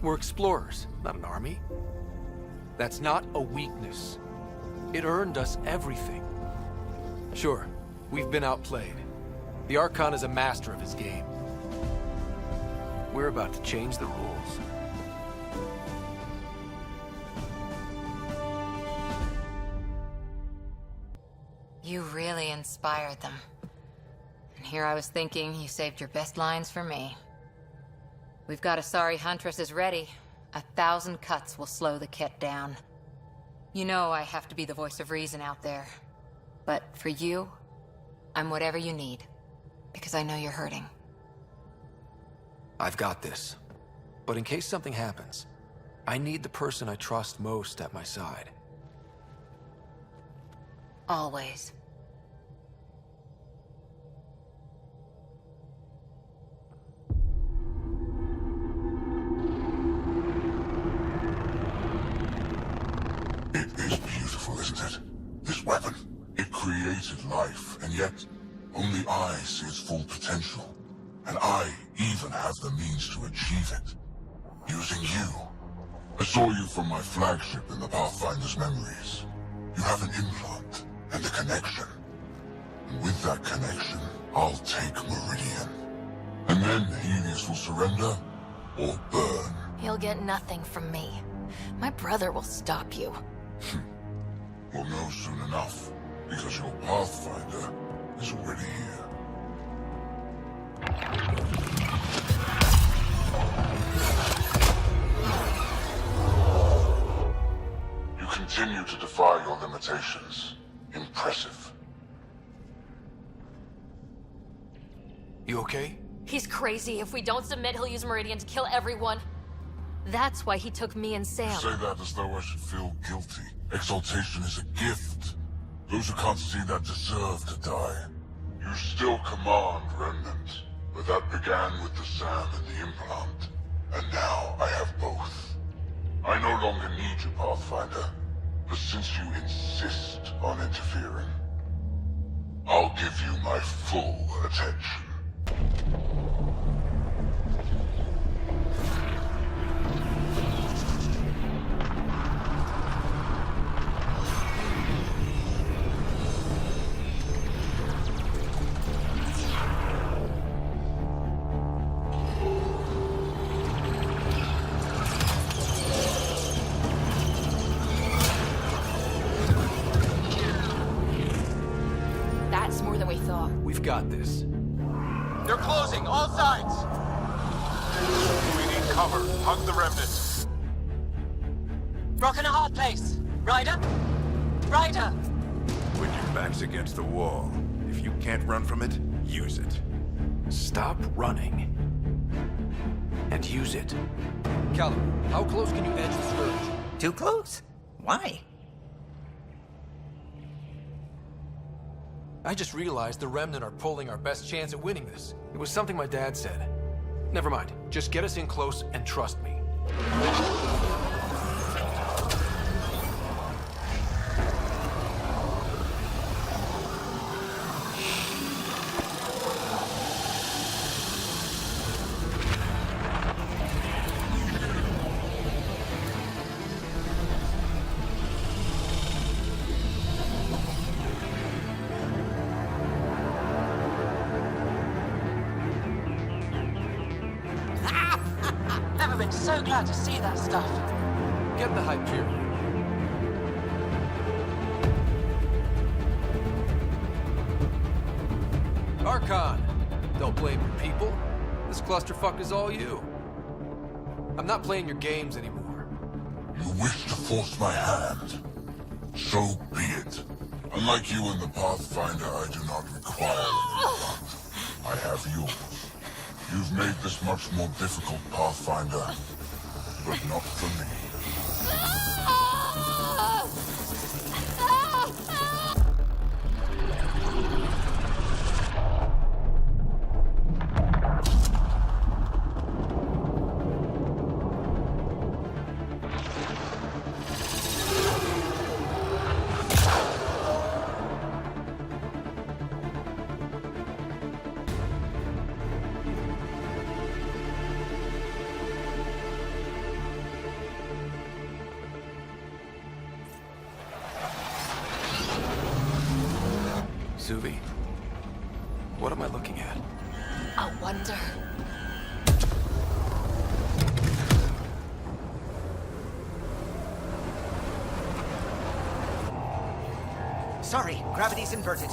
We're explorers, not an army. That's not a weakness. It earned us everything. Sure, we've been outplayed. The Archon is a master of his game. We're about to change the rules. You really inspired them. And here I was thinking you saved your best lines for me. We've got Asari Huntresses ready. 1,000 cuts will slow the Ket down. You know I have to be the voice of reason out there. But for you, I'm whatever you need. Because I know you're hurting. I've got this. But in case something happens, I need the person I trust most at my side. Always. It is beautiful, isn't it? This weapon. It created life, and yet only I see its full potential. And I even have the means to achieve it. Using you. I saw you from my flagship in the Pathfinder's memories. You have an implant and a connection. And with that connection, I'll take Meridian. And then Heleus will surrender or burn. He'll get nothing from me. My brother will stop you. We'll know soon enough, because your Pathfinder is already here. You continue to defy your limitations. Impressive. You okay? He's crazy. If we don't submit, he'll use Meridian to kill everyone. That's why he took me and Sam. You say that as though I should feel guilty. Exaltation is a gift. Those who can't see that deserve to die. You still command, Remnant. But that began with the SAM and the implant. And now I have both. I no longer need you, Pathfinder. But since you insist on interfering, I'll give you my full attention. That's more than we thought. We've got this. They're closing, all sides! We need cover. Hug the remnant. Rockin' a hard place. Ryder? Ryder! When your back's against the wall, if you can't run from it, use it. Stop running. And use it. Callum, how close can you edge the scourge? Too close? Why? I just realized the Remnant are pulling our best chance at winning this. It was something my dad said. Never mind. Just get us in close and trust me. Never been so glad to see that stuff. Get the Hyperion. Archon! Don't blame your people. This clusterfuck is all you. I'm not playing your games anymore. You wish to force my hand? So be it. Unlike you and the Pathfinder, I do not require it. I have yours. You've made this much more difficult, Pathfinder, but not for me. Suvi, what am I looking at? I wonder. Sorry, gravity's inverted.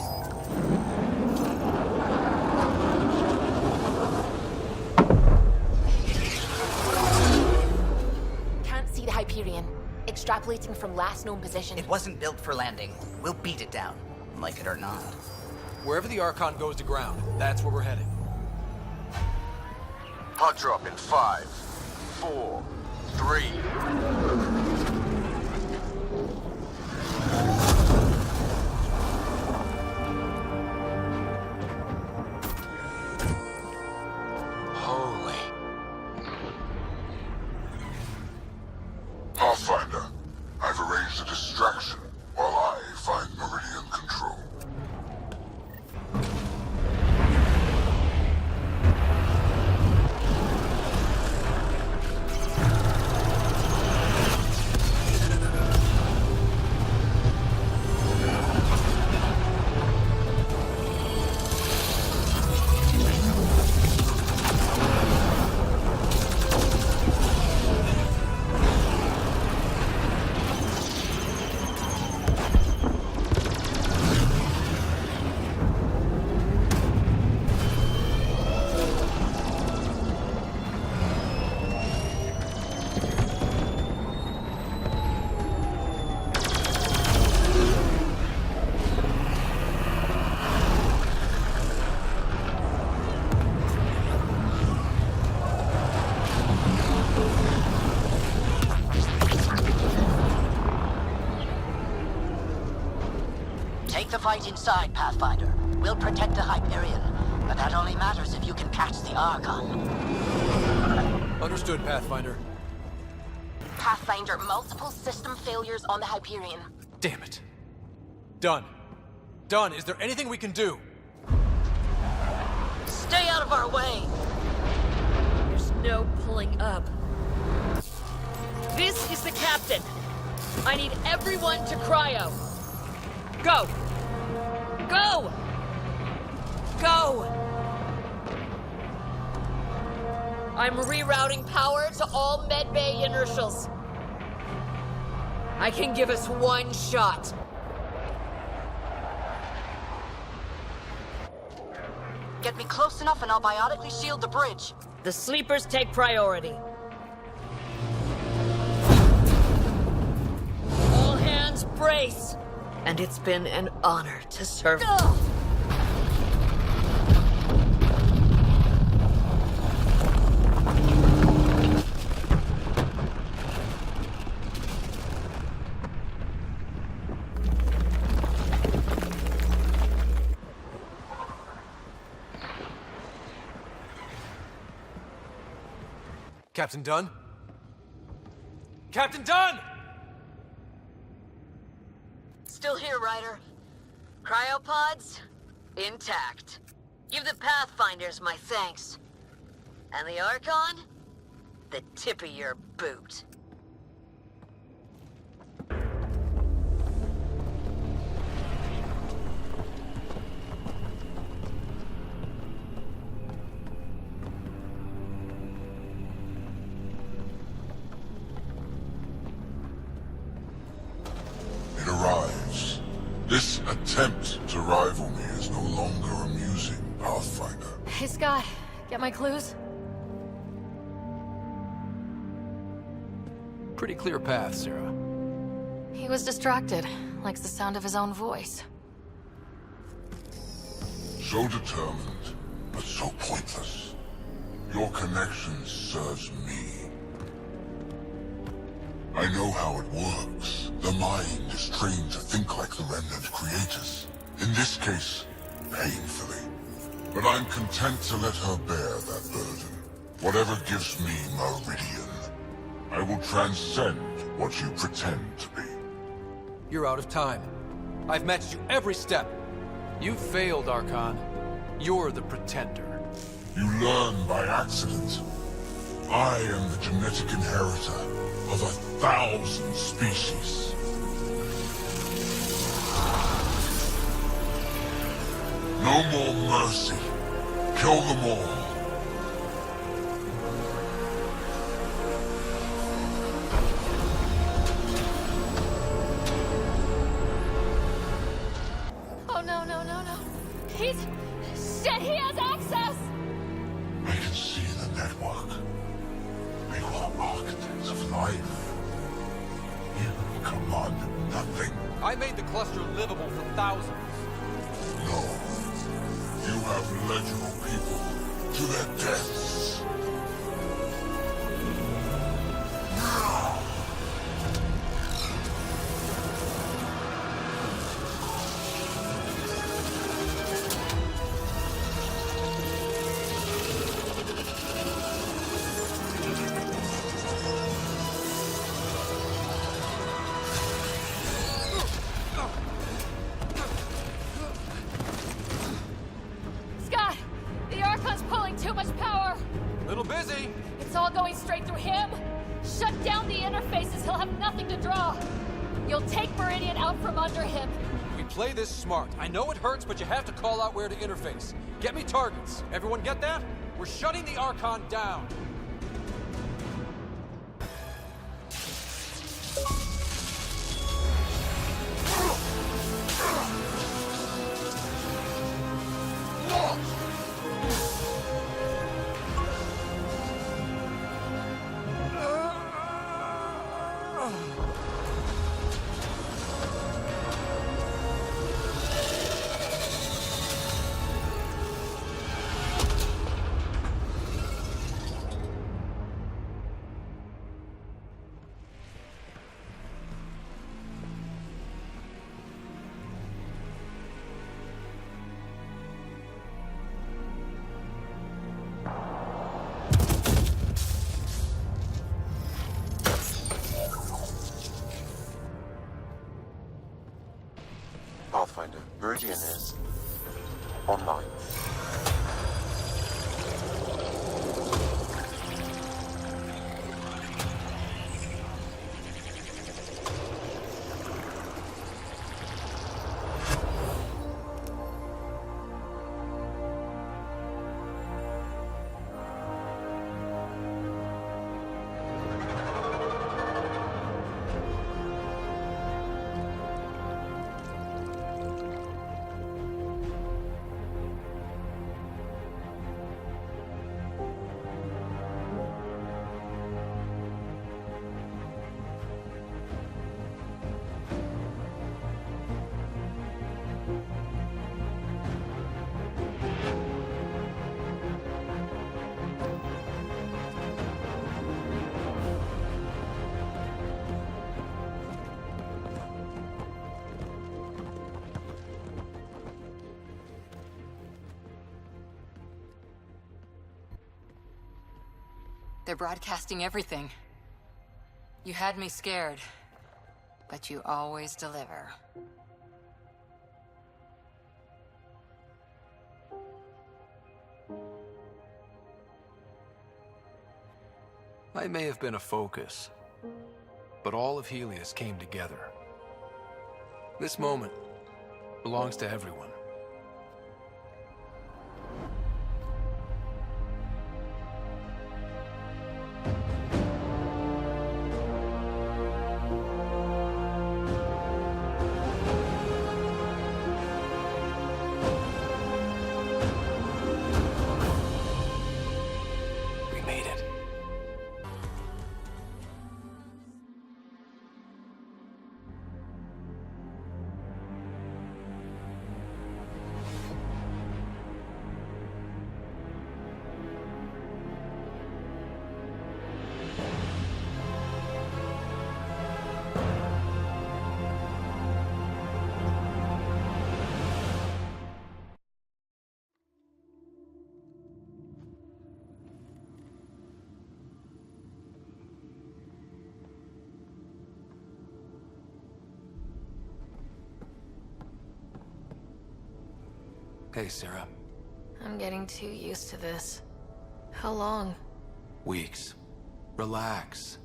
Can't see the Hyperion. Extrapolating from last known position. It wasn't built for landing. We'll beat it down, like it or not. Wherever the Archon goes to ground, that's where we're heading. Hot drop in 5, 4, 3. Pathfinder, I've arranged a distraction while I find Meridian control. the fight inside, Pathfinder. We'll protect the Hyperion, but that only matters if you can catch the Archon. Understood, Pathfinder. Pathfinder, multiple system failures on the Hyperion. Damn it. Done. Done. Is there anything we can do? Stay out of our way! There's no pulling up. This is the captain. I need everyone to cryo. Go! Go! Go! I'm rerouting power to all medbay inertials. I can give us one shot. Get me close enough and I'll biotically shield the bridge. The sleepers take priority. All hands brace. And it's been an honor to serve. Captain Dunn? Captain Dunn! Still here, Ryder. Cryopods, intact. Give the Pathfinders my thanks. And the Archon, the tip of your boot. It arrives. This attempt to rival me is no longer amusing, Pathfinder. Hey, Scott. Get my clues? Pretty clear path, Sarah. He was distracted. Likes the sound of his own voice. So determined, but so pointless. Your connection serves me. I know how it works. The mind is trained to think like the Remnant creators. In this case, painfully. But I'm content to let her bear that burden. Whatever gives me Meridian, I will transcend what you pretend to be. You're out of time. I've matched you every step. You failed, Archon. You're the pretender. You learn by accident. I am the genetic inheritor of 1,000 species. No more mercy. Kill them all. Oh, no, no, no, no. He's... Shit, he has access! I can see the network. They are architects of life. You command nothing. I made the cluster livable for thousands. No. You have led your people to their deaths. Scott! The Archon's pulling too much power! Little busy. It's all going straight through him! Shut down the interfaces, he'll have nothing to draw! You'll take Meridian out from under him! We play this smart. I know it hurts, but you have to call out where to interface. Get me targets. Everyone get that? We're shutting the Archon down. Meridian is online. They're broadcasting everything. You had me scared, but you always deliver. I may have been a focus, but all of Heleus came together. This moment belongs to everyone. We made it. Hey, Sarah. I'm getting too used to this. How long? Weeks. Relax.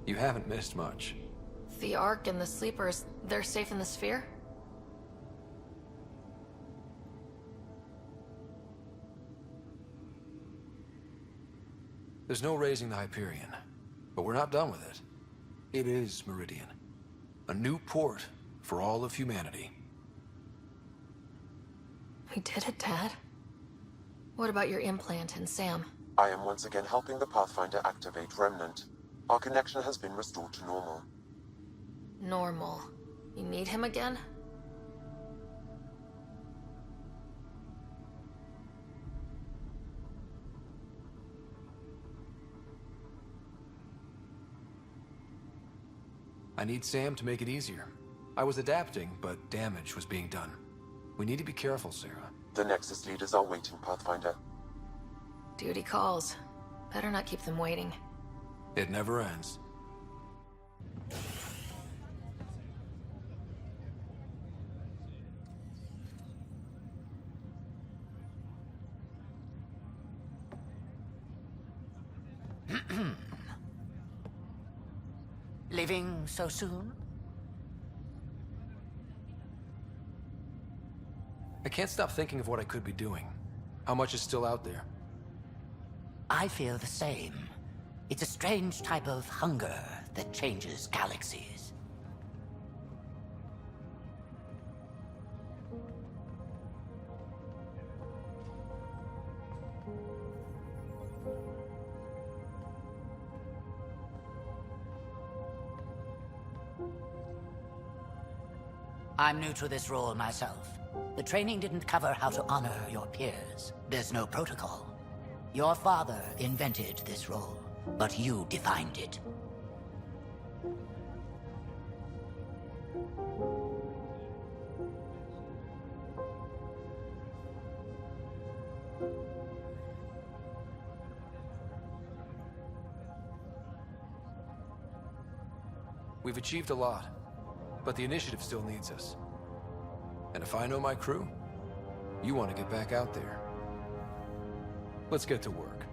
You haven't missed much. The Ark and the Sleepers, they're safe in the sphere? There's no raising the Hyperion, but we're not done with it. It is Meridian. A new port for all of humanity. We did it, Dad. What about your implant and Sam? I am once again helping the Pathfinder activate Remnant. Our connection has been restored to normal. Normal. You need him again? I need Sam to make it easier. I was adapting, but damage was being done. We need to be careful, Sarah. The Nexus leaders are waiting, Pathfinder. Duty calls. Better not keep them waiting. It never ends. Leaving so soon? I can't stop thinking of what I could be doing. How much is still out there? I feel the same. It's a strange type of hunger that changes galaxies. I'm new to this role myself. The training didn't cover how to honor your peers. There's no protocol. Your father invented this role, but you defined it. We've achieved a lot, but the initiative still needs us. And if I know my crew, you want to get back out there. Let's get to work.